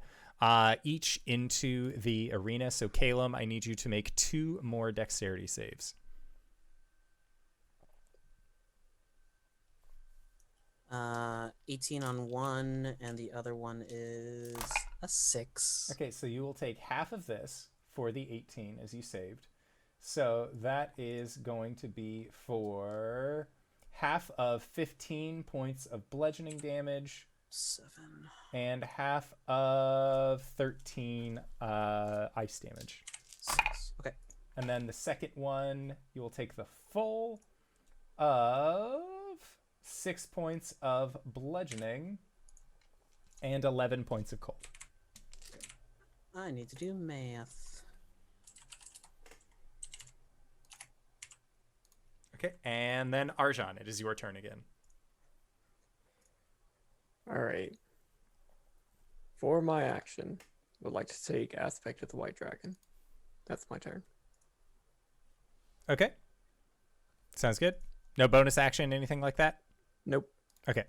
each into the arena. So Caelum, I need you to make 2 more dexterity saves. 18 on one, and the other one is a 6. Okay, so you will take half of this for the 18 as you saved. So that is going to be for half of 15 points of bludgeoning damage. 7. And half of 13 ice damage. 6. Okay. And then the second one, you will take the full of 6 points of bludgeoning and 11 points of cold. I need to do math. Okay, and then Arjhan, it is your turn again. Alright. For my action, I would like to take Aspect of the White Dragon. That's my turn. Okay. Sounds good. No bonus action, anything like that? Nope. Okay.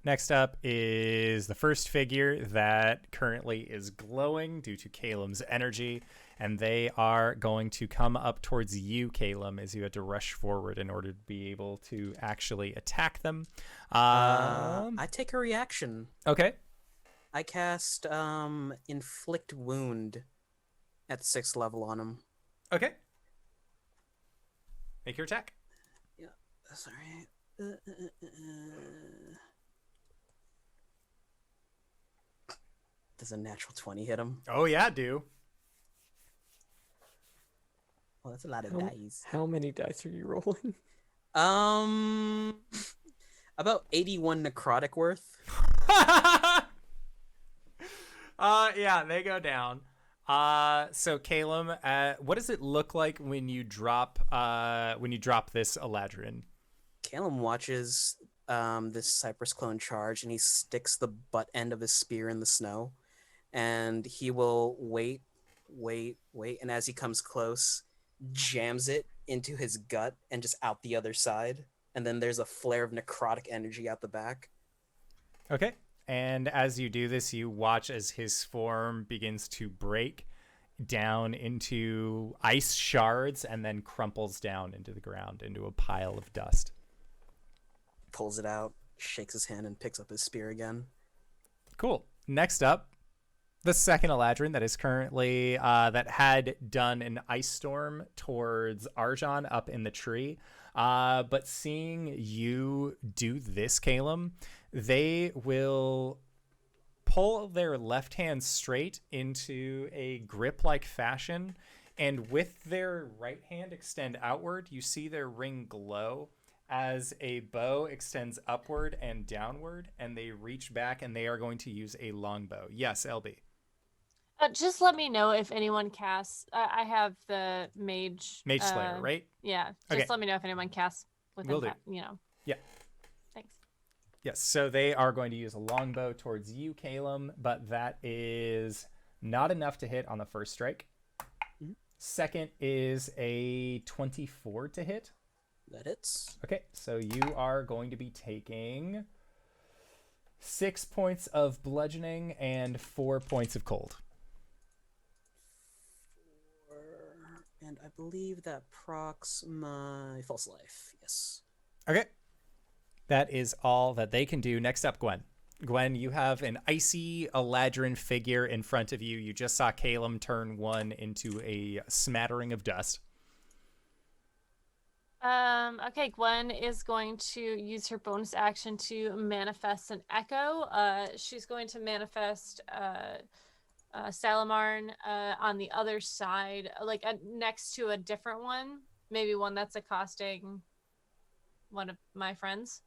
Next up is the first figure that currently is glowing due to Caelum's energy, and they are going to come up towards you, Caelum, as you had to rush forward in order to be able to actually attack them. I take a reaction. Okay. I cast Inflict Wound at 6th level on him. Okay. Make your attack. Yeah, that's all right. Does a natural 20 hit him? Oh, yeah, do. Well, that's a lot of dice. How many dice are you rolling? About 81 necrotic worth. Yeah, they go down. So Caelum, what does it look like when you drop this Eladrin? Caelum watches this Cypress clone charge, and he sticks the butt end of his spear in the snow, and he will wait, and as he comes close, jams it into his gut and just out the other side, and then there's a flare of necrotic energy out the back. Okay. And as you do this, you watch as his form begins to break down into ice shards and then crumples down into the ground, into a pile of dust. Pulls it out, shakes his hand, and picks up his spear again. Cool. Next up, the second Eladrin that is currently, that had done an ice storm towards Arjhan up in the tree. But seeing you do this, Caelum, they will pull their left hand straight into a grip-like fashion, and with their right hand extend outward, you see their ring glow as a bow extends upward and downward, and they reach back, and they are going to use a longbow. Yes, LB. Just let me know if anyone casts. I have the Mage Slayer, right? Yeah. Just Okay. let me know if anyone casts within Will do. Yeah. Thanks. Yes, so they are going to use a longbow towards you, Caelum, but that is not enough to hit on the first strike. Mhm. Second is a 24 to hit. That hits. Okay, so you are going to be taking 6 points of bludgeoning and 4 points of cold. And I believe that procs my false life. Yes. Okay. That is all that they can do. Next up, Gwen. Gwen, you have an icy Eladrin figure in front of you. You just saw Caelum turn one into a smattering of dust. Okay, Gwen is going to use her bonus action to manifest an echo. She's going to manifest Salamarn on the other side, like next to a different one, maybe one that's accosting one of my friends.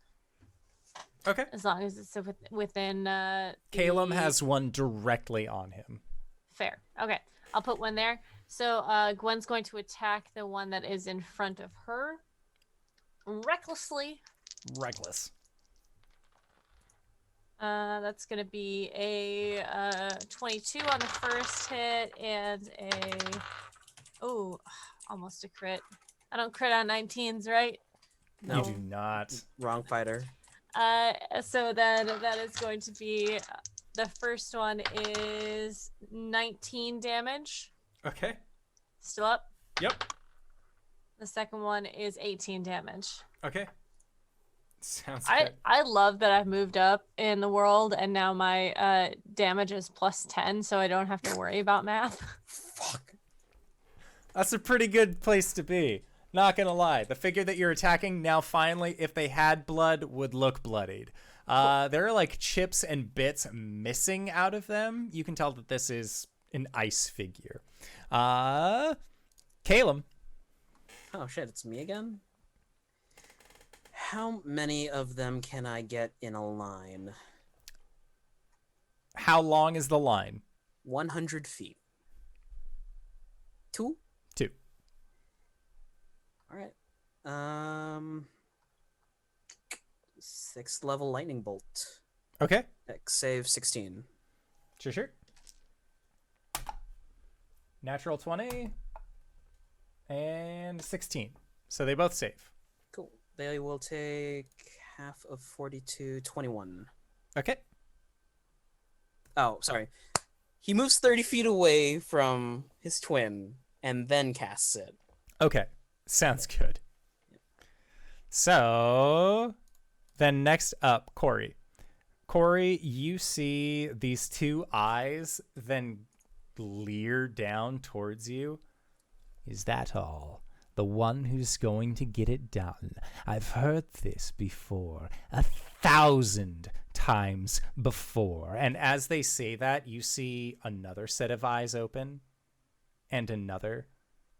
Okay. As long as it's within. Caelum has one directly on him. Fair. Okay, I'll put one there. So Gwen's going to attack the one that is in front of her. Recklessly. Reckless. That's going to be a 22 on the first hit and almost a crit. I don't crit on 19s, right? No. You do not. Wrong fighter. So then that is going to be, the first one is 19 damage. Okay. Still up? Yep. The second one is 18 damage. Okay. Sounds good. I love that I've moved up in the world and now my damage is plus 10, so I don't have to worry about math. Fuck. That's a pretty good place to be. Not gonna lie. The figure that you're attacking now finally, if they had blood, would look bloodied. There are like chips and bits missing out of them. You can tell that this is an ice figure. Caelum. Oh shit, it's me again? How many of them can I get in a line? How long is the line? 100 feet. 2? 2. Alright. 6th level lightning bolt. Okay. Dex save 16. Sure. Natural 20 and 16. So they both save. Cool. They will take half of 42, 21. Okay. Oh, sorry. He moves 30 feet away from his twin and then casts it. Okay. Sounds good. So then next up, Cori. Cori, you see these two eyes then leer down towards you. Is that all? The one who's going to get it done. I've heard this before. 1,000 times before. And as they say that, you see another set of eyes open. And another.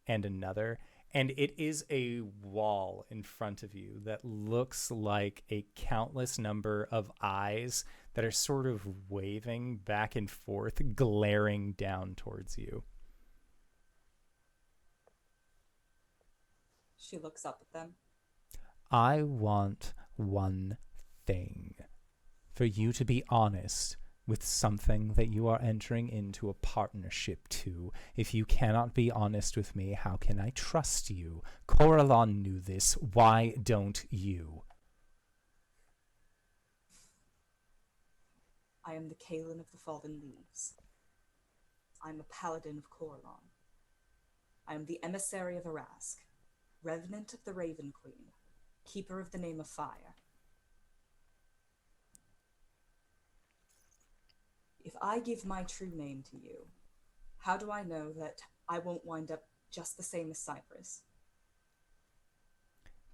And another. And it is a wall in front of you that looks like a countless number of eyes that are sort of waving back and forth, glaring down towards you. She looks up at them. I want one thing. For you to be honest with something that you are entering into a partnership to. If you cannot be honest with me, how can I trust you? Coralon knew this. Why don't you? I am the Caelum of the Fallen Leaves. I am a paladin of Coralon. I am the emissary of Arask, revenant of the Raven Queen, keeper of the name of fire. If I give my true name to you, how do I know that I won't wind up just the same as Cypress?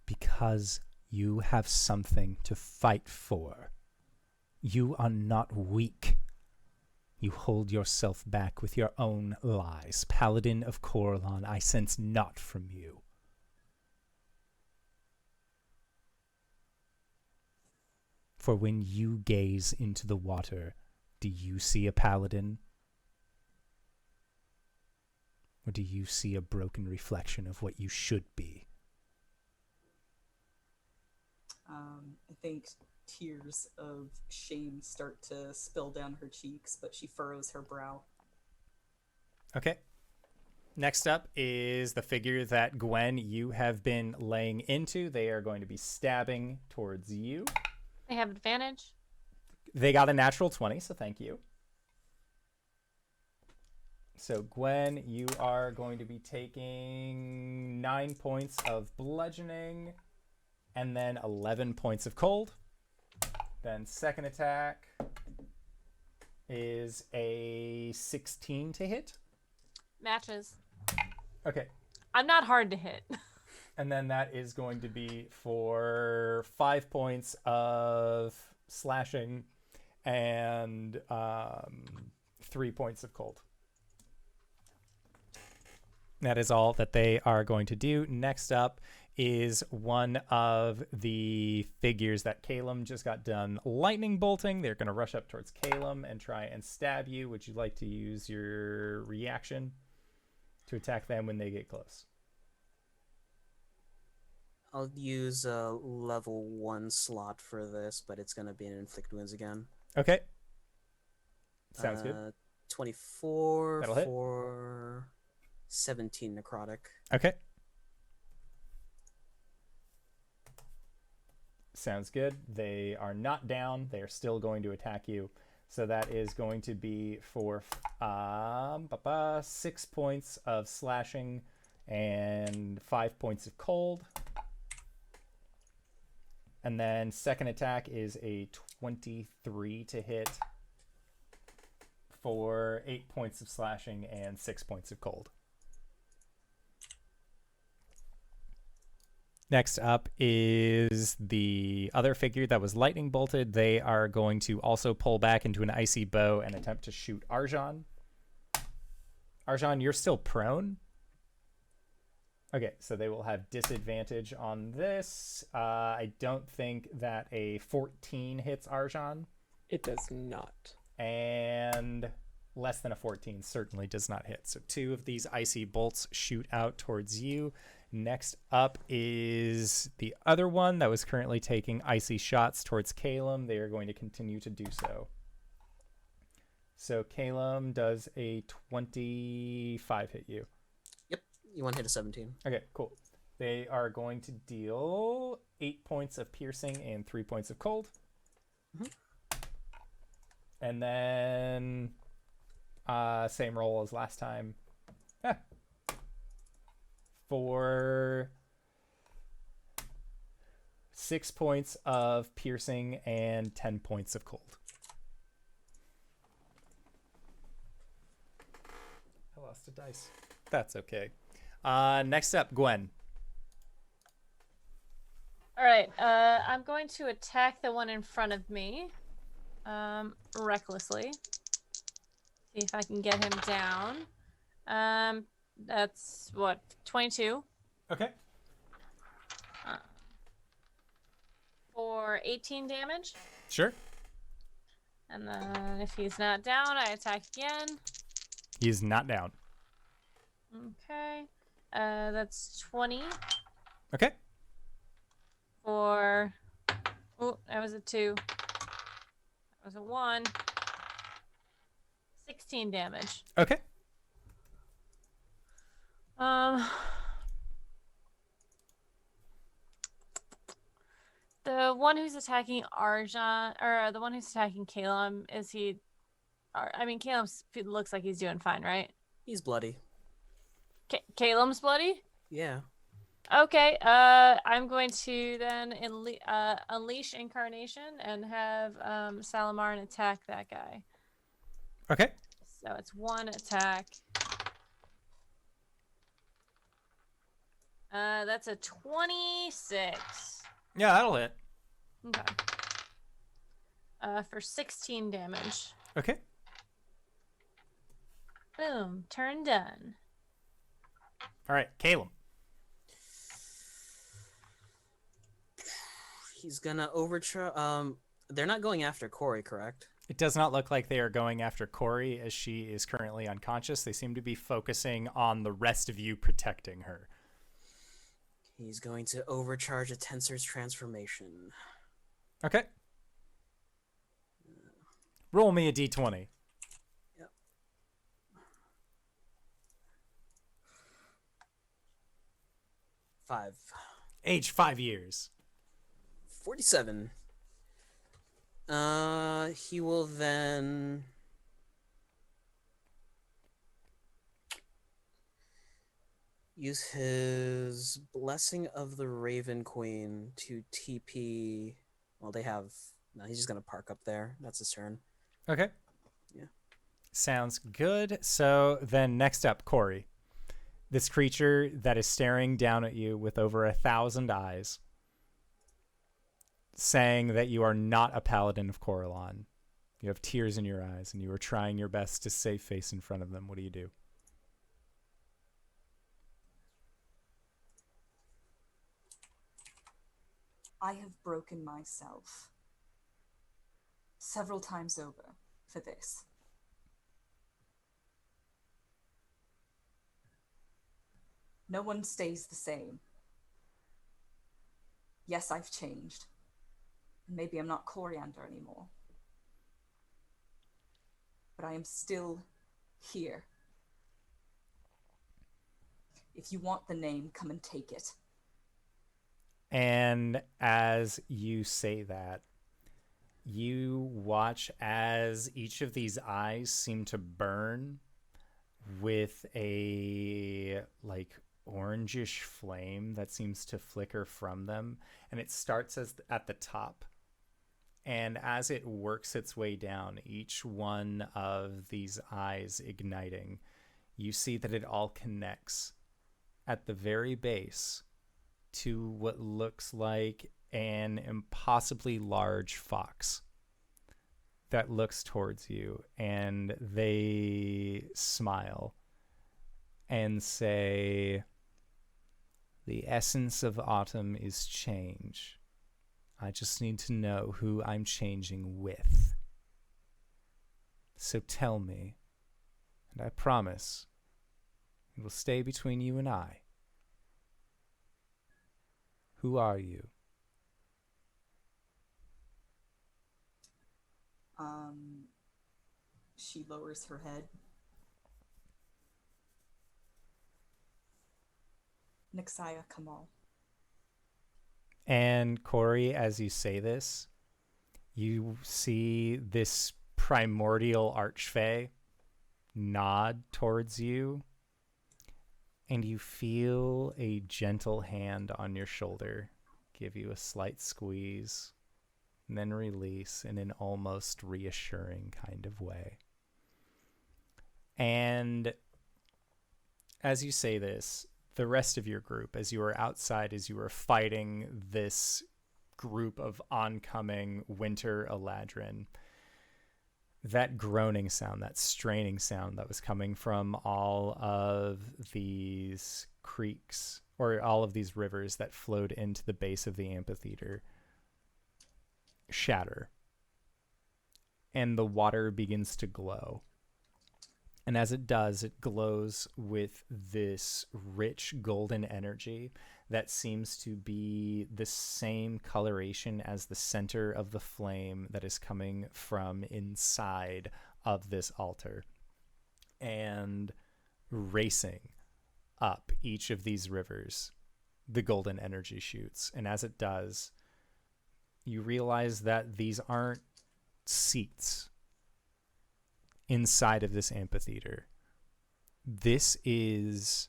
Because you have something to fight for. You are not weak. You hold yourself back with your own lies. Paladin of Coralon, I sense naught from you. For when you gaze into the water, do you see a paladin? Or do you see a broken reflection of what you should be? I think tears of shame start to spill down her cheeks, but she furrows her brow. Okay. Next up is the figure that Gwen, you have been laying into. They are going to be stabbing towards you. They have advantage. They got a natural 20, so thank you. So, Gwen, you are going to be taking 9 points of bludgeoning and then 11 points of cold. Then second attack is a 16 to hit. Matches. Okay. I'm not hard to hit. And then that is going to be for 5 points of slashing and 3 points of cold. That is all that they are going to do. Next up is one of the figures that Caelum just got done lightning bolting. They're going to rush up towards Caelum and try and stab you. Would you like to use your reaction to attack them when they get close? I'll use a level 1 slot for this, but it's going to be an inflict wounds again. Okay. Sounds good. 24 That'll hit. for 17 necrotic. Okay. Sounds good. They are not down. They are still going to attack you. So that is going to be for 6 points of slashing and 5 points of cold. And then second attack is a 23 to hit for 8 points of slashing and 6 points of cold. Next up is the other figure that was lightning bolted. They are going to also pull back into an icy bow and attempt to shoot Arjhan. Arjhan, you're still prone. Okay, so they will have disadvantage on this. I don't think that a 14 hits Arjhan. It does not. And less than a 14 certainly does not hit. So 2 of these icy bolts shoot out towards you. Next up is the other one that was currently taking icy shots towards Caelum. They are going to continue to do so. So Caelum, does a 25 hit you? Yep, you want to hit a 17. Okay, cool. They are going to deal 8 points of piercing and 3 points of cold. Mhm. And then same roll as last time. For 6 points of piercing and 10 points of cold. I lost a dice. That's okay. Next up, Gwen. All right. I'm going to attack the one in front of me, recklessly. See if I can get him down. That's what, 22 Okay. for 18 damage. Sure. And then if he's not down, I attack again. He's not down. Okay. That's 20 Okay. for... Oh, that was a 2. That was a 1. 16 damage. Okay. The one who's attacking Arjhan, or the one who's attacking Caelum, is he... I mean, Caelum looks like he's doing fine, right? He's bloody. Caelum's bloody? Yeah. Okay, I'm going to then unleash Incarnation and have Salamarn attack that guy. Okay. So it's 1 attack. That's a 26. Yeah, that'll hit. Okay. For 16 damage. Okay. Boom. Turn done. All right, Caelum. He's gonna overcharge. They're not going after Cori, correct? It does not look like they are going after Cori, as she is currently unconscious. They seem to be focusing on the rest of you protecting her. He's going to overcharge a Tensor's transformation. Okay. Roll me a d20. Yep. 5. Age 5 years. 47. He will then use his Blessing of the Raven Queen to TP. Well, they have... No, he's just going to park up there. That's his turn. Okay. Yeah. Sounds good. So then next up, Cori. This creature that is staring down at you with over 1,000 eyes, saying that you are not a paladin of Corellon. You have tears in your eyes, and you are trying your best to save face in front of them. What do you do? I have broken myself several times over for this. No one stays the same. Yes, I've changed. Maybe I'm not Coriander anymore. But I am still here. If you want the name, come and take it. And as you say that, you watch as each of these eyes seem to burn with a orangish flame that seems to flicker from them, and it starts at the top, and as it works its way down, each one of these eyes igniting, you see that it all connects at the very base to what looks like an impossibly large fox that looks towards you, and they smile and say, "The essence of autumn is change. I just need to know who I'm changing with. So tell me, and I promise it will stay between you and I. Who are you?" She lowers her head. Nixaya Kamal. And Cori, as you say this, you see this primordial archfey nod towards you, and you feel a gentle hand on your shoulder give you a slight squeeze, and then release in an almost reassuring kind of way. And as you say this, the rest of your group, as you are outside, as you are fighting this group of oncoming winter Eladrin, that groaning sound, that straining sound that was coming from all of these creeks, or all of these rivers that flowed into the base of the amphitheater, shatter. And the water begins to glow. And as it does, it glows with this rich golden energy that seems to be the same coloration as the center of the flame that is coming from inside of this altar. And racing up each of these rivers, the golden energy shoots. And as it does, you realize that these aren't seats inside of this amphitheater. This is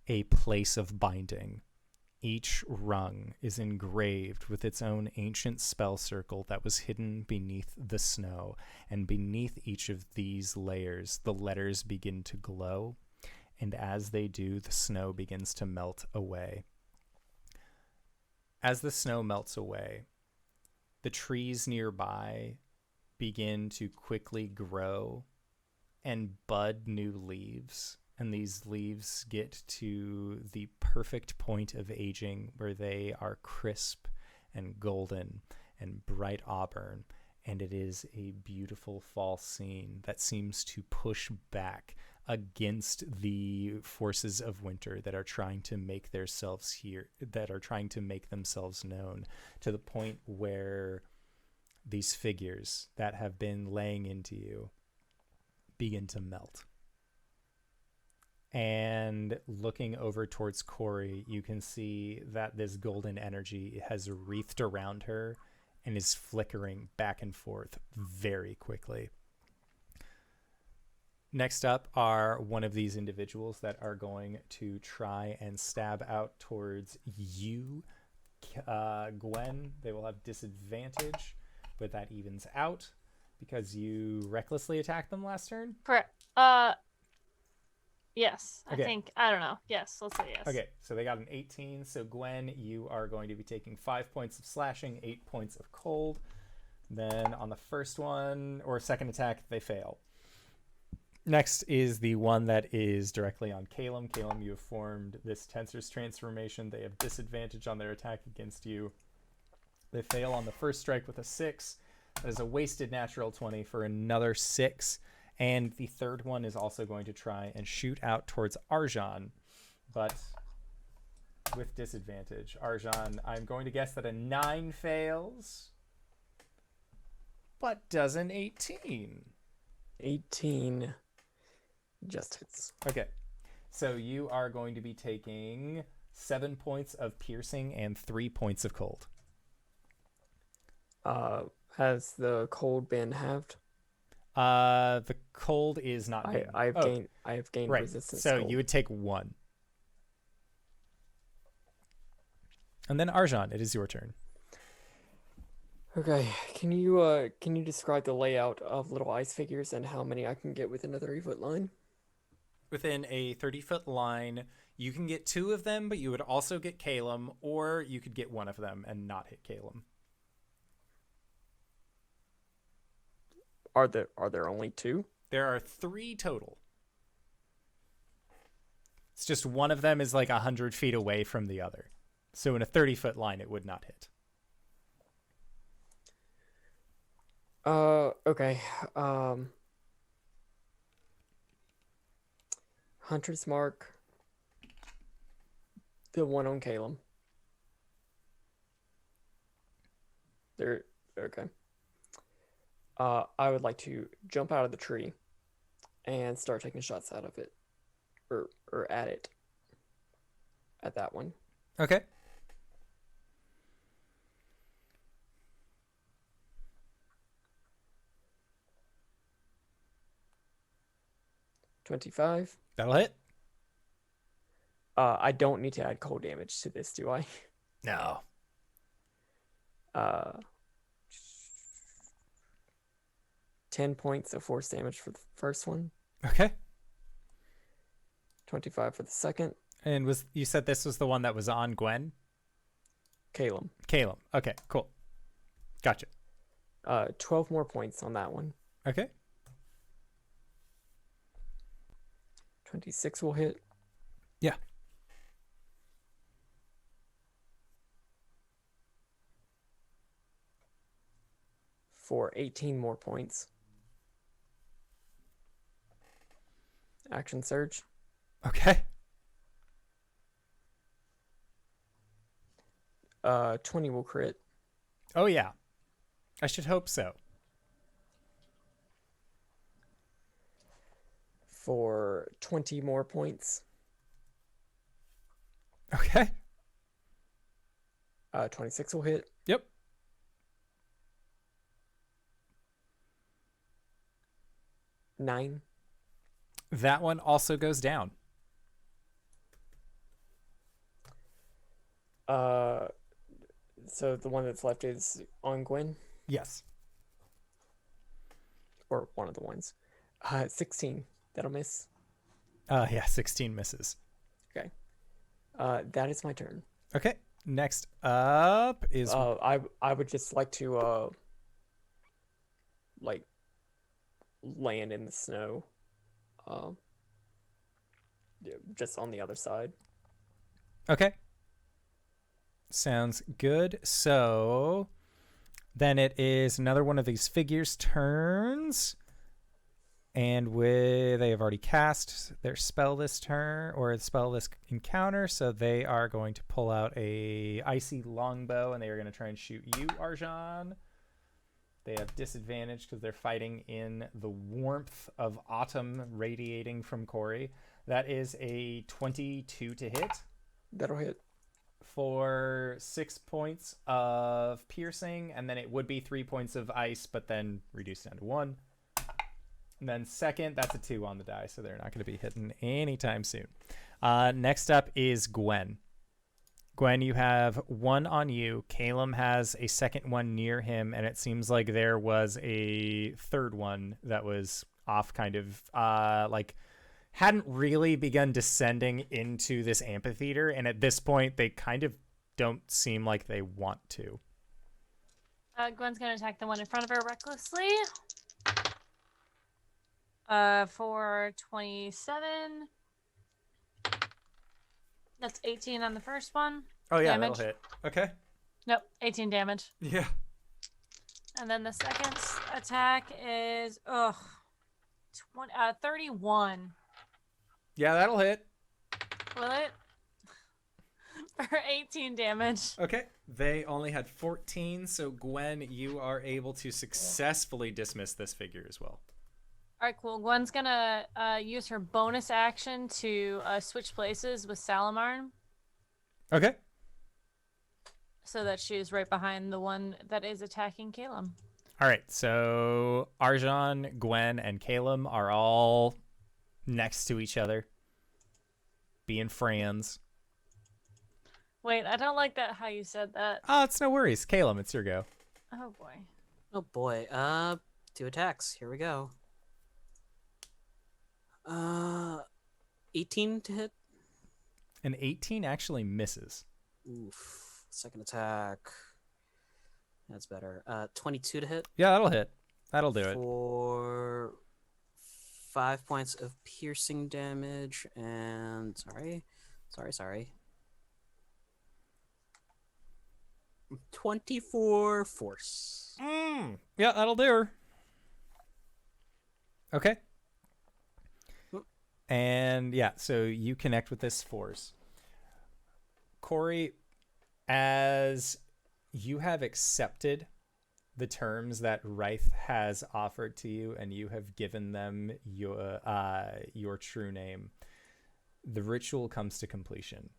a place of binding. Each rung is engraved with its own ancient spell circle that was hidden beneath the snow. And beneath each of these layers, the letters begin to glow. And as they do, the snow begins to melt away. As the snow melts away, the trees nearby begin to quickly grow and bud new leaves. And these leaves get to the perfect point of aging where they are crisp and golden and bright auburn. And it is a beautiful fall scene that seems to push back against the forces of winter that are trying to make themselves here, that are trying to make themselves known, to the point where these figures that have been laying into you begin to melt. And looking over towards Cori, you can see that this golden energy has wreathed around her and is flickering back and forth very quickly. Next up are one of these individuals that are going to try and stab out towards you, Gwen. They will have disadvantage, but that evens out because you recklessly attacked them last turn. Correct. Yes, Okay. I think. I don't know. Yes, let's say yes. Okay, so they got an 18. So Gwen, you are going to be taking 5 points of slashing, 8 points of cold. Then on the first one or second attack, they fail. Next is the one that is directly on Caelum. Caelum, you have formed this Tensor's transformation. They have disadvantage on their attack against you. They fail on the first strike with a 6. That is a wasted natural 20 for another 6. And the third one is also going to try and shoot out towards Arjhan, but with disadvantage. Arjhan, I'm going to guess that a 9 fails, but does an 18. 18 just hits. Okay, so you are going to be taking 7 points of piercing and 3 points of cold. Has the cold been halved? The cold is not. I have gained right. resistance. So cold. you would take 1. And then Arjhan, it is your turn. Okay, can you describe the layout of little ice figures and how many I can get within a 30-foot line? Within a 30-foot line, you can get 2 of them, but you would also get Caelum, or you could get 1 of them and not hit Caelum. Are there only 2? There are 3 total. It's just one of them is like 100 feet away from the other. So in a 30-foot line, it would not hit. Okay. Hunter's Mark. The one on Caelum. There. Okay. I would like to jump out of the tree and start taking shots out of it, or at it. At that one. Okay. 25. That'll hit. I don't need to add cold damage to this, do I? No. 10 points of force damage for the first one. Okay. 25 for the second. And you said this was the one that was on Gwen? Caelum. Caelum. Okay, cool. Gotcha. 12 more points on that one. Okay. 26 will hit. Yeah. For 18 more points. Action surge. Okay. 20 will crit. Oh, yeah. I should hope so. For 20 more points. Okay. 26 will hit. Yep. Nine. That one also goes down. So the one that's left is on Gwen, Yes. or one of the ones. 16. That'll miss. Yeah, 16 misses. Okay. That is my turn. Okay. Next up is I would just like to like land in the snow. Yeah, just on the other side. okay. Sounds good. So then it is another one of these figures' turns. And they have already cast their spell this turn, or spell this encounter, so they are going to pull out a icy longbow, and they are going to try and shoot you, Arjhan. They have disadvantage because they're fighting in the warmth of autumn radiating from Cori. That is a 22 to hit That'll hit. for 6 points of piercing, and then it would be 3 points of ice, but then reduced down to 1. And then second, that's a 2 on the die, so they're not going to be hitting anytime soon. Next up is Gwen. Gwen, you have 1 on you. Caelum has a second one near him, and it seems like there was a third one that was off, kind of like hadn't really begun descending into this amphitheater, and at this point, they kind of don't seem like they want to. Gwen's gonna attack the one in front of her recklessly. For 27. That's 18 on the first one. Oh, yeah, Damage. that'll hit. Okay. Nope, 18 damage. Yeah. And then the second attack is 31. Yeah, that'll hit. Will it? For 18 damage. Okay. They only had 14, so Gwen, you are able to successfully dismiss this figure as well. All right, cool. Gwen's gonna use her bonus action to switch places with Salamarn Okay. so that she's right behind the one that is attacking Caelum. All right, so Arjhan, Gwen, and Caelum are all next to each other, being friends. Wait, I don't like that how you said that. Oh, it's no worries. Caelum, it's your go. Oh boy. Oh boy. 2 attacks. Here we go. 18 to hit. An 18 actually misses. Oof. Second attack. That's better. 22 to hit. Yeah, that'll hit. That'll do it. For 5 points of piercing damage and sorry. 24 force. Yeah, that'll do her. Okay. And yeah, so you connect with this force. Cori, as you have accepted the terms that Wryth has offered to you, and you have given them your true name, the ritual comes to completion.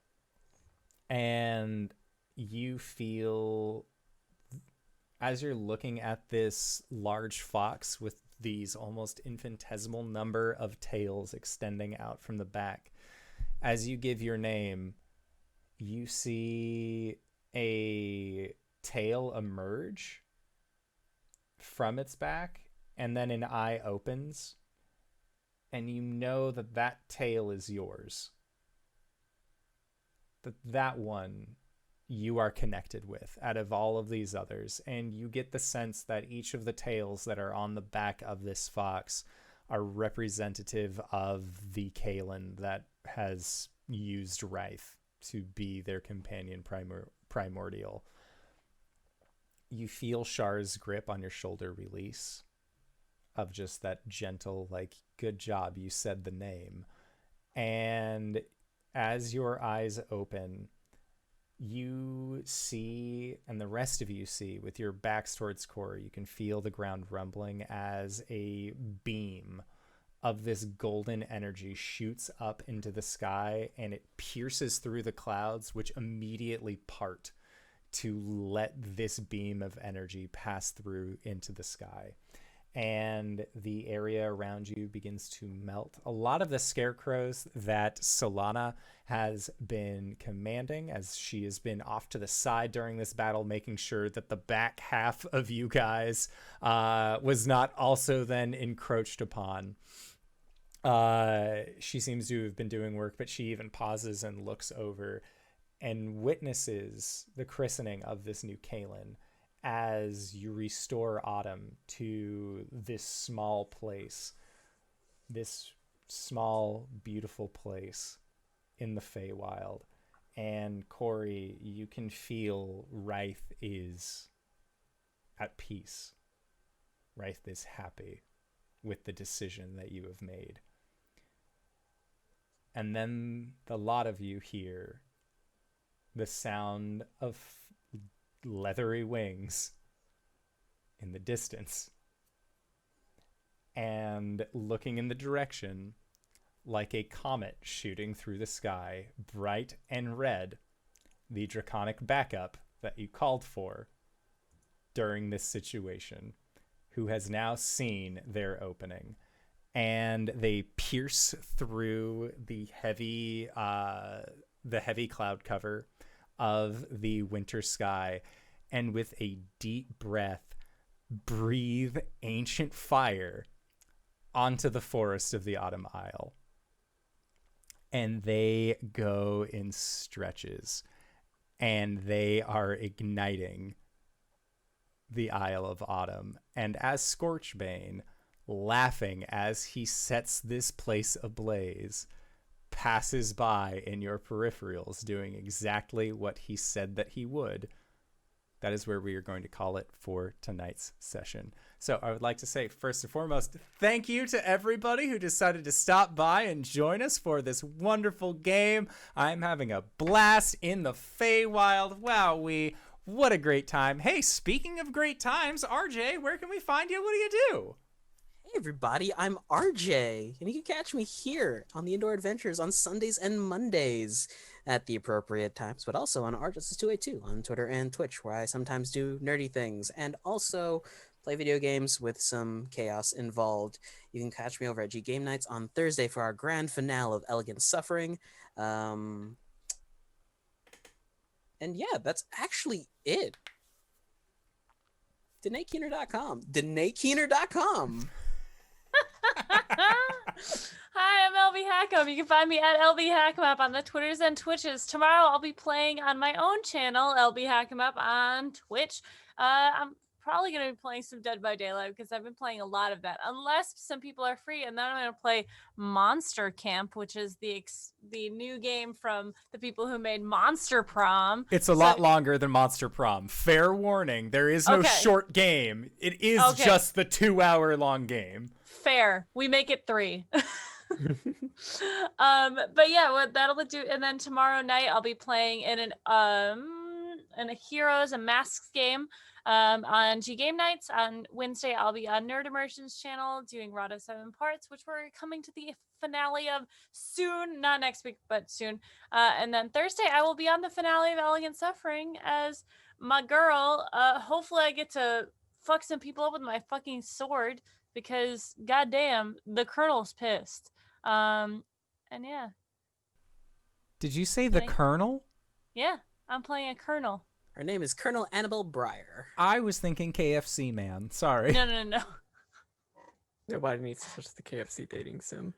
And you feel, as you're looking at this large fox with these almost infinitesimal number of tails extending out from the back. As you give your name, you see a tail emerge from its back, and then an eye opens, and you know that that tail is yours. That one you are connected with out of all of these others, and you get the sense that each of the tails that are on the back of this fox are representative of the Caelum that has used Wryth to be their companion primordial. You feel Shar's grip on your shoulder release, of just that gentle, like, good job, you said the name. And as your eyes open, you see, and the rest of you see, with your backs towards Cori, you can feel the ground rumbling as a beam of this golden energy shoots up into the sky, and it pierces through the clouds, which immediately part to let this beam of energy pass through into the sky. And the area around you begins to melt. A lot of the scarecrows that Solana has been commanding, as she has been off to the side during this battle, making sure that the back half of you guys was not also then encroached upon. She seems to have been doing work, but she even pauses and looks over and witnesses the christening of this new Caelum as you restore autumn to this small place, this small, beautiful place in the Feywild. And Cori, you can feel Wryth is at peace. Wryth is happy with the decision that you have made. And then the lot of you hear the sound of leathery wings in the distance. And looking in the direction, like a comet shooting through the sky, bright and red, the draconic backup that you called for during this situation, who has now seen their opening. And they pierce through the heavy cloud cover of the winter sky, and with a deep breath, breathe ancient fire onto the forest of the Autumn Isle. And they go in stretches, and they are igniting the Isle of Autumn. And as Scorchbane, laughing as he sets this place ablaze, passes by in your peripherals, doing exactly what he said that he would, that is where we are going to call it for tonight's session. So I would like to say, first and foremost, thank you to everybody who decided to stop by and join us for this wonderful game. I'm having a blast in the Feywild. Wowee. What a great time. Hey, speaking of great times, RJ, where can we find you? What do you do? Hey everybody, I'm RJ, and you can catch me here on the Indoor Adventures on Sundays and Mondays at the appropriate times, but also on RJustice282 on Twitter and Twitch, where I sometimes do nerdy things and also play video games with some chaos involved. You can catch me over at G Game Nights on Thursday for our grand finale of Elegant Suffering. And yeah, that's actually it. DanaeKeener.com. DanaeKeener.com. Hi, I'm LBHackEmUp. You can find me at LBHackEmUp on the Twitters and Twitches. Tomorrow I'll be playing on my own channel, LBHackEmUp, on Twitch. I'm probably going to be playing some Dead by Daylight because I've been playing a lot of that, unless some people are free. And then I'm going to play Monster Camp, which is the new game from the people who made Monster Prom. It's a lot longer than Monster Prom. Fair warning, there is no short game. It is just the 2-hour-long game. Fair. We make it 3. But yeah, that'll do. And then tomorrow night I'll be playing in a Heroes and Masks game on G Game Nights. On Wednesday I'll be on Nerd Immersion's channel doing Rada 7 Parts, which we're coming to the finale of soon, not next week but soon. And then Thursday I will be on the finale of Elegant Suffering as my girl. Hopefully I get to fuck some people up with my fucking sword. because goddamn, the Colonel's pissed. And yeah, Did you say the Thank- Colonel? yeah, I'm playing a Colonel. Her name is Colonel Annabelle Breyer. I was thinking KFC man. Sorry. No. Nobody needs to touch the KFC dating sim.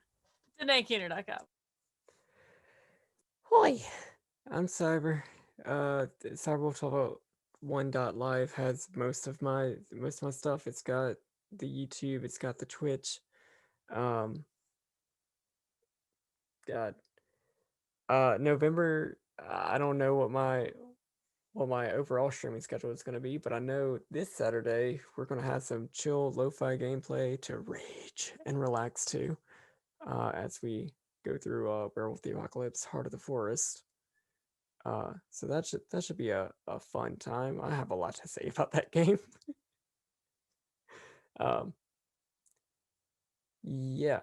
DanaeKeener.com. Hoi! I'm Cyber. Cyberwolf1.live has most of my stuff. It's got the YouTube, it's got the Twitch. God. November, I don't know what my overall streaming schedule is going to be, but I know this Saturday we're going to have some chill lo-fi gameplay to rage and relax to as we go through Werewolf the Apocalypse: Heart of the Forest. So that should be a fun time. I have a lot to say about that game. Yeah.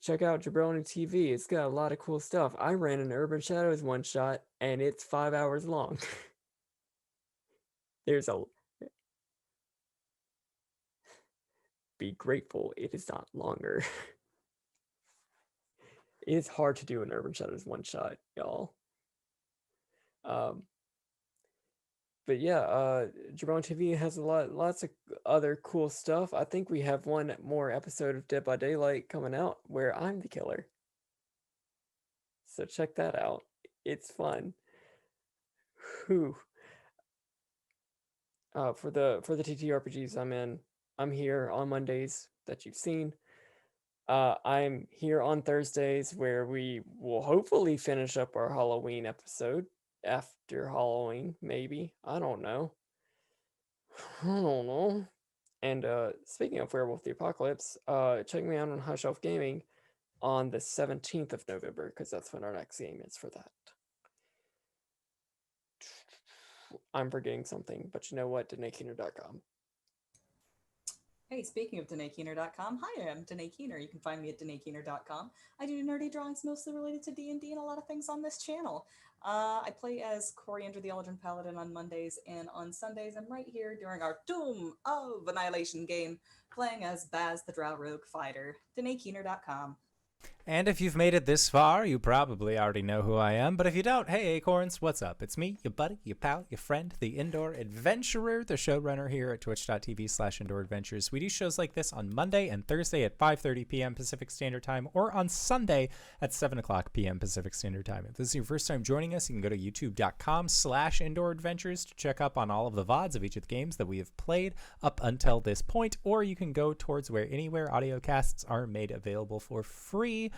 Check out Jabroni TV. It's got a lot of cool stuff. I ran an Urban Shadows one shot, and it's 5 hours long. Be grateful it is not longer. It is hard to do an Urban Shadows one shot, y'all. But yeah, Jabroni TV has lots of other cool stuff. I think we have one more episode of Dead by Daylight coming out where I'm the killer. So check that out. It's fun. Whew. For the TTRPGs I'm here on Mondays that you've seen. I'm here on Thursdays where we will hopefully finish up our Halloween episode. After Halloween, maybe. I don't know. And speaking of Werewolf the Apocalypse, check me out on High Shelf Gaming on the 17th of November, because that's when our next game is for that. I'm forgetting something, but you know what? DanaeKeener.com. Hey, speaking of DanaeKeener.com, hi, I'm Danae Keener. You can find me at DanaeKeener.com. I do nerdy drawings mostly related to D&D and a lot of things on this channel. I play as Cori under the Aldrin Paladin on Mondays, and on Sundays I'm right here during our Doom of Annihilation game, playing as Baz the Drow Rogue Fighter. DanaeKeener.com. And if you've made it this far, you probably already know who I am. But if you don't, hey, Acorns, what's up? It's me, your buddy, your pal, your friend, the Indoor Adventurer, the showrunner here at twitch.tv/Indoor Adventures. We do shows like this on Monday and Thursday at 5:30 p.m. Pacific Standard Time, or on Sunday at 7 o'clock p.m. Pacific Standard Time. If this is your first time joining us, you can go to youtube.com/Indoor Adventures to check up on all of the VODs of each of the games that we have played up until this point, or you can go towards anywhere audio casts are made available for free.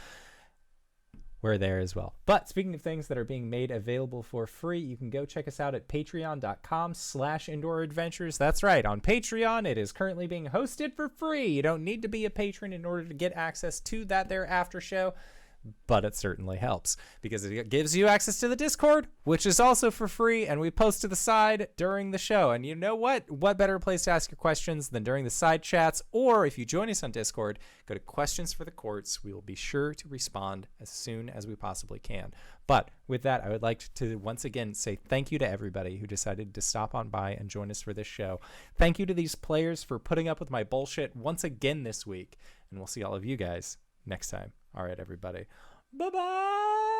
We're there as well. But speaking of things that are being made available for free, you can go check us out at patreon.com/Indoor Adventures. That's right. On Patreon, it is currently being hosted for free. You don't need to be a patron in order to get access to that there after show, but it certainly helps because it gives you access to the Discord, which is also for free, and we post to the side during the show. And you know what? What better place to ask your questions than during the side chats? Or if you join us on Discord, go to Questions for the Courts. We will be sure to respond as soon as we possibly can. But with that, I would like to once again say thank you to everybody who decided to stop on by and join us for this show. Thank you to these players for putting up with my bullshit once again this week. And we'll see all of you guys next time. All right, everybody. Bye-bye.